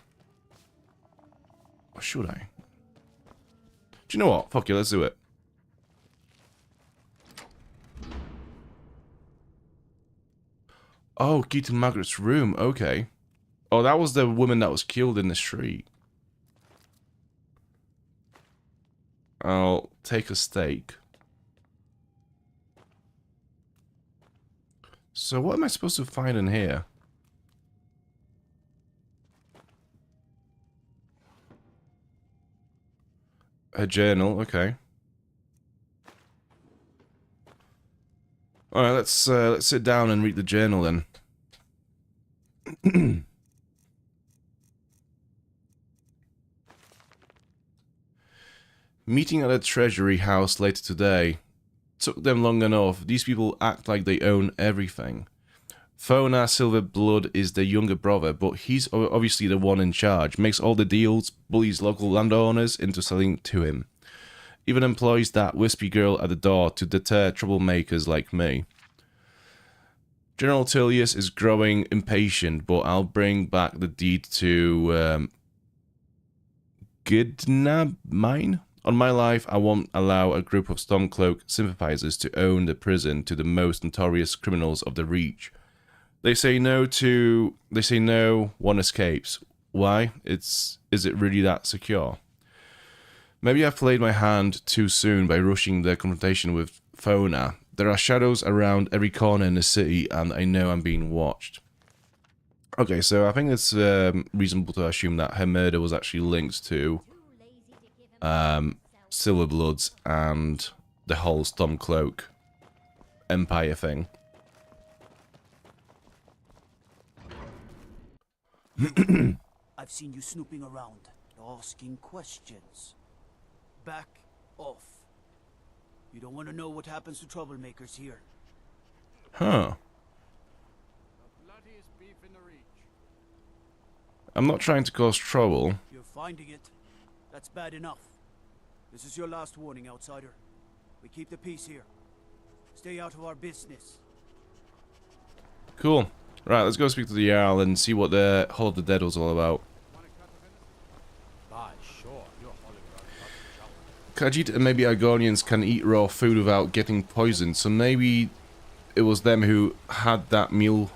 Or should I? Do you know what? Fuck it, let's do it. Oh, key to Margaret's room. Okay. Oh, that was the woman that was killed in the street. I'll take a steak. So what am I supposed to find in here? A journal. Okay. All right, let's sit down and read the journal then. Meeting at a treasury house later today. Took them long enough. These people act like they own everything. Fona Silverblood is the younger brother, but he's obviously the one in charge, makes all the deals, bullies local landowners into selling to him. Even employs that wispy girl at the door to deter troublemakers like me. General Tullius is growing impatient, but I'll bring back the deed to Gidna mine. On my life, I won't allow a group of Stormcloak sympathizers to own the prison to the most notorious criminals of the Reach. They say no, one escapes. Why? Is it really that secure? Maybe I've played my hand too soon by rushing the confrontation with Fona. There are shadows around every corner in the city, and I know I'm being watched. Okay, so I think it's reasonable to assume that her murder was actually linked to Silverbloods and the whole Stormcloak Empire thing. I've seen you snooping around, asking questions. Back off. You don't want to know what happens to troublemakers here. Huh. I'm not trying to cause trouble. You're finding it. That's bad enough. This is your last warning, outsider. We keep the peace here. Stay out of our business. Cool. Right, let's go speak to the Jarl and see what the Hall of the Dead was all about. Khajiit and maybe Argonians can eat raw food without getting poisoned, so maybe it was them who had that meal.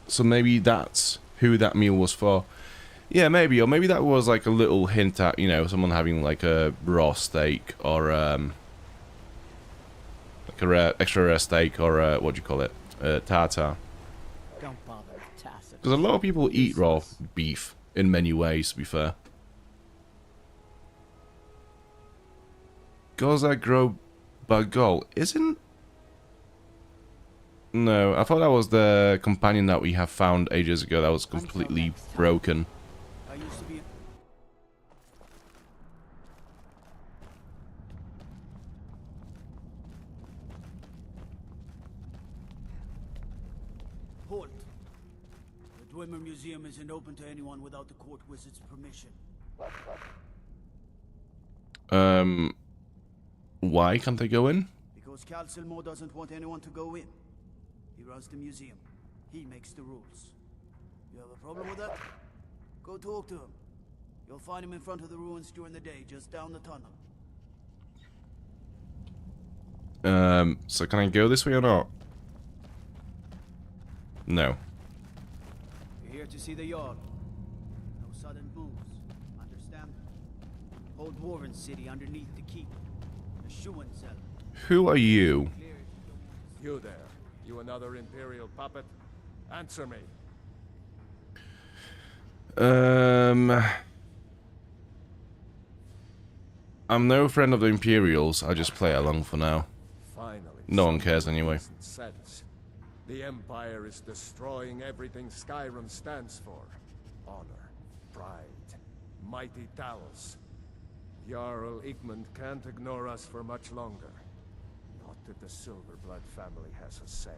So maybe that's who that meal was for. Yeah, maybe, or maybe that was like a little hint at, you know, someone having like a raw steak or like a rare, extra rare steak or what do you call it, tartar. Don't bother with Tacit. Because a lot of people eat raw beef in many ways, to be fair. Goza Grow Bagol isn't. No, I thought that was the companion that we have found ages ago that was completely broken. I used to be. Halt. The Dwemer Museum isn't open to anyone without the court wizard's permission. Why can't they go in? Because Cal Silmo doesn't want anyone to go in. He runs the museum. He makes the rules. You have a problem with that? Go talk to him. You'll find him in front of the ruins during the day, just down the tunnel. So can I go this way or not? No. You're here to see the Jarl. No sudden moves. Understand? Hold Warren City underneath the keep. The Schuenzell. Who are you? You there. You another Imperial puppet? Answer me. I'm no friend of the Imperials. I just play along for now. Finally, no one cares anyway. Sense. The Empire is destroying everything Skyrim stands for. Honor, pride, mighty Talos. Jarl Igmund can't ignore us for much longer. Not if the Silverblood family has a say.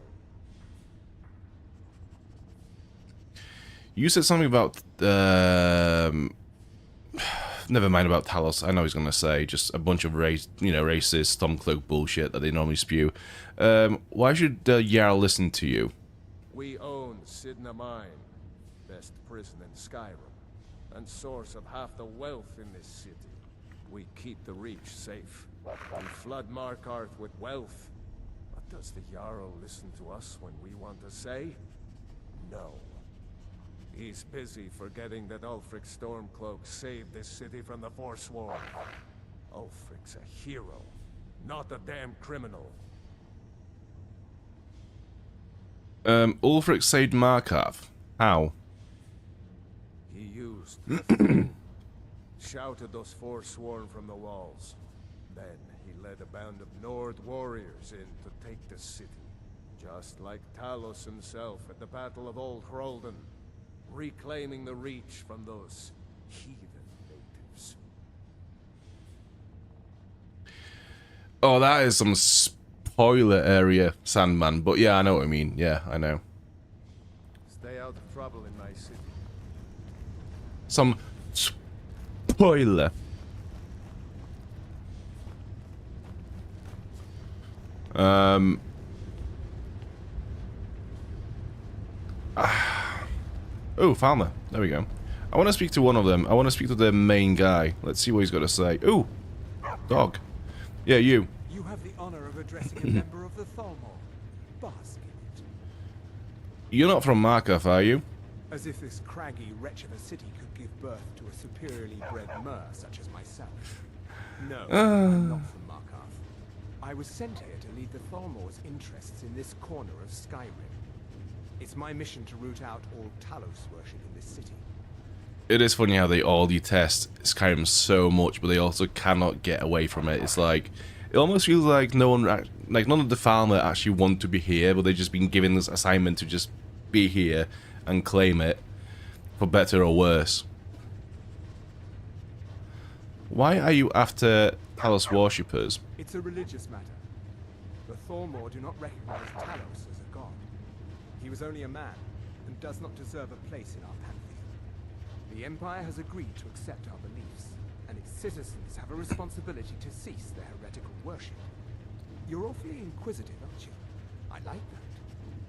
You said something about never mind about Talos. I know he's gonna say just a bunch of racist Stormcloak bullshit that they normally spew. Why should Jarl listen to you? We own Sidna Mine, best prison in Skyrim, and source of half the wealth in this city. We keep the Reach safe. We flood Markarth with wealth. But does the Jarl listen to us when we want to say? No. He's busy forgetting that Ulfric Stormcloak saved this city from the Forsworn. Ulfric's a hero, not a damn criminal. Ulfric saved Markarth. How? He used shouted those Forsworn from the walls. Then he led a band of Nord warriors in to take the city. Just like Talos himself at the Battle of Old Hroldan. Reclaiming the Reach from those heathen natives. Oh, that is some spoiler area, Sandman. But yeah, I know what I mean. Yeah, I know. Stay out of trouble in my city. Some spoiler. Oh, farmer. There we go. I want to speak to one of them. I want to speak to the main guy. Let's see what he's got to say. Ooh, dog. Yeah, you. You have the honor of addressing a member of the Thalmor. Bask in it. You're not from Markarth, are you? As if this craggy wretch of a city could give birth to a superiorly bred mer such as myself. No, I'm not from Markarth. I was sent here to lead the Thalmor's interests in this corner of Skyrim. It's my mission to root out all Talos worship in this city. It is funny how they all detest Skyrim so much, but they also cannot get away from it. It's like, it almost feels like no one, like none of the farmer actually want to be here, but they've just been given this assignment to just be here and claim it, for better or worse. Why are you after Talos worshippers? It's a religious matter. The Thalmor do not recognize Talos as a god. He was only a man, and does not deserve a place in our pantheon. The Empire has agreed to accept our beliefs, and its citizens have a responsibility to cease their heretical worship. You're awfully inquisitive, aren't you? I like that.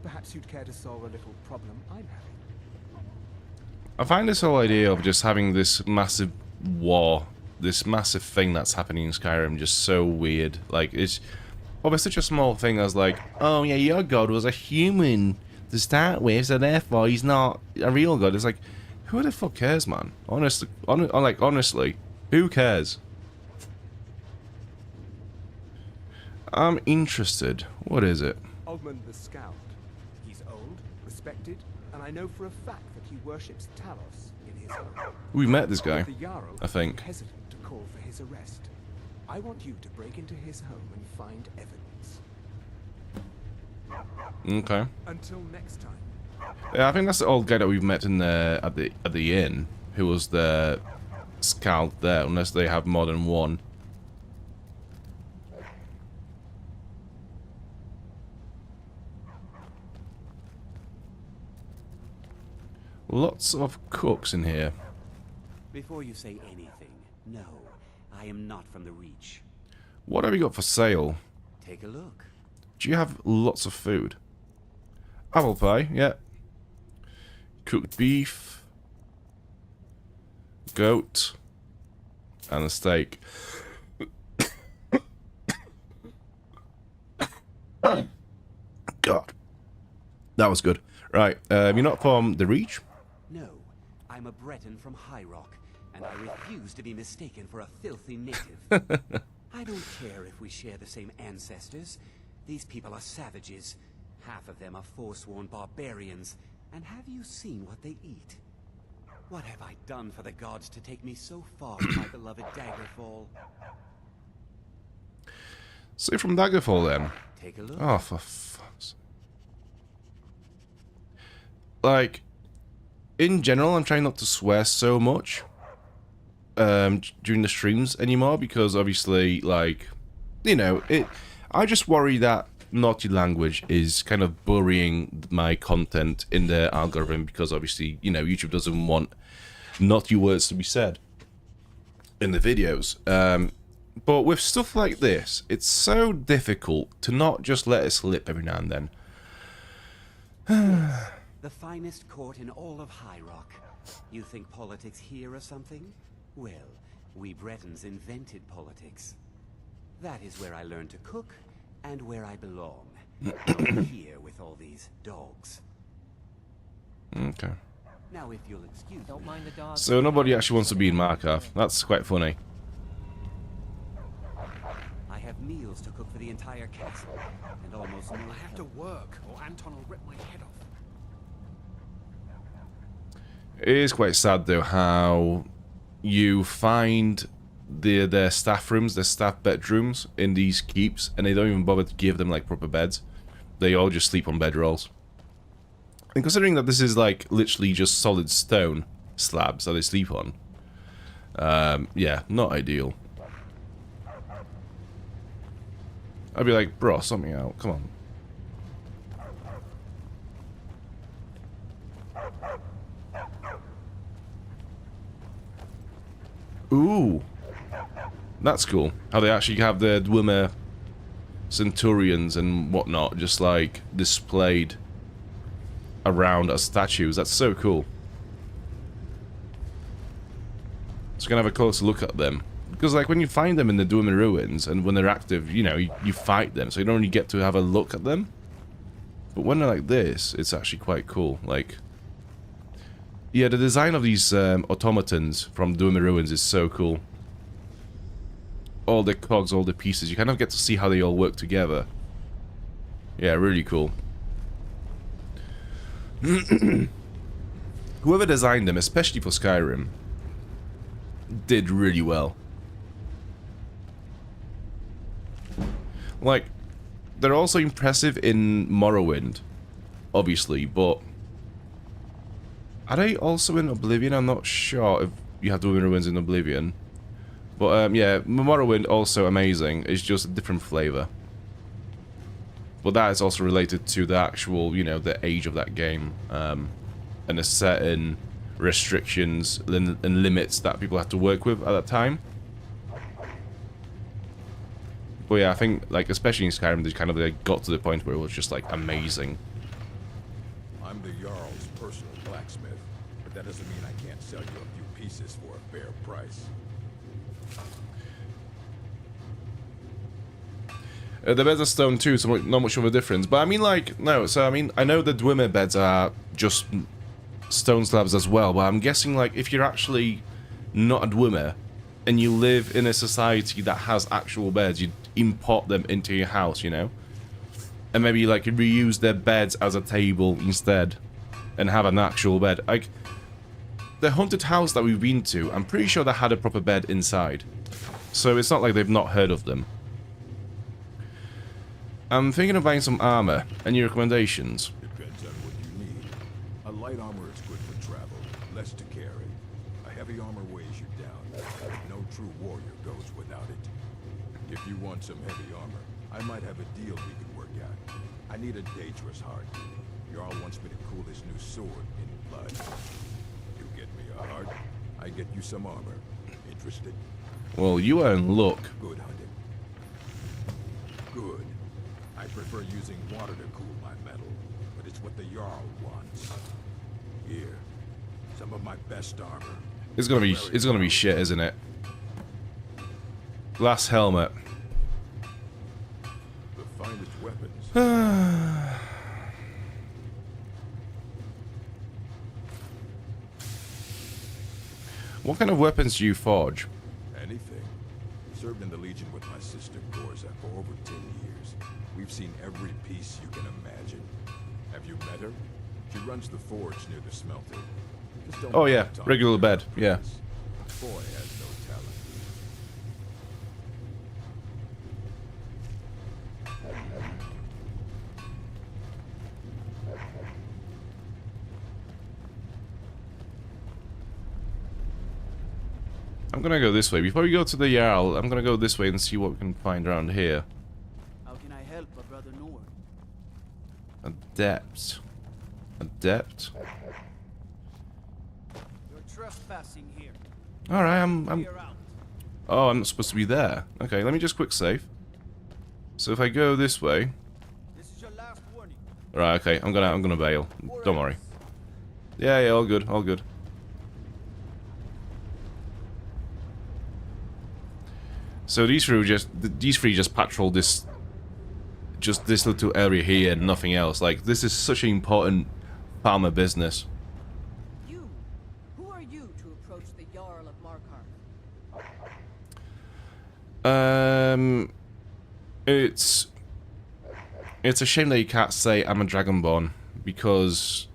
Perhaps you'd care to solve a little problem I'm having. I find this whole idea of just having this massive war, this massive thing that's happening in Skyrim just so weird. Like, it's such a small thing as like, oh yeah, your god was a human to start with, so therefore he's not a real god. It's like, who the fuck cares, man? Honestly, honestly, who cares? I'm interested. What is it? Ogmund the Scout. He's old, respected, and I know for a fact that he worships Talos in his home. We met this guy, The Jarl I think. is hesitant to call for his arrest. I want you to break into his home and find evidence. Okay. Until next time. Yeah, I think that's the old guy that we've met in the at the inn, who was the scout there, unless they have more than one. Lots of cooks in here. Before you say anything, no, I am not from the Reach. What have you got for sale? Take a look. Do you have lots of food? Apple pie, yeah. Cooked beef, goat, and a steak. God, that was good. Right, you're not from the Reach? No, I'm a Breton from High Rock, and I refuse to be mistaken for a filthy native. I don't care if we share the same ancestors. These people are savages. Half of them are forsworn barbarians. And have you seen what they eat? What have I done for the gods to take me so far from my beloved Daggerfall? So from Daggerfall then? Take a look. Oh, for fuck's sake. Like, in general, I'm trying not to swear so much during the streams anymore, because obviously, like, you know, I just worry that naughty language is kind of burying my content in the algorithm, because obviously, you know, YouTube doesn't want naughty words to be said in the videos. But with stuff like this, it's so difficult to not just let it slip every now and then. The finest court in all of High Rock. You think politics here or something? Well, we Bretons invented politics. That is where I learned to cook, and where I belong. Over here with all these dogs. Okay. Now if you'll excuse me. Don't mind the dogs. So nobody actually wants to be in Markarth. That's quite funny. I have meals to cook for the entire castle, and almost no I have to work, or Anton will rip my head off. It is quite sad though how you find their staff rooms, their staff bedrooms in these keeps, and they don't even bother to give them like proper beds. They all just sleep on bedrolls. And considering that this is like literally just solid stone slabs that they sleep on, yeah, not ideal. I'd be like, bro, sort me out. Come on. Ooh. That's cool. How they actually have the Dwemer centurions and whatnot just like displayed around as statues. That's so cool. So gonna have a closer look at them. Because like when you find them in the Dwemer ruins and when they're active, you know, you fight them, so you don't really get to have a look at them. But when they're like this, it's actually quite cool. Like, yeah, the design of these automatons from Dwemer ruins is so cool. All the cogs, all the pieces, you kind of get to see how they all work together. Yeah, really cool. Whoever designed them, especially for Skyrim, did really well. Like, they're also impressive in Morrowind, obviously, but are they also in Oblivion? I'm not sure if you have Dwemer ruins in Oblivion. But yeah, Morrowind also amazing. It's just a different flavor. But that is also related to the actual, you know, the age of that game, and the certain restrictions and limits that people had to work with at that time. But yeah, I think, like, especially in Skyrim, they kind of like, got to the point where it was just like amazing. I'm the Jarl's personal blacksmith, but that doesn't mean I can't sell you a few pieces for a fair price. The beds are stone too, so not much of a difference. But I mean, like, no, so I mean, I know the Dwemer beds are just stone slabs as well, but I'm guessing, like, if you're actually not a Dwemer and you live in a society that has actual beds, you import them into your house, you know? And maybe, like, reuse their beds as a table instead and have an actual bed. Like, the haunted house that we've been to, I'm pretty sure they had a proper bed inside. So it's not like they've not heard of them. I'm thinking of buying some armor. Any recommendations? Depends on what you need. A light armor is good for travel, less to carry. A heavy armor weighs you down. No true warrior goes without it. If you want some heavy armor, I might have a deal we can work out. I need a dangerous heart. Jarl wants me to cool his new sword in blood. You get me a heart, I get you some armor. Interested? Well, you are in luck. Good hunting. Good. I prefer using water to cool my metal, but it's what the Jarl wants. Here, some of my best armor. It's gonna be shit, isn't it? Glass helmet. The finest weapons. What kind of weapons do you forge? Anything. Served in the Legion with my sister Gorza for over 10 years. We've seen every piece you can imagine. Have you met her? She runs the forge near the smelter. Just don't Oh yeah, regular bed, yeah. Boy has no talent. I'm gonna go this way. Before we go to the Jarl, I'm gonna go this way and see what we can find around here. How can I help a brother Nord? Adept. Adept? You're trespassing here. Alright, I'm... Oh, I'm not supposed to be there. Okay, let me just quick save. So if I go this way... This is your last warning. Right, okay, I'm gonna bail. Don't worry. Yeah, all good, all good. So these three just patrol this little area here and nothing else. Like, this is such an important farmer business. You, who are you to approach the Jarl of Markarth? It's a shame that you can't say I'm a Dragonborn, because,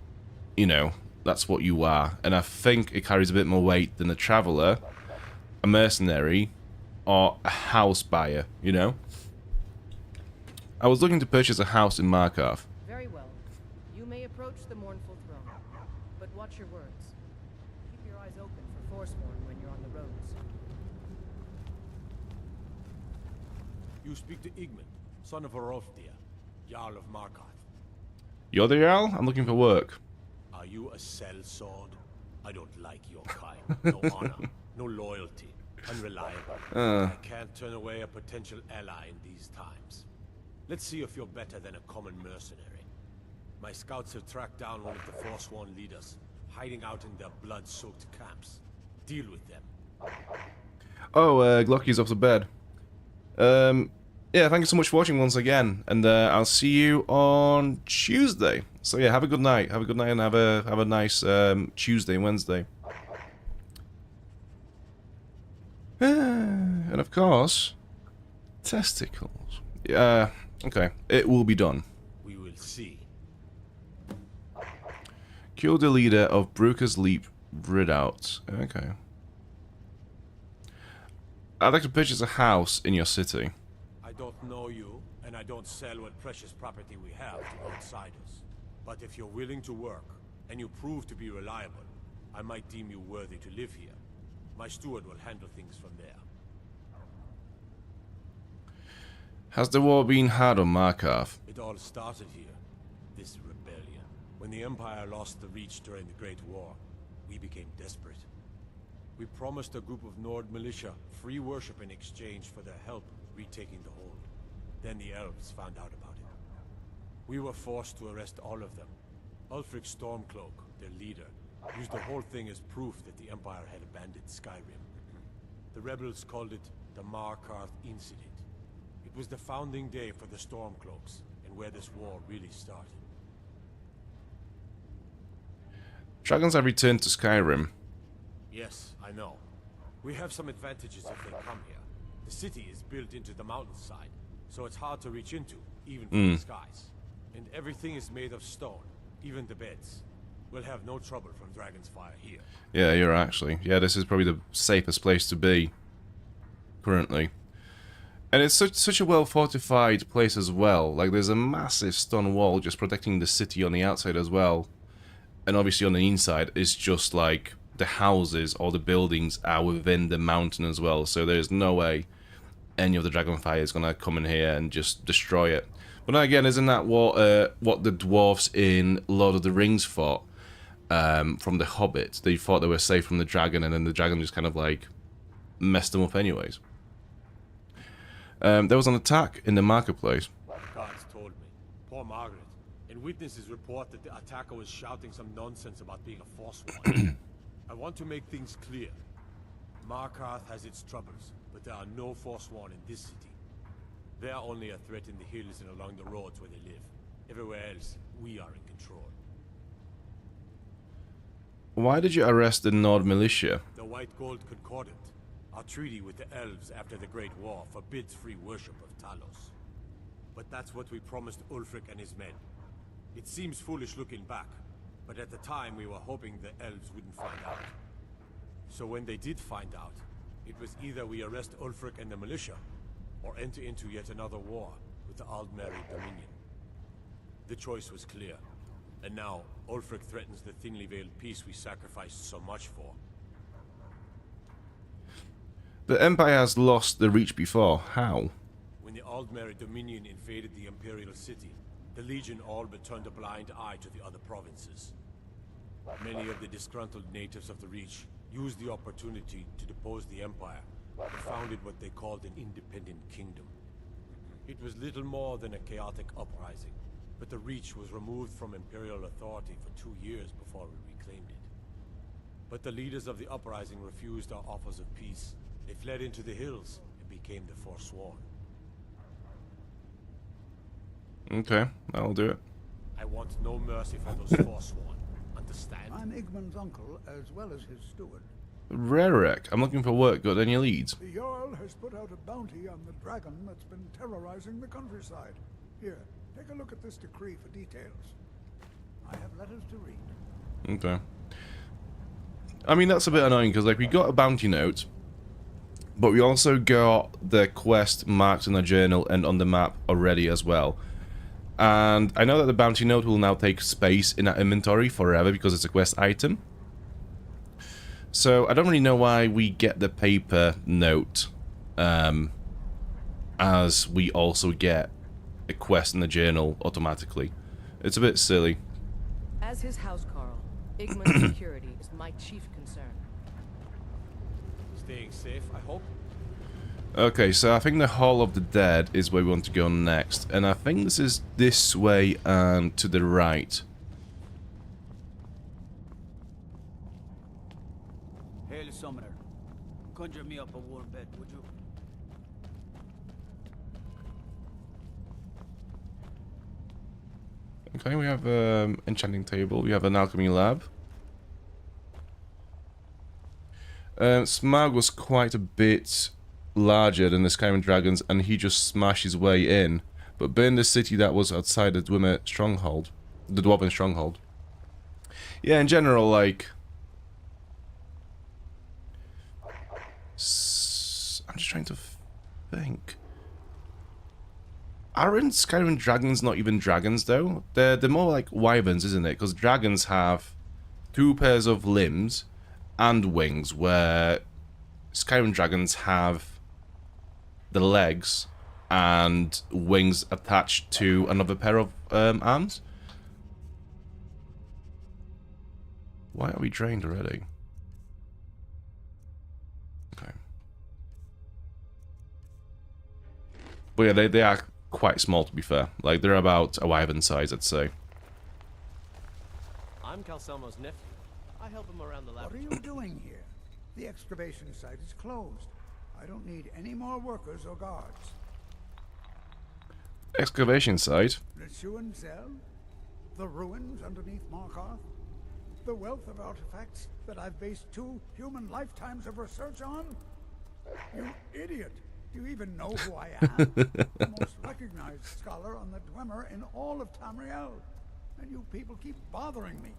you know, that's what you are. And I think it carries a bit more weight than a traveller, a mercenary, or a house buyer, you know? I was looking to purchase a house in Markarth. Very well. You may approach the mournful throne, but watch your words. Keep your eyes open for Forsworn when you're on the roads. You speak to Igman, son of Riften, Jarl of Markarth. You're the Jarl? I'm looking for work. Are you a sellsword? I don't like your kind. No honor, no loyalty, unreliable. I can't turn away a potential ally in these times. Let's see if you're better than a common mercenary. My scouts have tracked down one of the Forsworn leaders, hiding out in their blood-soaked camps. Deal with them. Oh, Glocky's off to bed. Yeah, thank you so much for watching once again, and I'll see you on Tuesday. So yeah, have a good night. Have a good night, and have a nice Tuesday, Wednesday. And of course, testicles. Yeah, okay, it will be done. We will see. Kill the leader of Brooker's Leap Redoubt. Okay. I'd like to purchase a house in your city. I don't know you, and I don't sell what precious property we have to outsiders. But if you're willing to work, and you prove to be reliable, I might deem you worthy to live here. My steward will handle things from there. Has the war been hard on Markarth? It all started here, this rebellion. When the Empire lost the Reach during the Great War, we became desperate. We promised a group of Nord militia free worship in exchange for their help retaking the hold. Then the elves found out about it. We were forced to arrest all of them. Ulfric Stormcloak, their leader, used the whole thing as proof that the Empire had abandoned Skyrim. The rebels called it the Markarth Incident. It was the founding day for the Stormcloaks, and where this war really started. Dragons have returned to Skyrim. Yes, I know. We have some advantages if they come here. The city is built into the mountainside, so it's hard to reach into, even from the skies. And everything is made of stone, even the beds. We'll have no trouble from Dragon's Fire here. Yeah, you're actually. Yeah, this is probably the safest place to be currently. And it's such a well-fortified place as well. Like, there's a massive stone wall just protecting the city on the outside as well. And obviously on the inside, it's just like the houses or the buildings are within the mountain as well. So there's no way any of the Dragonfire is going to come in here and just destroy it. But then again, isn't that what the dwarves in Lord of the Rings fought from the Hobbit? They thought they were safe from the dragon, and then the dragon just kind of like messed them up anyways. There was an attack in the marketplace. Guards told me. Poor Margaret. And witnesses report that the attacker was shouting some nonsense about being a Forsworn. I want to make things clear. Markarth has its troubles, but there are no Forsworn in this city. They are only a threat in the hills and along the roads where they live. Everywhere else, we are in control. Why did you arrest the Nord militia? The White Gold Concordant. Our treaty with the elves after the Great War forbids free worship of Talos. But that's what we promised Ulfric and his men. It seems foolish looking back, but at the time we were hoping the elves wouldn't find out. So when they did find out, it was either we arrest Ulfric and the militia, or enter into yet another war with the Aldmeri Dominion. The choice was clear, and now Ulfric threatens the thinly veiled peace we sacrificed so much for. The Empire has lost the Reach before. How? When the Aldmeri Dominion invaded the Imperial City, the Legion all but turned a blind eye to the other provinces. Many of the disgruntled natives of the Reach used the opportunity to depose the Empire and founded what they called an independent kingdom. It was little more than a chaotic uprising, but the Reach was removed from Imperial authority for 2 years before we reclaimed it. But the leaders of the uprising refused our offers of peace. They fled into the hills and became the Forsworn. Okay, I'll do it. I want no mercy for those Forsworn. Understand? I'm Igmund's uncle, as well as his steward. Rerek, I'm looking for work. Got any leads? The Jarl has put out a bounty on the dragon that's been terrorizing the countryside. Here, take a look at this decree for details. I have letters to read. Okay. I mean, that's a bit annoying, because like, we got a bounty note, but we also got the quest marked in the journal and on the map already as well. And I know that the bounty note will now take space in our inventory forever because it's a quest item. So I don't really know why we get the paper note as we also get a quest in the journal automatically. It's a bit silly. As his housecarl, Igman's security is my chief concern. Staying safe, I hope. Okay, so I think the Hall of the Dead is where we want to go next, and I think this is this way and to the right. Hail, summoner. Conjure me up a warm bed, would you? Okay, we have an enchanting table, we have an alchemy lab. Smaug was quite a bit larger than the Skyrim dragons, and he just smashed his way in, but burned the city that was outside the Dwemer stronghold, the Dwarven stronghold. Yeah, in general, like, I'm just trying to think. Aren't Skyrim dragons not even dragons though? They're more like wyverns, isn't it? Because dragons have 2 pairs of limbs and wings, where Skyrim dragons have the legs and wings attached to another pair of arms. Why are we drained already? Okay. But yeah, they are quite small, to be fair. Like, they're about a wyvern size, I'd say. I'm Calcelmo's nephew. I help him around the lab. What are you doing here? The excavation site is closed. I don't need any more workers or guards. Excavation site? The Chuan Zell? The ruins underneath Markarth? The wealth of artifacts that I've based 2 human lifetimes of research on? You idiot! Do you even know who I am? The most recognized scholar on the Dwemer in all of Tamriel. And you people keep bothering me.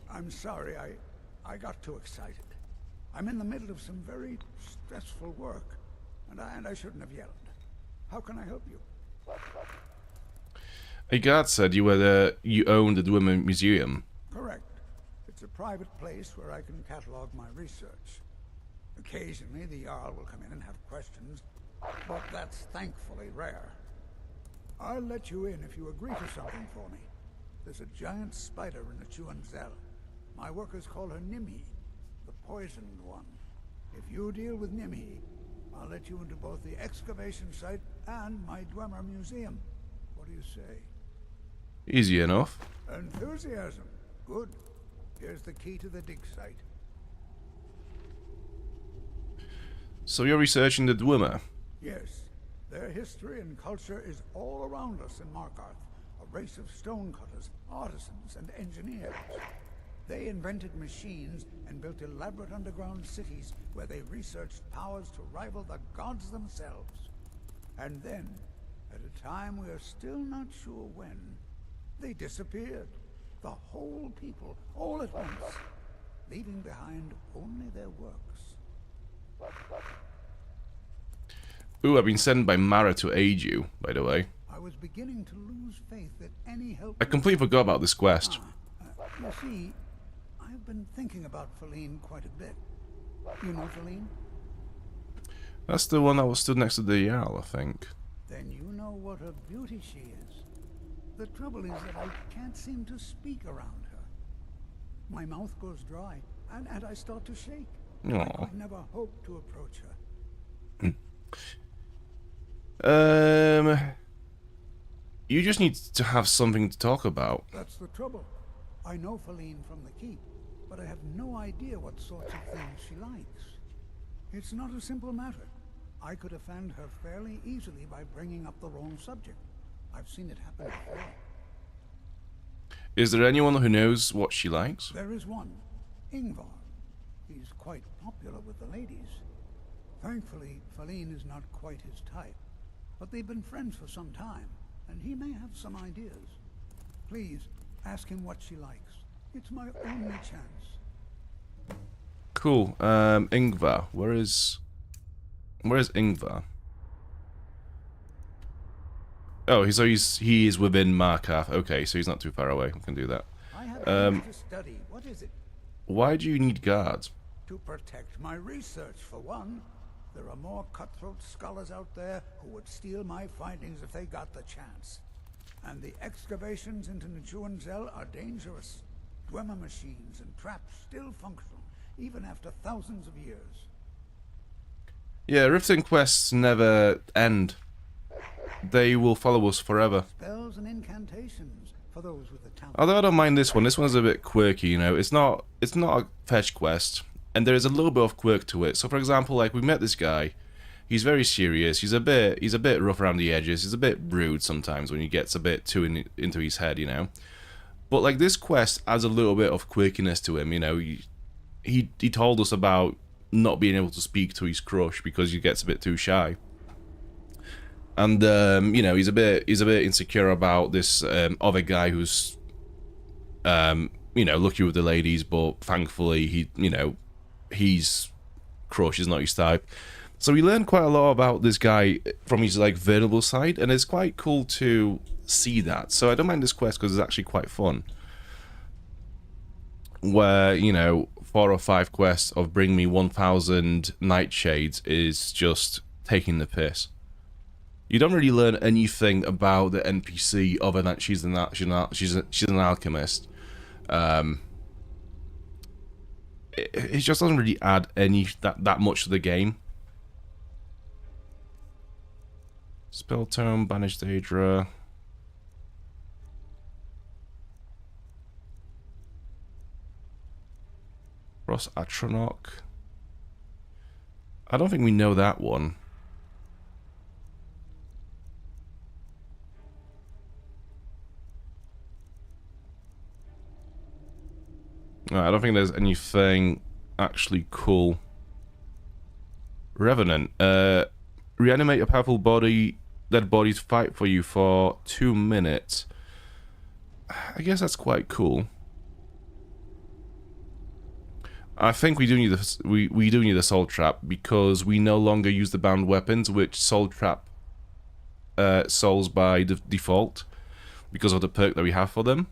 I'm sorry, I got too excited. I'm in the middle of some very stressful work, and I shouldn't have yelled. How can I help you? A guard said you owned the Dwemer Museum. Correct. It's a private place where I can catalog my research. Occasionally, the Jarl will come in and have questions, but that's thankfully rare. I'll let you in if you agree to something for me. There's a giant spider in the Chuan Zell. My workers call her Nimhi, the poisoned one. If you deal with Nimhi, I'll let you into both the excavation site and my Dwemer Museum. What do you say? Easy enough. Enthusiasm. Good. Here's the key to the dig site. So you're researching the Dwemer? Yes. Their history and culture is all around us in Markarth. A race of stonecutters, artisans, and engineers. They invented machines and built elaborate underground cities where they researched powers to rival the gods themselves. And then, at a time we are still not sure when, they disappeared. The whole people, all at once, leaving behind only their works. Ooh, I've been sent by Mara to aid you, by the way. I was beginning to lose faith that any help... I completely forgot about this quest. You see, I've been thinking about Feline quite a bit. You know Feline? That's the one that was stood next to the Jarl, I think. Then you know what a beauty she is. The trouble is that I can't seem to speak around her. My mouth goes dry, and I start to shake. Aww. I could never hope to approach her. You just need to have something to talk about. That's the trouble. I know Feline from the keep, but I have no idea what sorts of things she likes. It's not a simple matter. I could offend her fairly easily by bringing up the wrong subject. I've seen it happen before. Is there anyone who knows what she likes? There is one, Ingvar. He's quite popular with the ladies. Thankfully, Feline is not quite his type, but they've been friends for some time, and he may have some ideas. Please, ask him what she likes. It's my only chance. Cool. Ingvar. Where is Ingvar? Oh, he is within Markarth. Okay, so he's not too far away. We can do that. I have things to study. What is it? Why do you need guards? To protect my research, for one. There are more cutthroat scholars out there who would steal my findings if they got the chance. And the excavations into Nichuanzel are dangerous. Dwemer machines and traps still function, even after thousands of years. Yeah, Riften quests never end. They will follow us forever. Spells and incantations for those with the talent. Although I don't mind this one. This one's a bit quirky, you know. It's not a fetch quest, and there is a little bit of quirk to it. So, for example, like we met this guy. He's very serious. He's a bit rough around the edges. He's a bit rude sometimes when he gets a bit too into his head, you know. But like this quest adds a little bit of quirkiness to him, you know. He told us about not being able to speak to his crush because he gets a bit too shy. And you know, he's a bit insecure about this other guy who's you know, lucky with the ladies, but thankfully his crush is not his type. So we learned quite a lot about this guy from his like vulnerable side, and it's quite cool to see that. So I don't mind this quest because it's actually quite fun. Where, you know, 4 or 5 quests of bring me 1,000 nightshades is just taking the piss. You don't really learn anything about the NPC other than she's an alchemist. It just doesn't really add that much to the game. Spell tome, banish Daedra. Ross Atronach. I don't think we know that one. No, I don't think there's anything actually cool. Revenant. Reanimate a powerful dead body to fight for you for 2 minutes. I guess that's quite cool. I think we do need we do need a soul trap because we no longer use the bound weapons, which soul trap souls by default because of the perk that we have for them.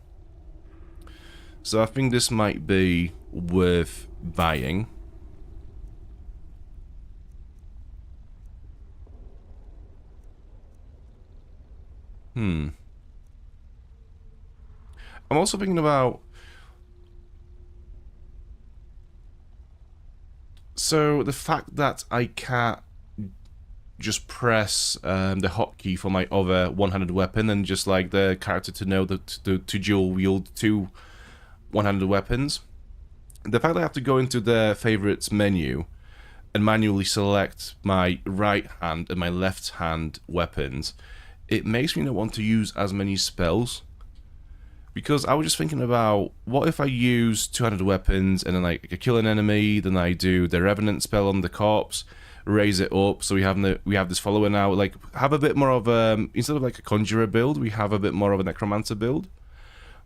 So I think this might be worth buying. I'm also thinking about... So the fact that I can't just press the hotkey for my other one-handed weapon and just like the character to know that to dual wield 2 one-handed weapons. The fact that I have to go into the favorites menu and manually select my right hand and my left hand weapons, it makes me not want to use as many spells. Because I was just thinking about, what if I use 200 weapons and then like I kill an enemy, then I do the Revenant spell on the corpse, raise it up, so we have this follower now, like have a bit more of instead of like a conjurer build, we have a bit more of a necromancer build.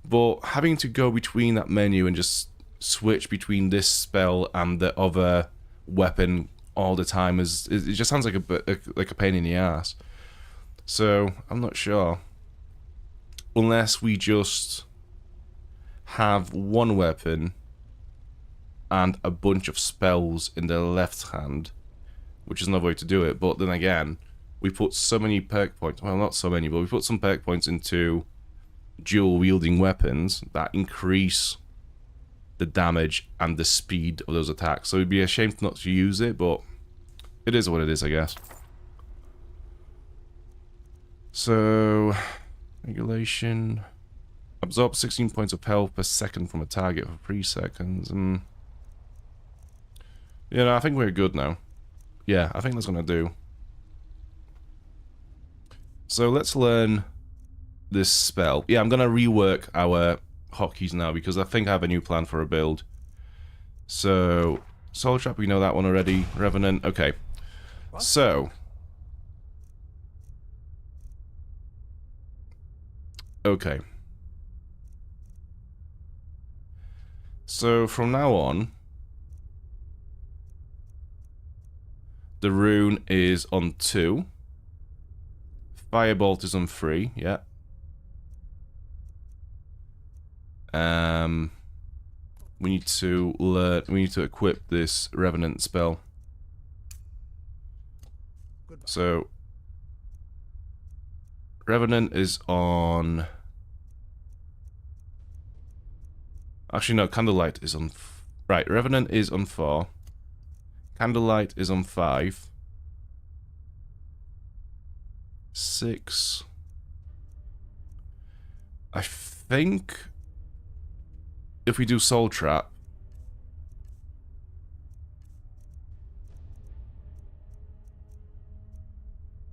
But having to go between that menu and just switch between this spell and the other weapon all the time it just sounds like a pain in the ass. So I'm not sure. Unless we just have one weapon and a bunch of spells in the left hand, which is another way to do it. But then again, we put so many perk points, well not so many, but we put some perk points into dual wielding weapons that increase the damage and the speed of those attacks. So it'd be a shame not to use it, but it is what it is, I guess. So... regulation. Absorb 16 points of health per second from a target for 3 seconds. Yeah, no, I think we're good now. Yeah, I think that's gonna do. So let's learn this spell. Yeah, I'm gonna rework our hotkeys now because I think I have a new plan for a build. So, Soul Trap, we know that one already. Revenant, okay. So... okay. So from now on, the rune is on 2. Firebolt is on 3, yeah. We need to equip this Revenant spell. So Revenant is on... Actually, no, Candlelight is on... Right, Revenant is on 4. Candlelight is on 5. 6. I think if we do Soul Trap...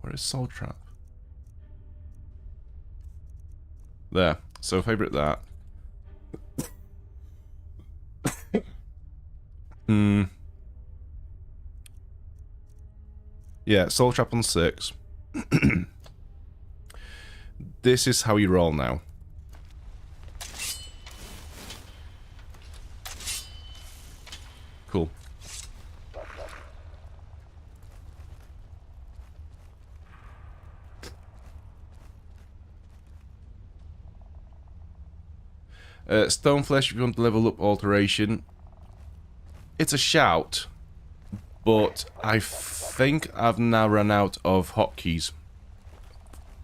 Where is Soul Trap? There. So favorite that. Yeah, Soul Trap on 6. This is how you roll now. Cool. Stoneflesh, if you want to level up alteration. It's a shout, but I think I've now run out of hotkeys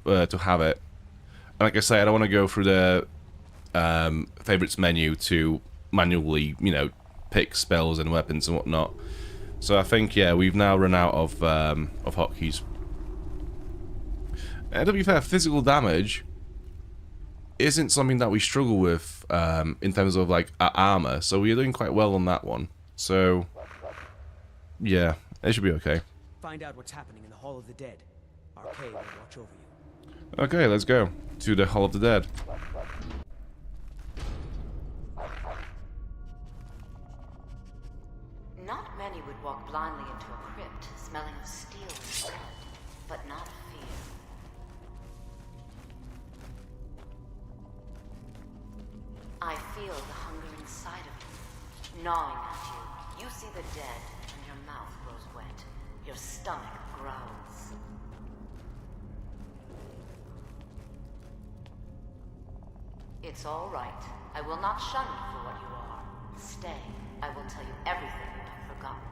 to have it. And like I say, I don't want to go through the favorites menu to manually, you know, pick spells and weapons and whatnot. So I think, yeah, we've now run out of hotkeys. And to be fair, physical damage isn't something that we struggle with in terms of like our armor, so we're doing quite well on that one. So yeah, it should be okay. Find out what's happening in the Hall of the Dead. Arcade will watch over you. Okay, let's go to the Hall of the Dead. Not many would walk blindly into a crypt smelling of steel and blood, but not fear. I feel the hunger inside of you, gnawing at you. You see the dead, and your mouth grows wet. Your stomach growls. It's all right. I will not shun you for what you are. Stay. I will tell you everything you have forgotten.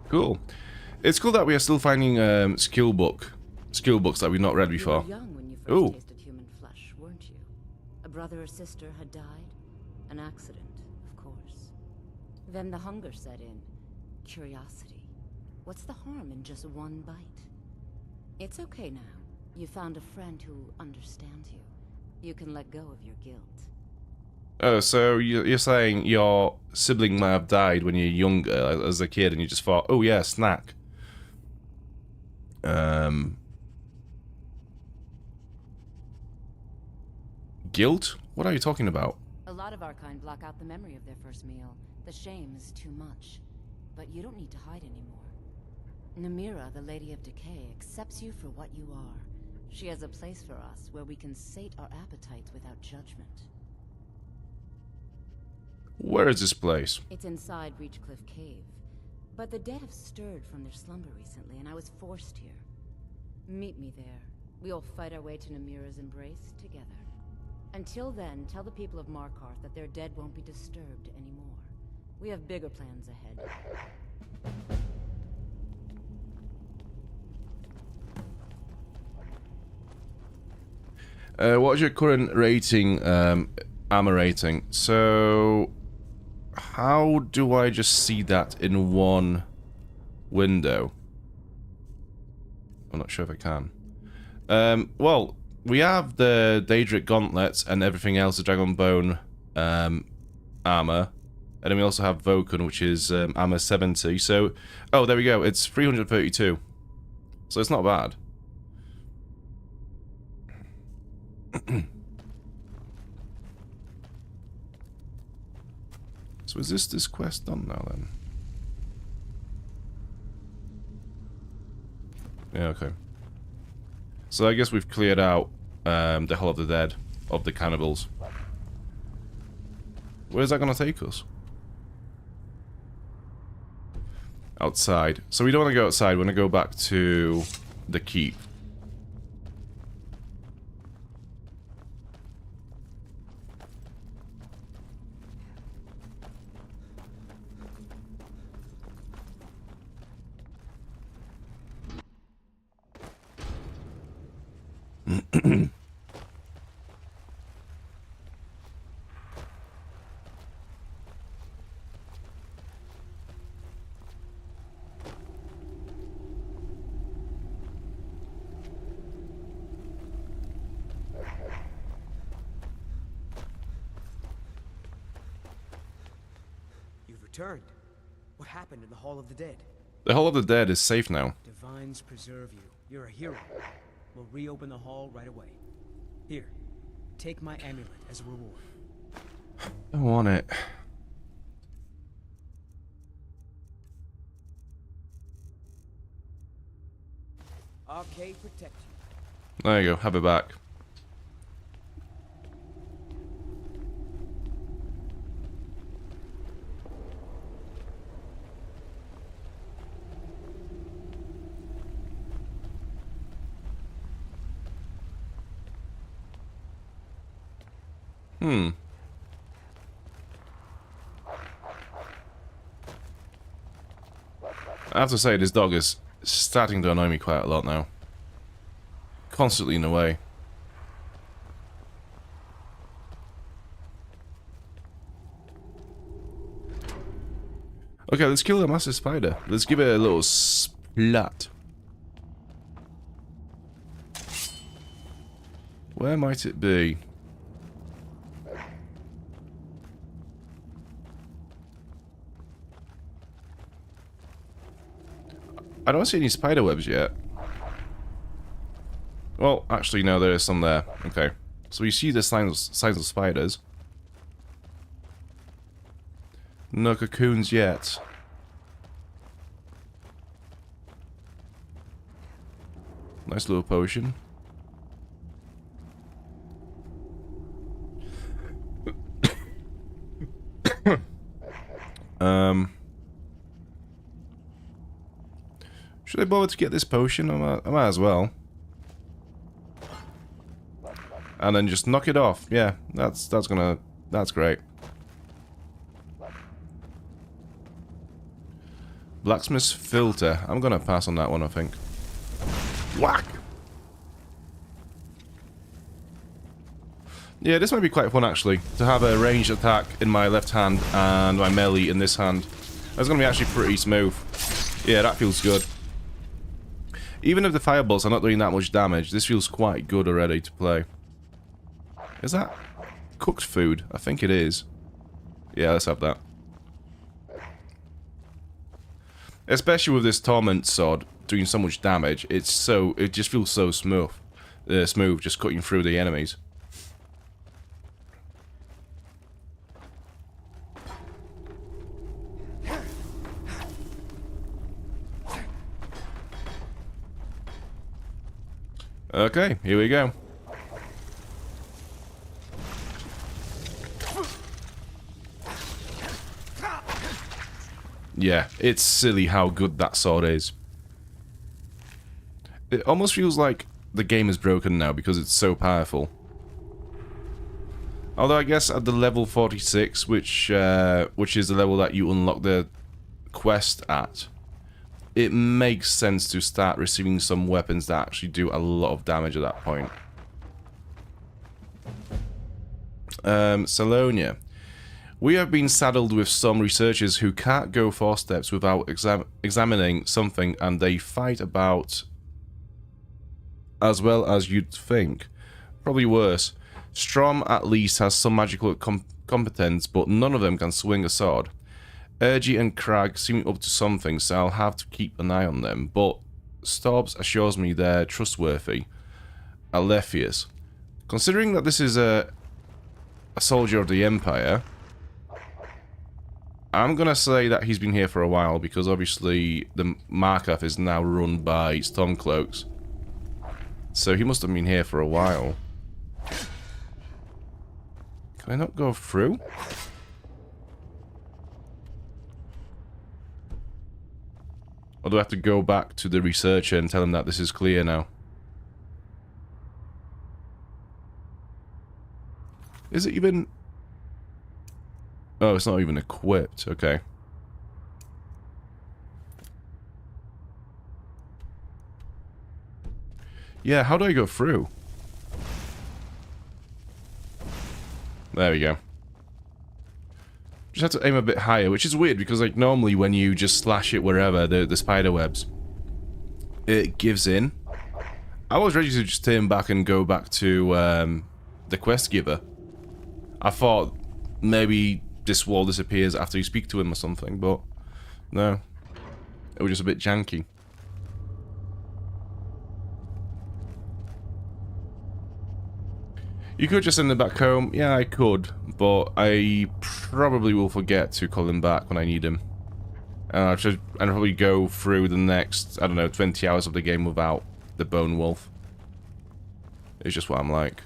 Cool. It's cool that we are still finding skill books that we've not read before. You were young when you first tasted human flesh, weren't you? A brother or sister had died? An accident, of course. Then the hunger set in. Curiosity. What's the harm in just one bite? It's okay now. You found a friend who understands you. You can let go of your guilt. Oh, so you're saying your sibling might have died when you're younger, as a kid, and you just thought, oh yeah, snack. Guilt? What are you talking about? A lot of our kind block out the memory of their first meal. The shame is too much. But you don't need to hide anymore. Namira, the Lady of Decay, accepts you for what you are. She has a place for us where we can sate our appetites without judgment. Where is this place? It's inside Reachcliff Cave. But the dead have stirred from their slumber recently, and I was forced here. Meet me there. We'll fight our way to Namira's embrace together. Until then, tell the people of Markarth that their dead won't be disturbed anymore. We have bigger plans ahead. What's your current rating, armor rating? So, how do I just see that in one window? I'm not sure if I can. Well, we have the Daedric gauntlets and everything else, the Dragonbone armor. And then we also have Vokun, which is armor 70. So, oh, there we go. It's 332. So it's not bad. So is this quest done now then? Yeah, okay. So I guess we've cleared out the Hall of the Dead of the cannibals. Where's that going to take us? Outside. So we don't want to go outside, we want to go back to the keep. You've returned. What happened in the Hall of the Dead? The Hall of the Dead is safe now. Divines preserve you. You're a hero. We'll reopen the hall right away. Here, take my amulet as a reward. I want it. Arcade protect you. There you go, have it back. I have to say, this dog is starting to annoy me quite a lot now. Constantly in the way. Okay, let's kill the massive spider. Let's give it a little splat. Where might it be? I don't see any spider webs yet. Well, actually, no, there is some there. Okay. So you see the signs of spiders. No cocoons yet. Nice little potion. Should I bother to get this potion? I might as well. And then just knock it off. Yeah, that's great. Blacksmith's filter. I'm gonna pass on that one, I think. Whack! Yeah, this might be quite fun actually, to have a ranged attack in my left hand and my melee in this hand. That's gonna be actually pretty smooth. Yeah, that feels good. Even if the fireballs are not doing that much damage, this feels quite good already to play. Is that cooked food? I think it is. Yeah, let's have that. Especially with this torment sword doing so much damage, it just feels so smooth. Smooth, just cutting through the enemies. Okay, here we go. Yeah, it's silly how good that sword is. It almost feels like the game is broken now because it's so powerful. Although I guess at the level 46, which is the level that you unlock the quest at, it makes sense to start receiving some weapons that actually do a lot of damage at that point. Salonia. We have been saddled with some researchers who can't go 4 steps without examining something, and they fight about as well as you'd think. Probably worse. Strom at least has some magical competence, but none of them can swing a sword. Ergi and Crag seem up to something, so I'll have to keep an eye on them, but Stobbs assures me they're trustworthy. Alephius. Considering that this is a soldier of the Empire, I'm gonna say that he's been here for a while, because obviously the Markarth is now run by Stormcloaks. So he must have been here for a while. Can I not go through? Or do I have to go back to the researcher and tell him that this is clear now? Is it even... Oh, it's not even equipped. Okay. Yeah, how do I go through? There we go. Just have to aim a bit higher, which is weird because, like, normally when you just slash it wherever, the spider webs, it gives in. I was ready to just turn back and go back to the quest giver. I thought maybe this wall disappears after you speak to him or something, but no. It was just a bit janky. You could just send him back home. Yeah, I could, but I probably will forget to call him back when I need him. And I'll probably go through the next, I don't know, 20 hours of the game without the Bone Wolf. It's just what I'm like.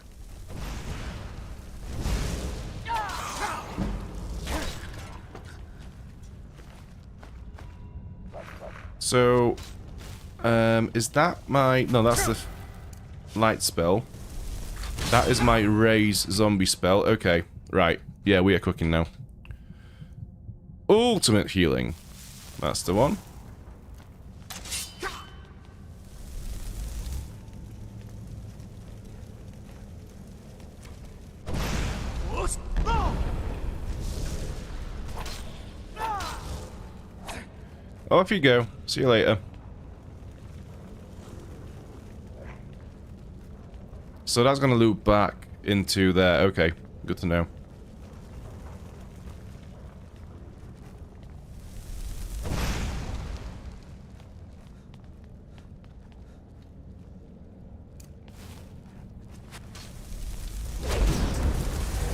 So, is that my... No, that's the light spell. That is my raise zombie spell. Okay, right. Yeah, we are cooking now. Ultimate healing. That's the one. Off you go. See you later. So that's going to loop back into there. Okay, good to know.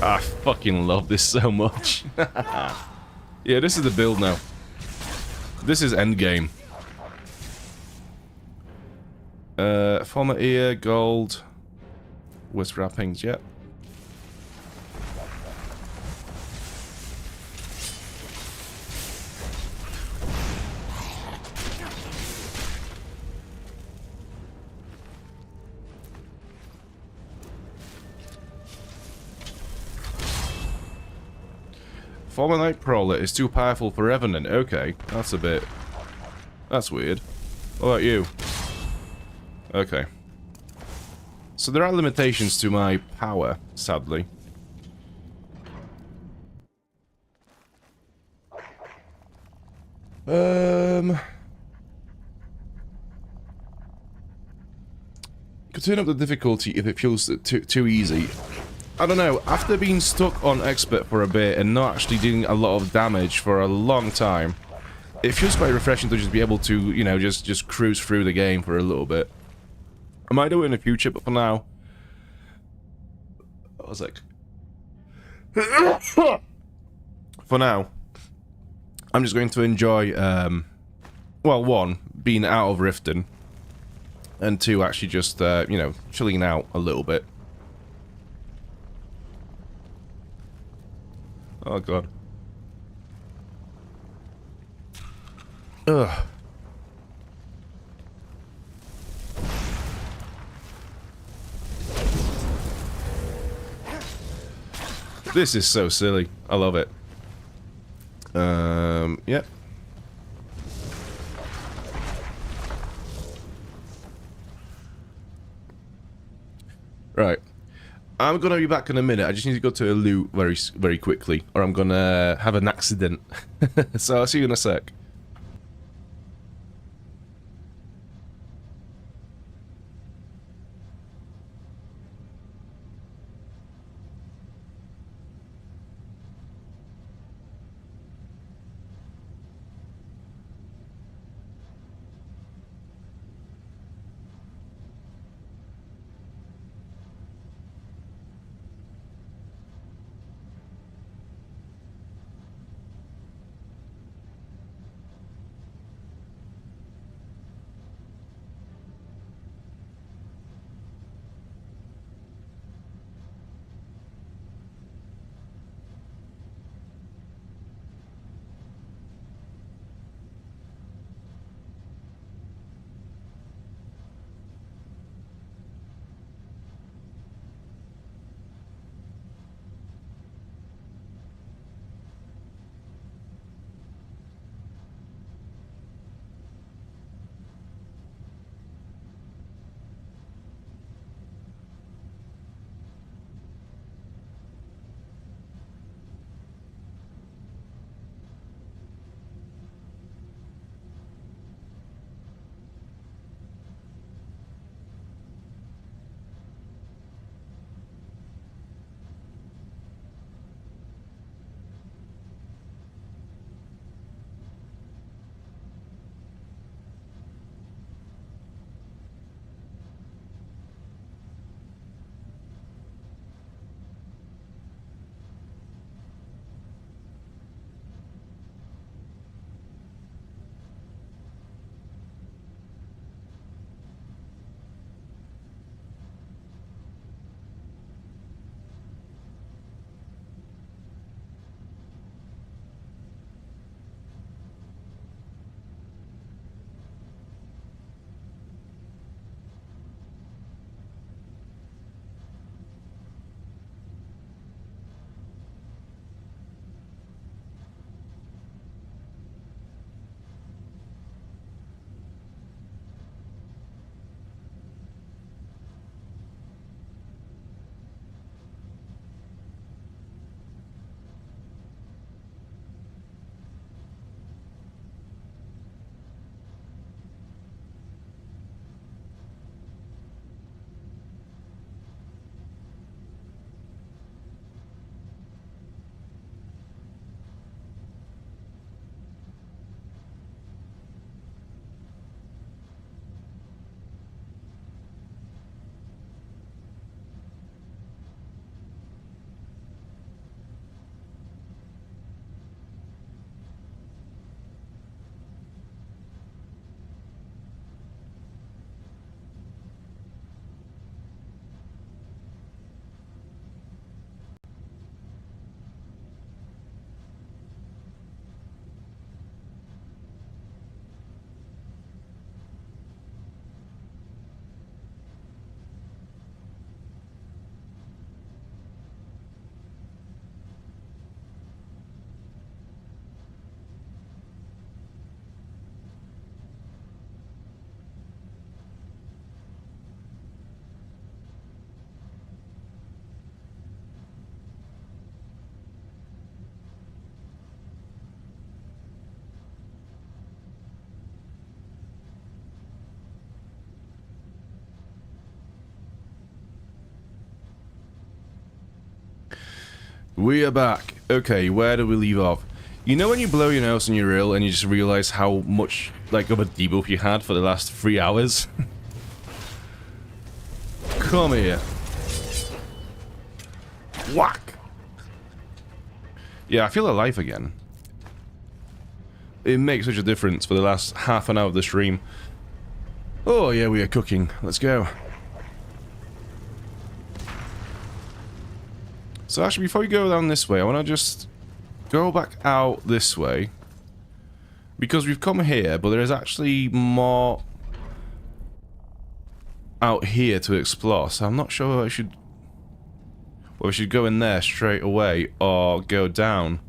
I fucking love this so much. Yeah, this is the build now. This is endgame. Former ear, gold. With wrappings, yep. Former Night Prowler is too powerful for Revenant. Okay, that's a bit... That's weird. What about you? Okay. So there are limitations to my power, sadly. Could turn up the difficulty if it feels too easy. I don't know, after being stuck on Expert for a bit and not actually doing a lot of damage for a long time, it feels quite refreshing to just be able to, you know, just cruise through the game for a little bit. I might do it in the future, but for now... I was like... For now, I'm just going to enjoy, well, one, being out of Riften, and two, actually just, you know, chilling out a little bit. Oh, God. Ugh. This is so silly. I love it. Yep. Right. I'm gonna be back in a minute. I just need to go to a loot very quickly, or I'm gonna have an accident. So I'll see you in a sec. We are back. Okay, where do we leave off? You know when you blow your nose and you're ill and you just realize how much, like, of a debuff you had for the last 3 hours? Come here. Whack! Yeah, I feel alive again. It makes such a difference for the last half an hour of the stream. Oh yeah, we are cooking. Let's go. So actually, before we go down this way, I want to just go back out this way. Because we've come here, but there is actually more out here to explore. So I'm not sure whether I should... Well, we should go in there straight away, or go down.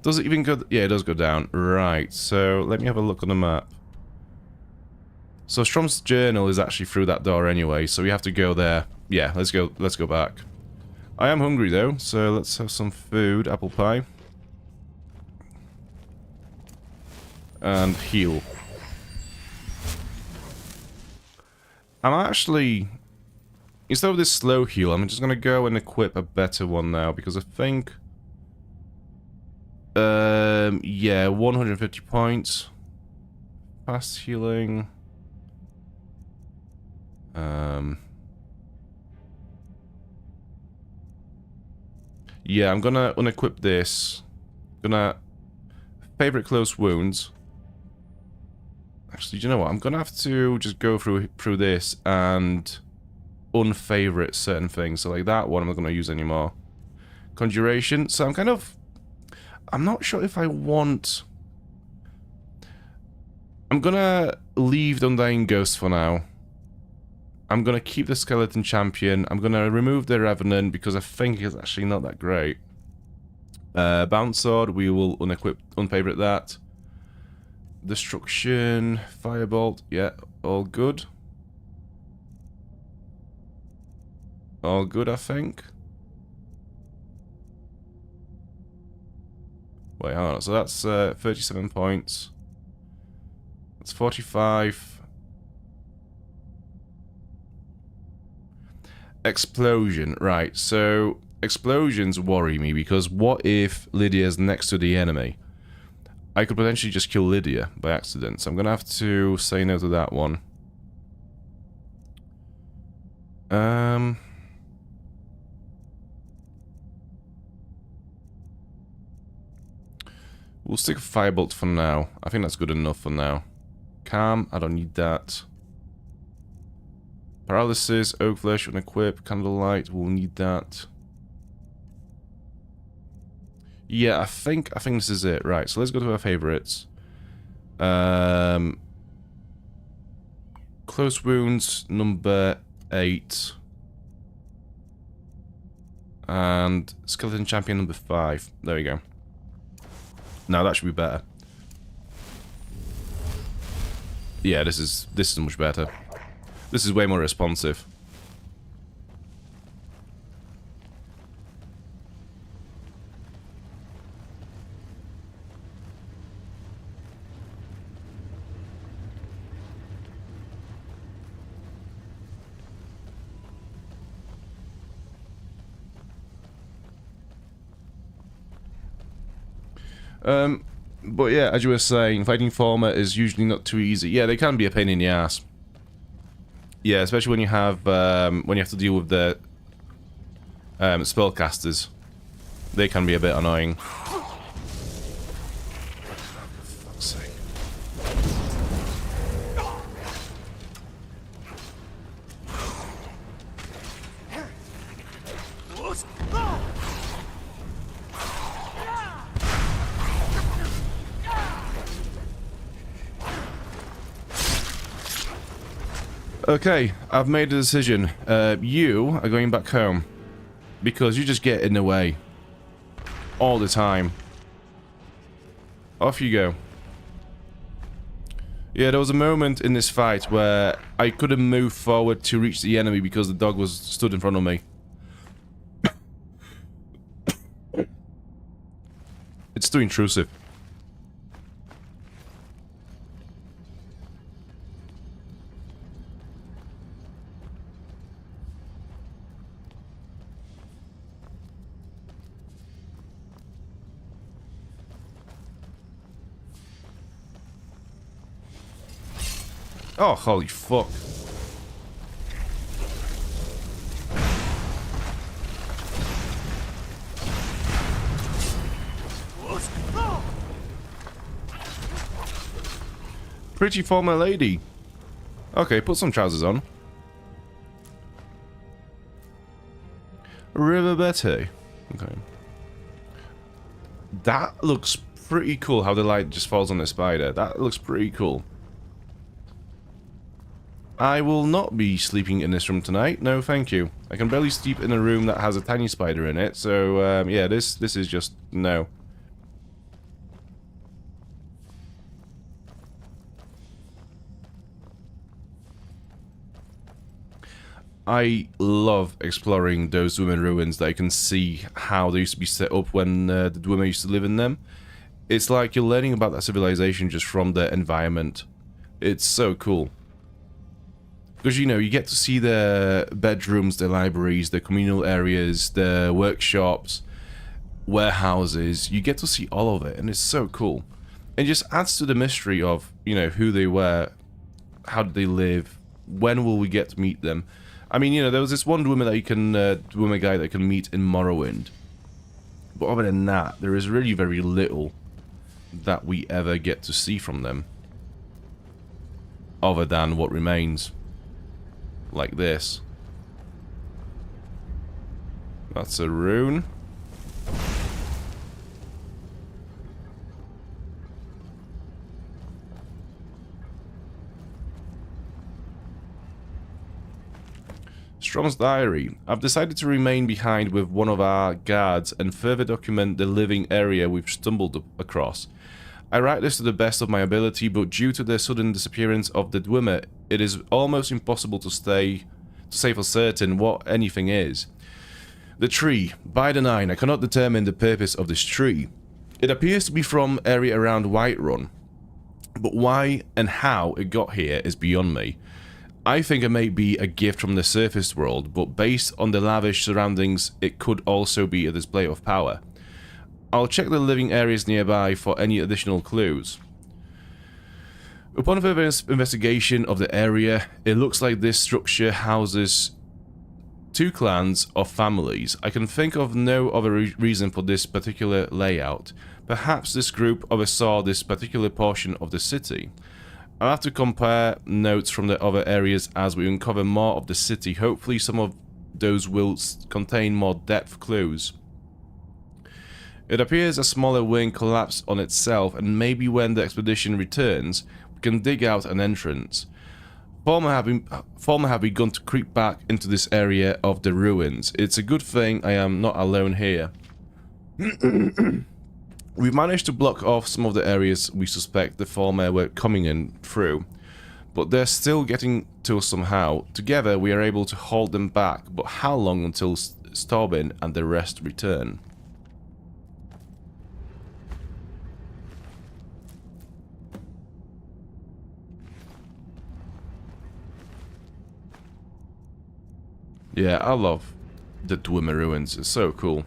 Does it even go... Yeah, it does go down. Right, so let me have a look on the map. So Strom's journal is actually through that door anyway, so we have to go there. Yeah, let's go back. I am hungry though, so let's have some food, apple pie. And heal. I'm actually... Instead of this slow heal, I'm just gonna go and equip a better one now, because I think... yeah, 150 points. Fast healing. Yeah, I'm gonna unequip this. Gonna... Favorite close wounds. Actually, do you know what? I'm gonna have to just go through this and unfavorite certain things. So like that one I'm not gonna use anymore. Conjuration. So I'm kind of... I'm not sure if I want... I'm gonna leave the Undying Ghost for now. I'm gonna keep the Skeleton Champion. I'm gonna remove the Revenant because I think it's actually not that great. Bounce Sword, we will unfavorite that. Destruction, Firebolt, yeah, all good. All good, I think. Wait, hold on, so that's 37 points. That's 45. Explosion, right, so explosions worry me because what if Lydia's next to the enemy? I could potentially just kill Lydia by accident, so I'm gonna have to say no to that one. We'll stick with Firebolt for now. I think that's good enough for now. Calm, I don't need that. Paralysis, Oak Flesh, unequip, Candlelight, we'll need that. Yeah, I think this is it. Right, so let's go to our favorites. Close Wounds, number 8. And Skeleton Champion, number 5. There we go. Now that should be better. Yeah, this is much better. This is way more responsive. But yeah, as you were saying, fighting Former is usually not too easy. Yeah, they can be a pain in the ass. Yeah, especially when you have to deal with the spellcasters. They can be a bit annoying. For fuck's sake. Okay, I've made a decision. You are going back home. Because you just get in the way. All the time. Off you go. Yeah, there was a moment in this fight where I couldn't move forward to reach the enemy because the dog was stood in front of me. It's too intrusive. Oh, holy fuck. Pretty former lady. Okay, put some trousers on. River Betty. Okay. That looks pretty cool, how the light just falls on the spider. That looks pretty cool. I will not be sleeping in this room tonight. No, thank you. I can barely sleep in a room that has a tiny spider in it. So, yeah, this is just... no. I love exploring those Dwemer ruins that I can see how they used to be set up when the Dwemer used to live in them. It's like you're learning about that civilization just from the environment. It's so cool. Because, you know, you get to see the bedrooms, the libraries, the communal areas, the workshops, warehouses. You get to see all of it, and it's so cool. It just adds to the mystery of, you know, who they were, how did they live, when will we get to meet them. I mean, you know, there was this one Dwemer that you can, Dwemer guy that you can meet in Morrowind. But other than that, there is really very little that we ever get to see from them. Other than what remains. Like this. That's a rune. Strong's diary. I've decided to remain behind with one of our guards and further document the living area we've stumbled across. I write this to the best of my ability, but due to the sudden disappearance of the Dwemer, it is almost impossible to say for certain what anything is. The tree. By the 9, I cannot determine the purpose of this tree. It appears to be from area around Whiterun, but why and how it got here is beyond me. I think it may be a gift from the surface world, but based on the lavish surroundings, it could also be a display of power. I'll check the living areas nearby for any additional clues. Upon further investigation of the area, it looks like this structure houses 2 clans or families. I can think of no other reason for this particular layout. Perhaps this group oversaw this particular portion of the city. I'll have to compare notes from the other areas as we uncover more of the city. Hopefully some of those will contain more depth clues. It appears a smaller wing collapsed on itself, and maybe when the expedition returns, we can dig out an entrance. Former have begun to creep back into this area of the ruins. It's a good thing I am not alone here. We've managed to block off some of the areas we suspect the Former were coming in through, but they're still getting to us somehow. Together we are able to hold them back, but how long until Storbin and the rest return? Yeah, I love the Dwemer ruins. It's so cool.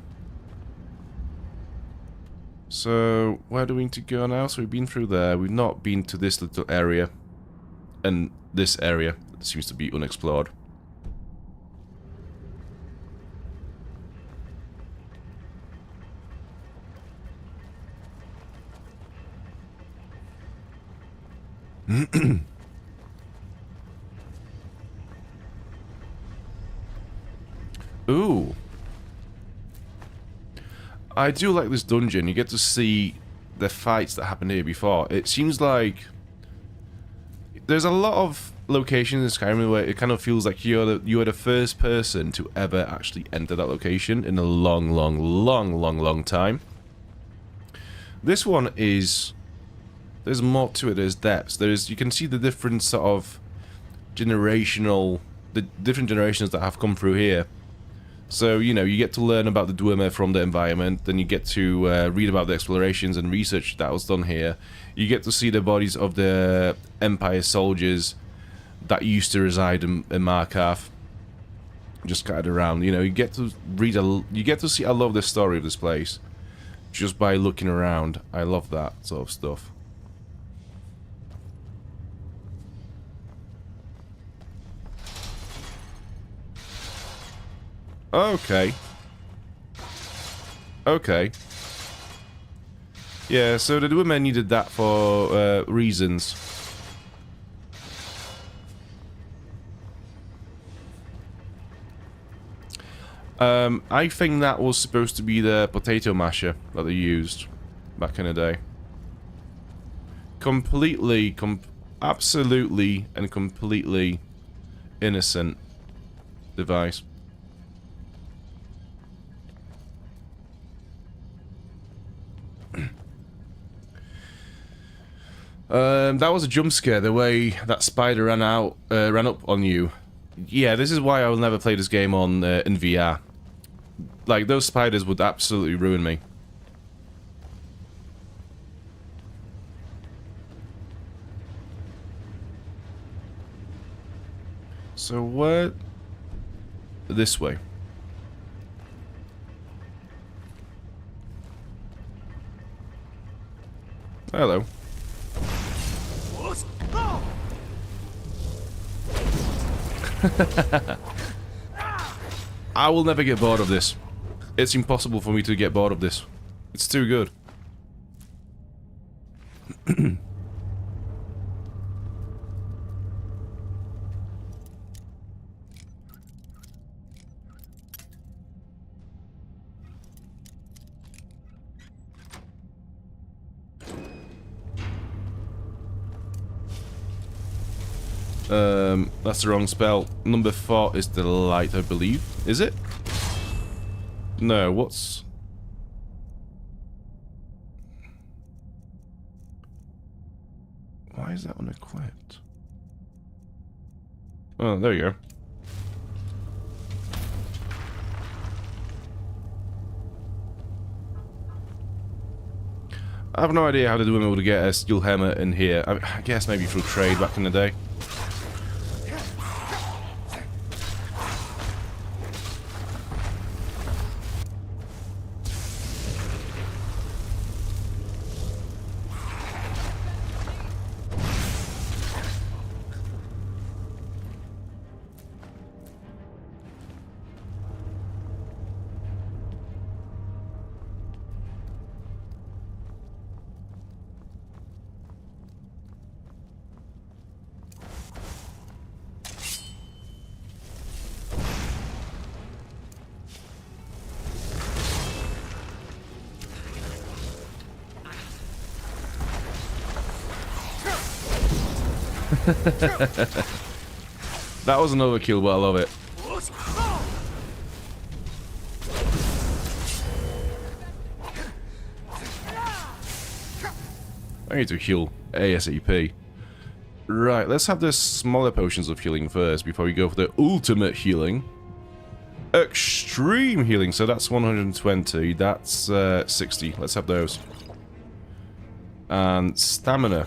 So, where do we need to go now? So we've been through there. We've not been to this little area. And this area that seems to be unexplored. Ooh. I do like this dungeon. You get to see the fights that happened here before. It seems like there's a lot of locations in Skyrim where it kind of feels like you are the first person to ever actually enter that location in a long time. This one is... there's more to it. There's depths. You can see the different sort of generational... the different generations that have come through here. So, you know, you get to learn about the Dwemer from the environment, then you get to read about the explorations and research that was done here. You get to see the bodies of the Empire soldiers that used to reside in Markarth, just scattered around. You know, you get to read you get to see. I love the story of this place just by looking around. I love that sort of stuff. Okay. Okay. Yeah, so the women needed that for reasons. I think that was supposed to be the potato masher that they used back in the day. Completely, absolutely and completely innocent device. That was a jump scare, the way that spider ran up on you. Yeah, this is why I will never play this game on in VR. Like, those spiders would absolutely ruin me. So what? This way. Hello. I will never get bored of this. It's impossible for me to get bored of this. It's too good. That's the wrong spell. Number 4 is the light, I believe. Is it? No, what's... Why is that unequipped? Oh, there you go. I have no idea how to do able to get a steel hammer in here. I guess maybe through trade back in the day. That was an overkill, but I love it. I need to heal ASAP. Right, let's have the smaller potions of healing first before we go for the ultimate healing. Extreme healing, so that's 120, that's 60. Let's have those. And stamina.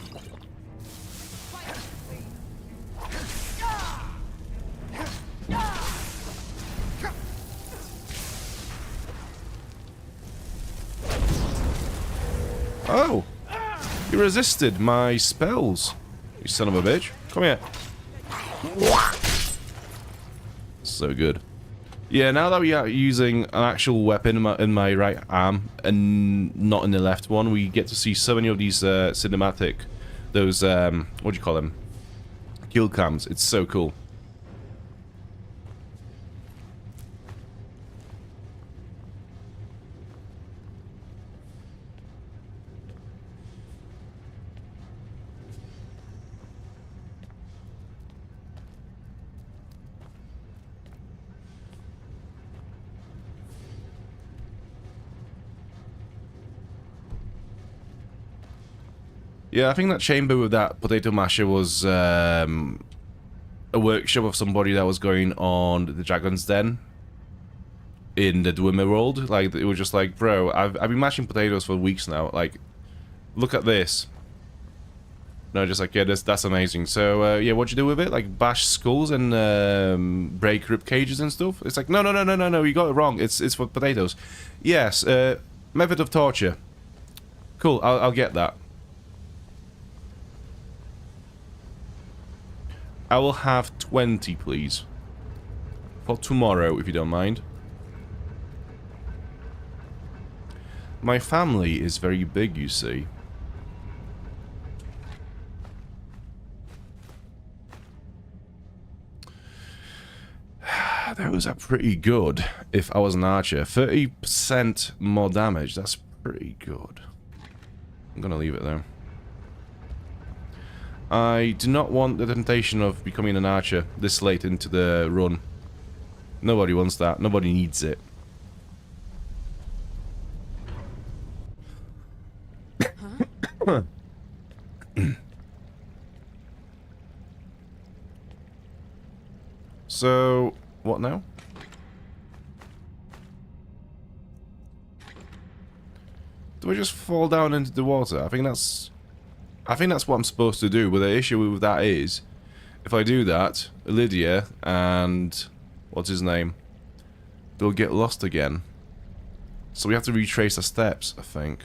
Oh! You resisted my spells, you son of a bitch. Come here. So good. Yeah, now that we are using an actual weapon in my right arm and not in the left one, we get to see so many of these cinematic, those, what do you call them? Kill cams. It's so cool. Yeah, I think that chamber with that potato masher was a workshop of somebody that was going on the Dragon's Den in the Dwemer world. Like, it was just like, bro, I've been mashing potatoes for weeks now. Like, look at this. No, just like, yeah, that's amazing. So, yeah, what'd you do with it? Like, bash skulls and break rib cages and stuff? It's like, no, you got it wrong. It's for potatoes. Yes, method of torture. Cool, I'll get that. I will have 20, please. For tomorrow, if you don't mind. My family is very big, you see. Those are pretty good if I was an archer. 30% more damage, that's pretty good. I'm gonna leave it there. I do not want the temptation of becoming an archer this late into the run. Nobody wants that. Nobody needs it. So, what now? Do I just fall down into the water? I think that's what I'm supposed to do, but the issue with that is, if I do that, Lydia and what's his name, they'll get lost again. So we have to retrace the steps, I think.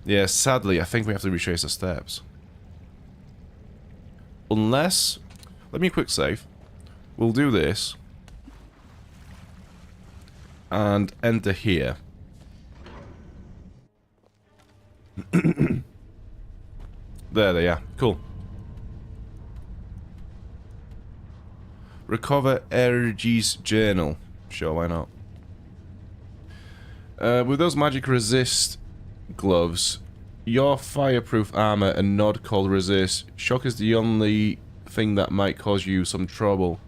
Yeah, sadly, I think we have to retrace the steps. Unless, let me quick save. We'll do this. And enter here. There they are. Cool. Recover Ergy's journal. Sure, why not? With those magic resist gloves, your fireproof armor and Nod cold resist, shock is the only thing that might cause you some trouble.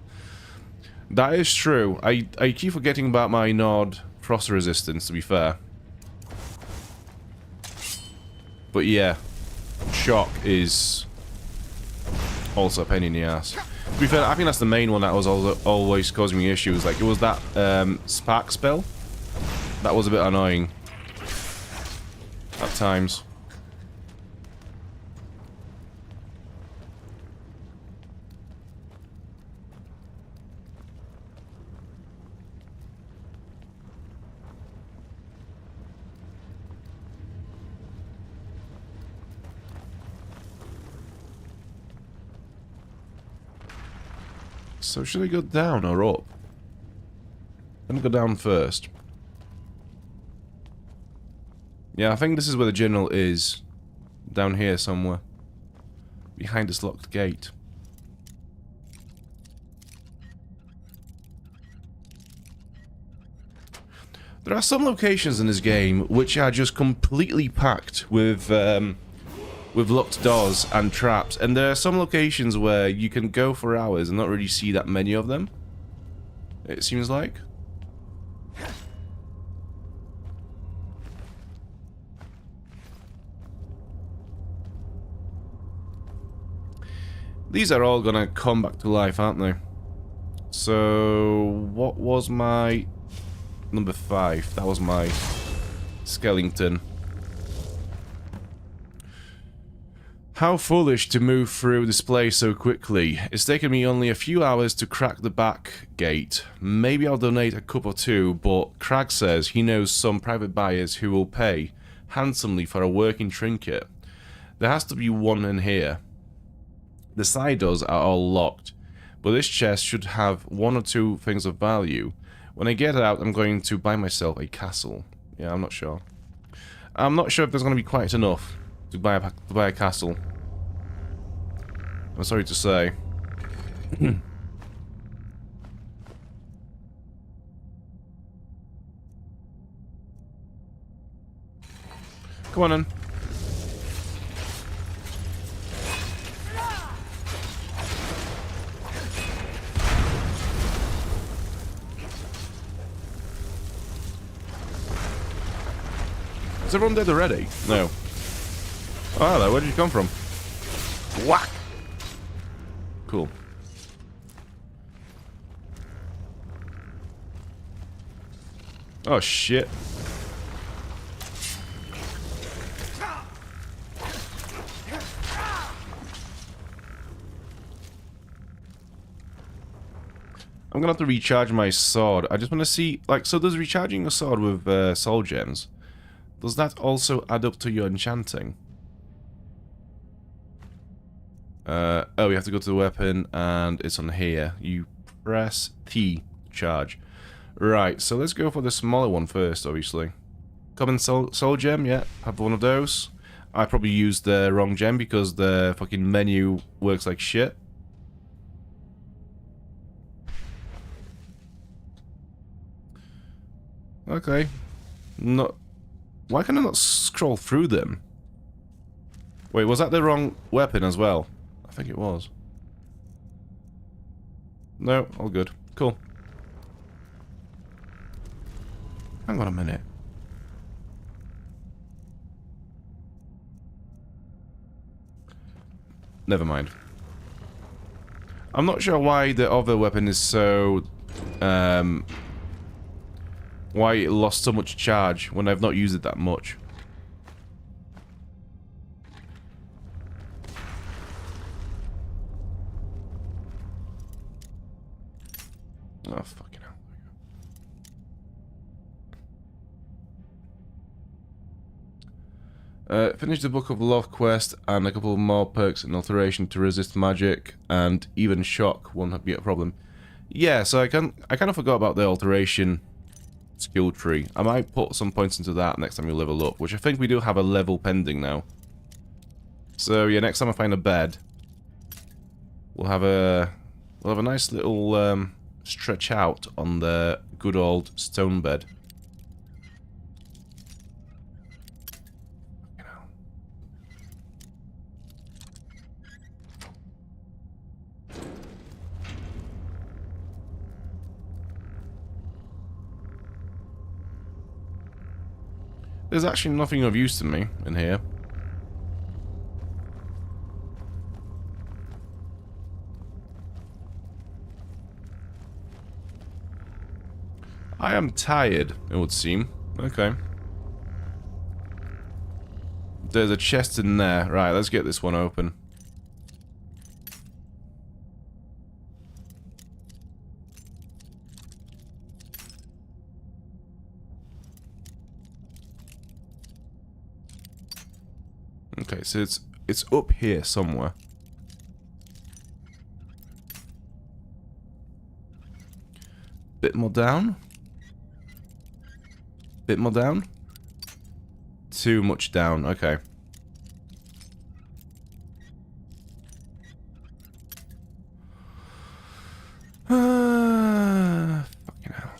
That is true. I keep forgetting about my Nod frost resistance, to be fair. But yeah, shock is also a pain in the ass. To be fair, I think that's the main one that was always causing me issues. Like, it was that spark spell. That was a bit annoying at times. So should I go down or up? Let me go down first. Yeah, I think this is where the general is. Down here somewhere. Behind this locked gate. There are some locations in this game which are just completely packed with locked doors and traps, and there are some locations where you can go for hours and not really see that many of them, it seems like. These are all gonna come back to life, aren't they? So, what was my number 5? That was my skeleton. How foolish to move through this place so quickly. It's taken me only a few hours to crack the back gate. Maybe I'll donate a cup or two, but Crag says he knows some private buyers who will pay handsomely for a working trinket. There has to be one in here. The side doors are all locked, but this chest should have 1 or 2 things of value. When I get out, I'm going to buy myself a castle. Yeah, I'm not sure. I'm not sure if there's going to be quite enough to buy a castle. I'm sorry to say. Come on in. Is everyone dead already? No. Oh, hello, where did you come from? Whack! Cool. Oh, shit. I'm gonna have to recharge my sword. I just want to see, like, so does recharging a sword with soul gems, does that also add up to your enchanting? Oh, you have to go to the weapon, and it's on here. You press T, charge. Right, so let's go for the smaller one first, obviously. Common soul gem, yeah, have one of those. I probably used the wrong gem because the fucking menu works like shit. Okay. No. Why can I not scroll through them? Wait, was that the wrong weapon as well? I think it was. No, all good. Cool. Hang on a minute. Never mind. I'm not sure why the other weapon is so... why it lost so much charge when I've not used it that much. Oh, fucking hell. Finish the Book of Love quest and a couple more perks and alteration to resist magic and even shock won't be a problem. Yeah, so I kind of forgot about the alteration skill tree. I might put some points into that next time we level up, which I think we do have a level pending now. So yeah, next time I find a bed, we'll have a nice little stretch out on the good old stone bed. There's actually nothing of use to me in here. I am tired, it would seem. Okay. There's a chest in there. Right, let's get this one open. Okay, so it's up here somewhere. Bit more down. Bit more down. Too much down. Okay. Fucking hell.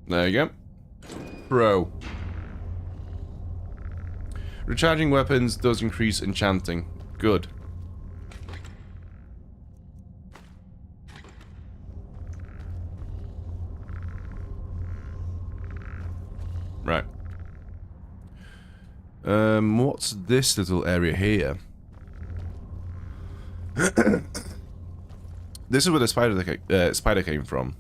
There you go. Pro. Recharging weapons does increase enchanting. Good. Right. What's this little area here? This is where the spider came from.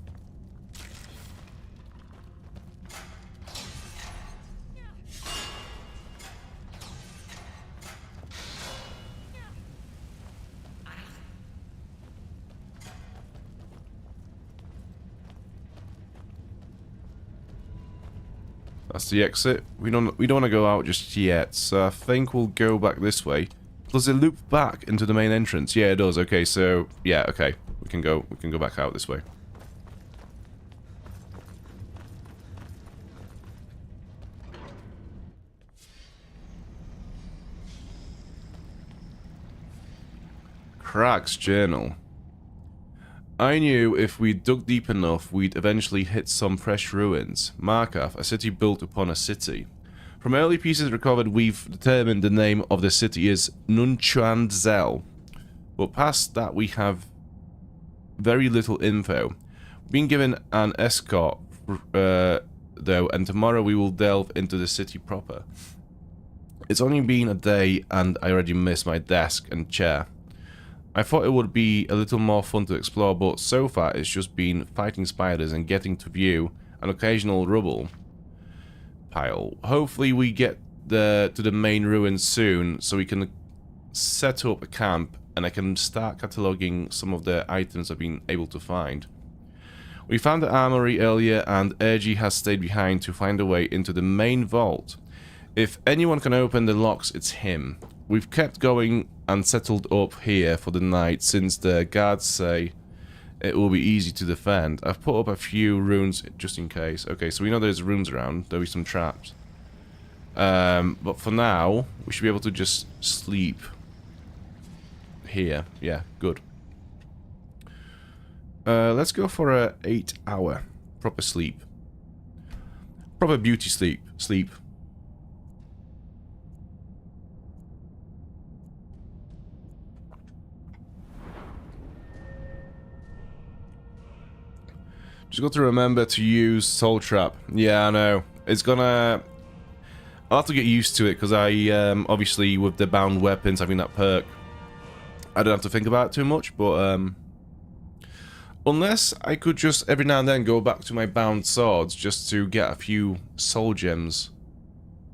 That's the exit. We don't want to go out just yet, so I think we'll go back this way. Does it loop back into the main entrance? Yeah, it does. Okay, so yeah, okay. We can go back out this way. Crack's journal. I knew if we dug deep enough, we'd eventually hit some fresh ruins. Markarth, a city built upon a city. From early pieces recovered, we've determined the name of the city is Nunchuandzel. But past that, we have very little info. We've been given an escort, though, and tomorrow we will delve into the city proper. It's only been a day, and I already miss my desk and chair. I thought it would be a little more fun to explore, but so far it's just been fighting spiders and getting to view an occasional rubble pile. Hopefully we get to the main ruins soon, so we can set up a camp and I can start cataloguing some of the items I've been able to find. We found the armory earlier, and Ergi has stayed behind to find a way into the main vault. If anyone can open the locks, it's him. we've kept going and settled up here for the night since the guards say it will be easy to defend. I've put up a few runes just in case. Okay, so we know there's runes around. There'll be some traps. But for now, we should be able to just sleep here. Yeah, good. Let's go for a 8-hour proper sleep. Proper beauty sleep. Just got to remember to use Soul Trap. Yeah, I know. It's gonna... I'll have to get used to it, because I, obviously, with the bound weapons, having that perk, I don't have to think about it too much, but, unless I could just, every now and then, go back to my bound swords, just to get a few soul gems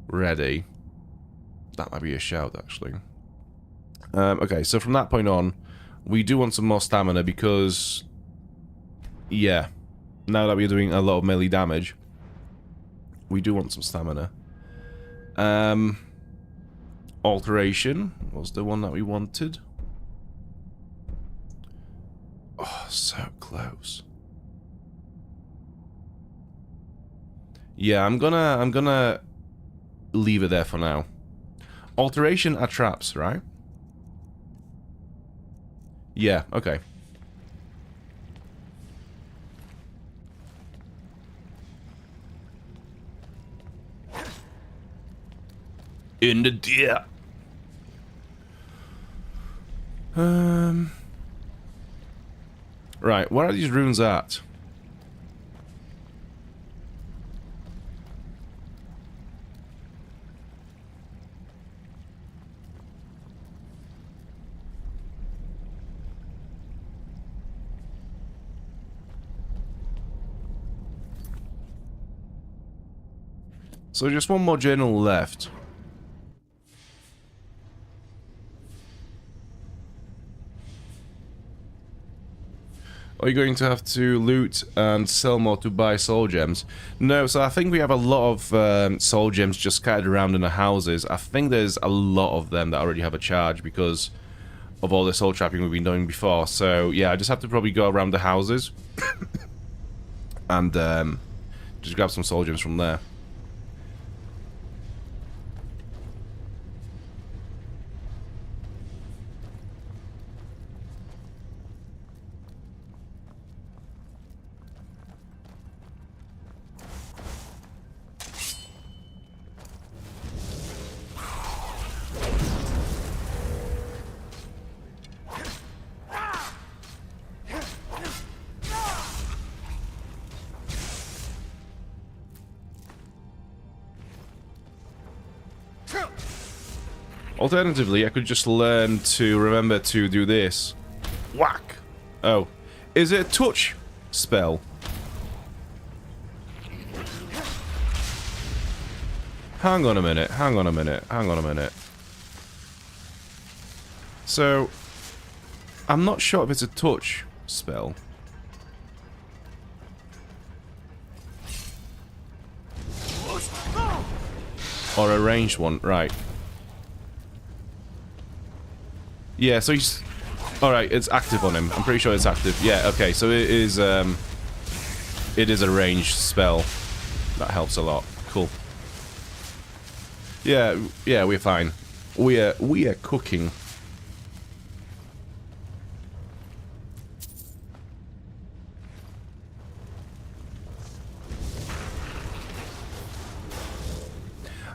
ready. That might be a shout, actually. Okay, so from that point on, we do want some more stamina, because... Yeah. Now that we're doing a lot of melee damage, we do want some stamina. Alteration was the one that we wanted. Oh, so close. Yeah, I'm gonna leave it there for now. Alteration are traps, right? Yeah, okay. In the deer. Right, where are these runes at? So just one more journal left. Are you going to have to loot and sell more to buy soul gems? No, so I think we have a lot of soul gems just scattered around in the houses. I think there's a lot of them that already have a charge because of all the soul trapping we've been doing before. So yeah, I just have to probably go around the houses and just grab some soul gems from there. Alternatively, I could just learn to remember to do this. Whack! Oh. Is it a touch spell? Hang on a minute, hang on a minute, hang on a minute. So, I'm not sure if it's a touch spell. Or a ranged one, right. Yeah, so he's... Alright, it's active on him. I'm pretty sure it's active. Yeah, okay, so it is a ranged spell. That helps a lot. Cool. Yeah, we're fine. We are cooking.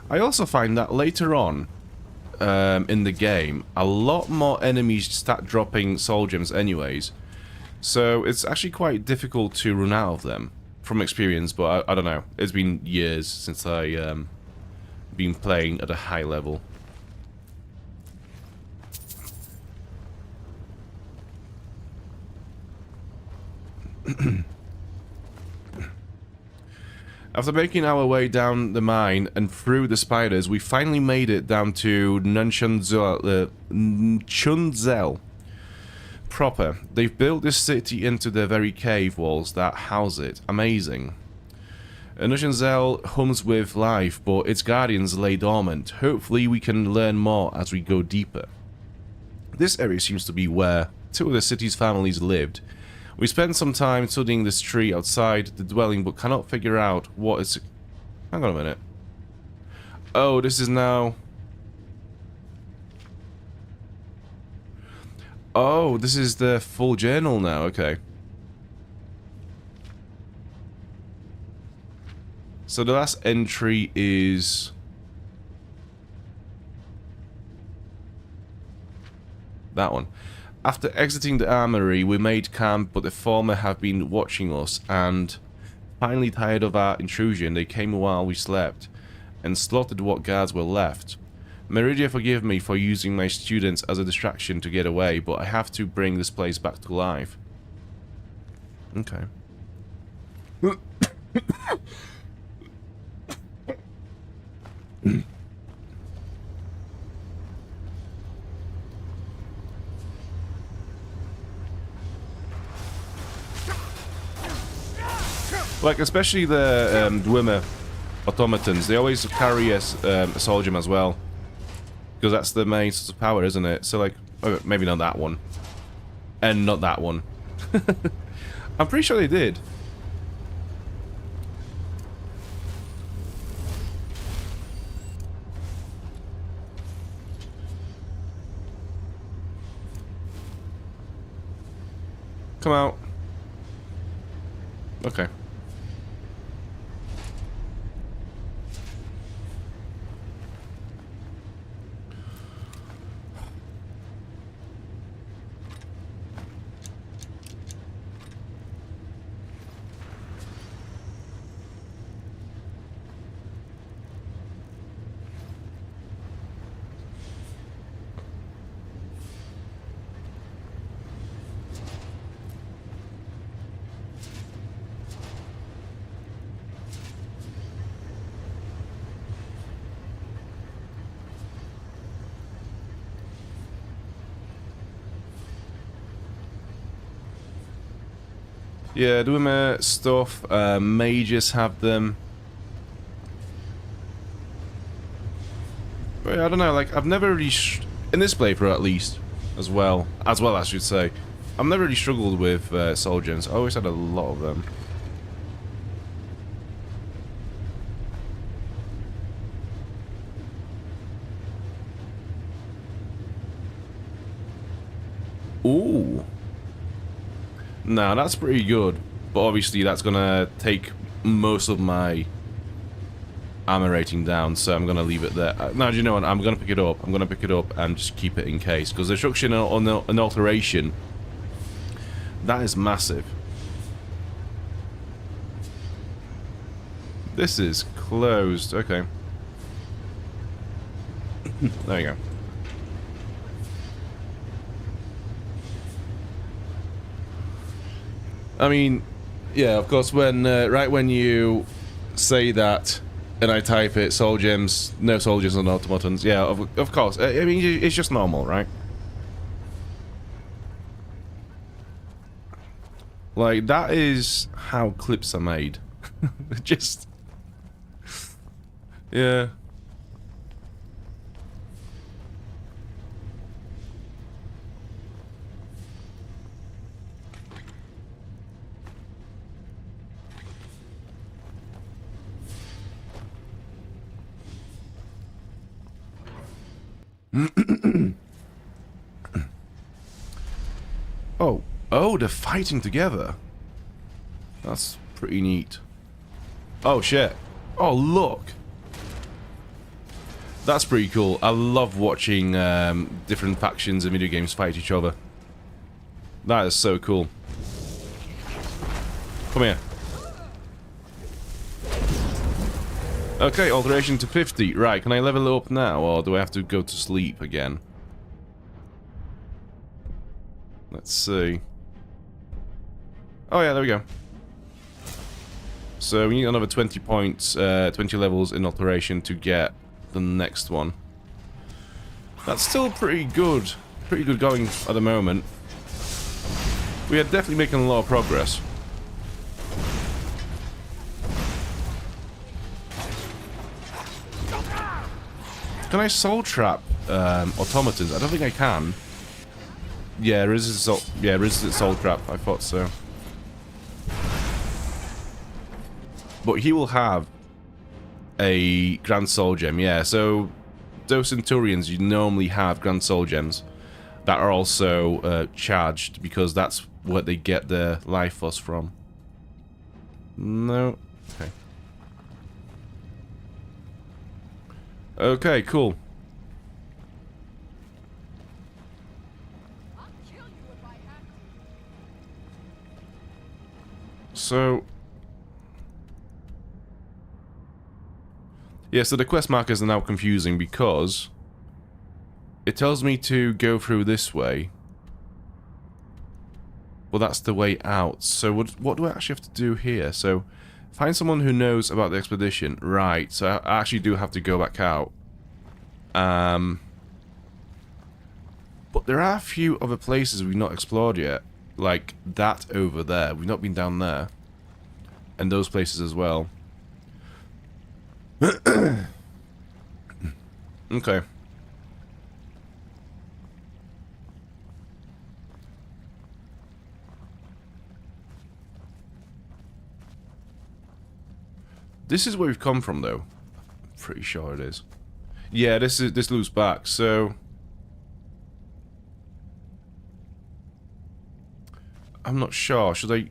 I also find that later on in the game, a lot more enemies start dropping soul gems anyways. So it's actually quite difficult to run out of them from experience, but I don't know. It's been years since I been playing at a high level. After making our way down the mine and through the spiders, we finally made it down to Chunzel proper. They've built this city into the very cave walls that house it. Amazing. Nushan Zell hums with life, but its guardians lay dormant. Hopefully we can learn more as we go deeper. This area seems to be where two of the city's families lived. We spent some time studying this tree outside the dwelling, but cannot figure out what it's... Hang on a minute. Oh, this is now... Oh, this is the full journal now, okay. So the last entry is... that one. After exiting the armory, we made camp, but the former have been watching us, and finally tired of our intrusion, they came while we slept, and slaughtered what guards were left. Meridia, forgive me for using my students as a distraction to get away, but I have to bring this place back to life. Okay. Like, especially the Dwemer automatons, they always carry a soldier as well. Because that's the main source of power, isn't it? So, like, oh, maybe not that one. And not that one. I'm pretty sure they did. Come out. Okay. Yeah, Dwemer stuff, mages have them. But yeah, I don't know, like, I've never really, in this playthrough at least, as well, I should say, I've never really struggled with soul gems. I always had a lot of them. Ooh. Now that's pretty good, but obviously that's gonna take most of my armor rating down, so I'm gonna leave it there. Now, do you know what? I'm gonna pick it up. I'm gonna pick it up and just keep it in case, because destruction on an alteration, that is massive. This is closed. Okay. There you go. I mean, yeah, of course, when right when you say that and I type it, soul gems, no soldiers and automatons, yeah, of course. I mean, it's just normal, right? Like, that is how clips are made. Just... yeah. Oh, they're fighting together. That's pretty neat. Oh, shit. Oh, look. That's pretty cool. I love watching different factions in video games fight each other. That is so cool. Come here. Okay, alteration to 50. Right, can I level it up now, or do I have to go to sleep again? Let's see. Oh yeah, there we go. So we need another 20 points, 20 levels in alteration to get the next one. That's still pretty good going at the moment. We are definitely making a lot of progress. Can I soul trap automatons? I don't think I can. Yeah, resistant soul trap. I thought so. But he will have a Grand Soul Gem, yeah. So those Centurions, you normally have Grand Soul Gems that are also charged because that's what they get their life force from. No. Okay. Okay, cool. So... yeah, so the quest markers are now confusing because it tells me to go through this way. Well, that's the way out. So what do I actually have to do here? So, find someone who knows about the expedition. Right, so I actually do have to go back out. But there are a few other places we've not explored yet. Like that over there. We've not been down there. And those places as well. Okay. This is where we've come from, though. I'm pretty sure it is. Yeah, this loops back. So I'm not sure. Should I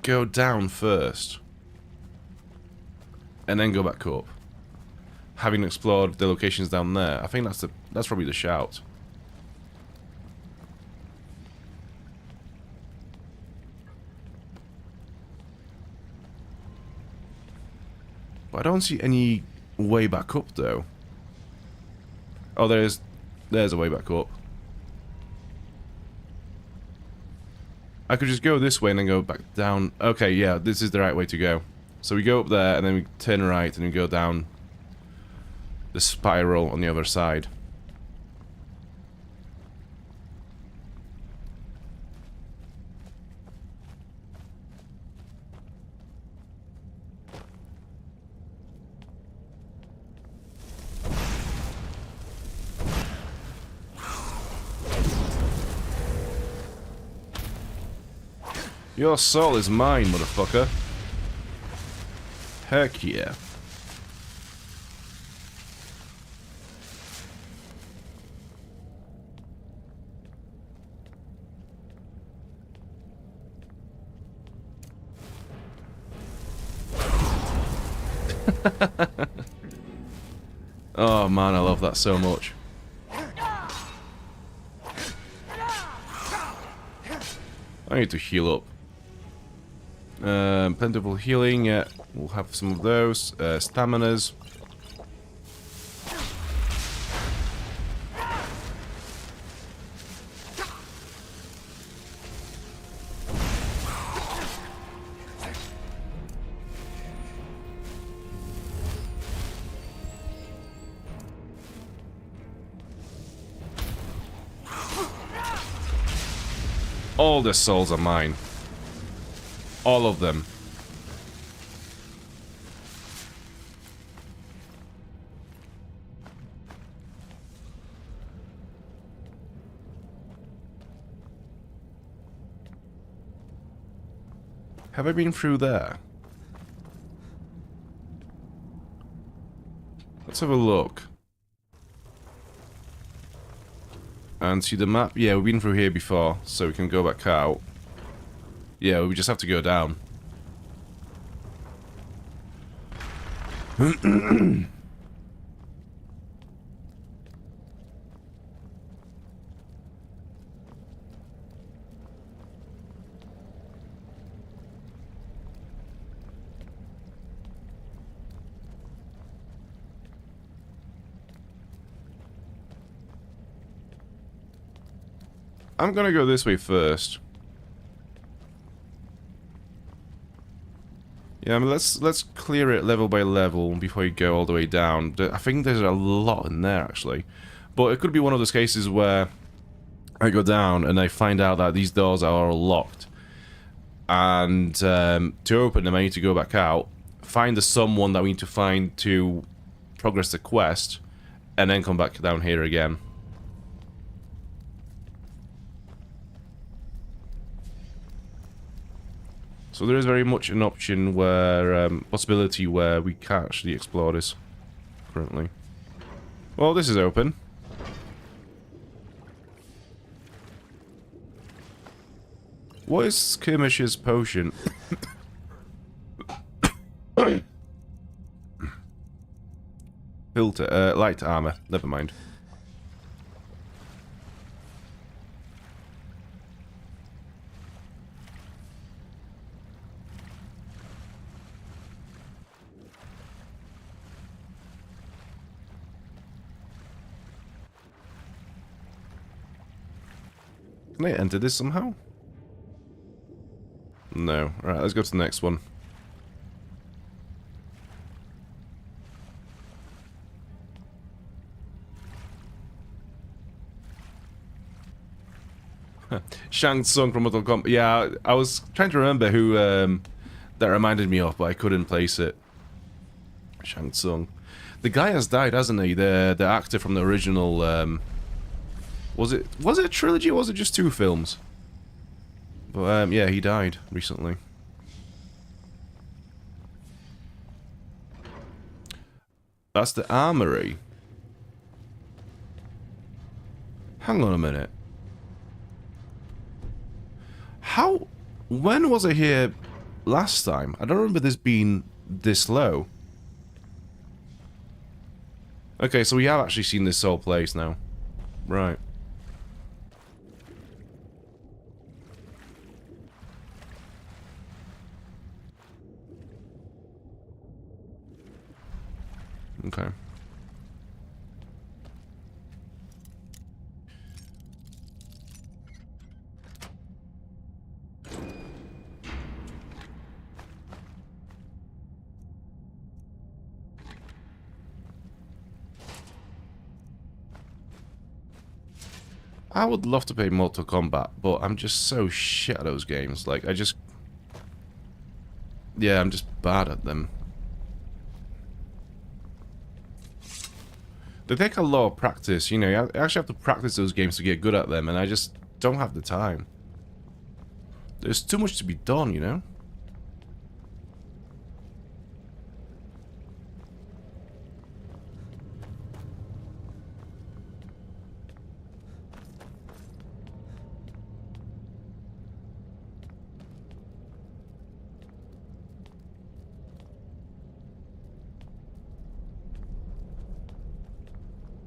go down first and then go back up, having explored the locations down there? I think that's probably the shout. But I don't see any way back up though. Oh, there's a way back up. I could just go this way and then go back down. Okay, yeah, this is the right way to go. So we go up there and then we turn right and we go down the spiral on the other side. Your soul is mine, motherfucker. Heck yeah. Oh man, I love that so much. I need to heal up. Plentiful healing, yeah, we'll have some of those. Staminas. All the souls are mine. All of them. Have I been through there? Let's have a look. And see the map? Yeah, we've been through here before, so we can go back out. Yeah, we just have to go down. I'm gonna go this way first. Yeah, I mean, let's clear it level by level before you go all the way down. I think there's a lot in there, actually. But it could be one of those cases where I go down and I find out that these doors are all locked. And to open them, I need to go back out, find the someone that we need to find to progress the quest, and then come back down here again. So there is very much an option where, possibility where we can't actually explore this currently. Well, this is open. What is Skirmish's potion? Filter, light armor. Never mind. Can I enter this somehow? No. Alright, let's go to the next one. Shang Tsung from Mortal Kombat. Yeah, I was trying to remember who that reminded me of, but I couldn't place it. Shang Tsung. The guy has died, hasn't he? The actor from the original. Was it a trilogy or was it just 2 films? But yeah, he died recently. That's the armory. Hang on a minute. How? When was I here last time? I don't remember this being this low. Okay, so we have actually seen this whole place now. Right. Okay. I would love to play Mortal Kombat, but I'm just so shit at those games. Like, yeah, I'm just bad at them. They take a lot of practice, you know, you actually have to practice those games to get good at them, and I just don't have the time. There's too much to be done, you know?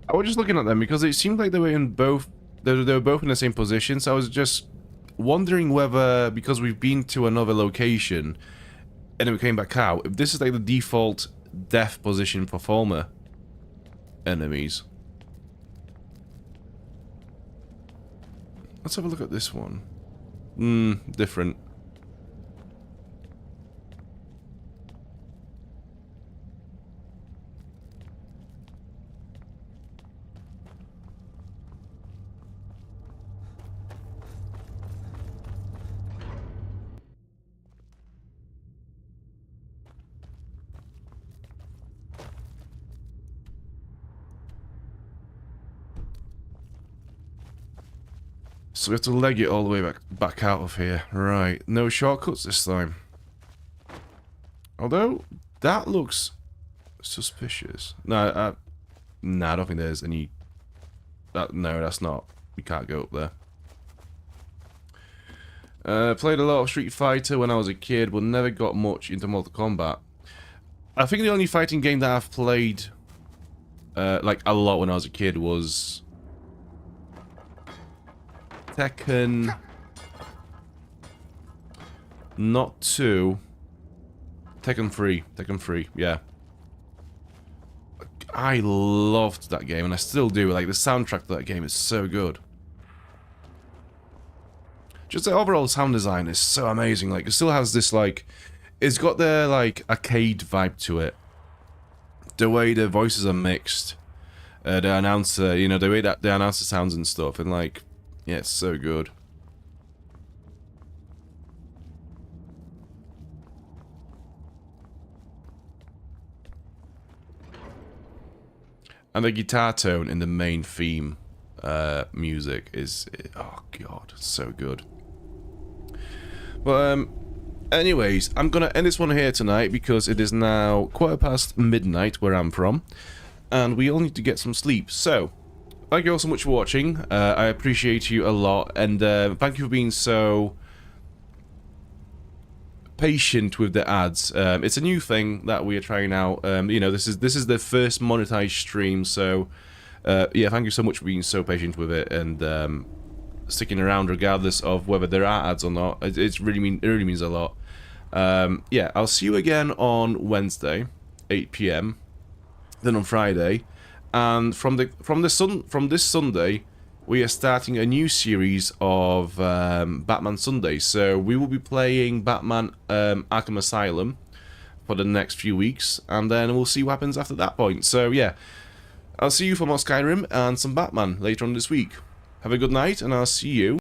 I was just looking at them because it seemed like they were in both. They were both in the same position. So I was just wondering whether, because we've been to another location and then we came back out, if this is like the default death position for former enemies. Let's have a look at this one. Different. So we have to leg it all the way back out of here. Right. No shortcuts this time. Although, that looks suspicious. No, nah, I don't think there's any... no, that's not. We can't go up there. Played a lot of Street Fighter when I was a kid, but never got much into Mortal Kombat. I think the only fighting game that I've played like a lot when I was a kid was... Tekken, not 2, Tekken 3, yeah. I loved that game, and I still do. Like, the soundtrack to that game is so good. Just the overall sound design is so amazing. Like, it still has this, like, it's got the, like, arcade vibe to it. The way the voices are mixed, the announcer, you know, the way that the announcer sounds and stuff, and, like, yeah, it's so good. And the guitar tone in the main theme music is, oh god, so good. But anyways, I'm gonna end this one here tonight because it is now midnight where I'm from, and we all need to get some sleep. So, thank you all so much for watching. I appreciate you a lot, and thank you for being so patient with the ads. It's a new thing that we are trying out. You know, this is the first monetized stream, so yeah, thank you so much for being so patient with it and sticking around regardless of whether there are ads or not. It really means a lot. Yeah, I'll see you again on Wednesday, 8 PM. Then on Friday, and from this Sunday, we are starting a new series of Batman Sundays. So we will be playing Batman Arkham Asylum for the next few weeks, and then we'll see what happens after that point. So yeah, I'll see you for more Skyrim and some Batman later on this week. Have a good night, and I'll see you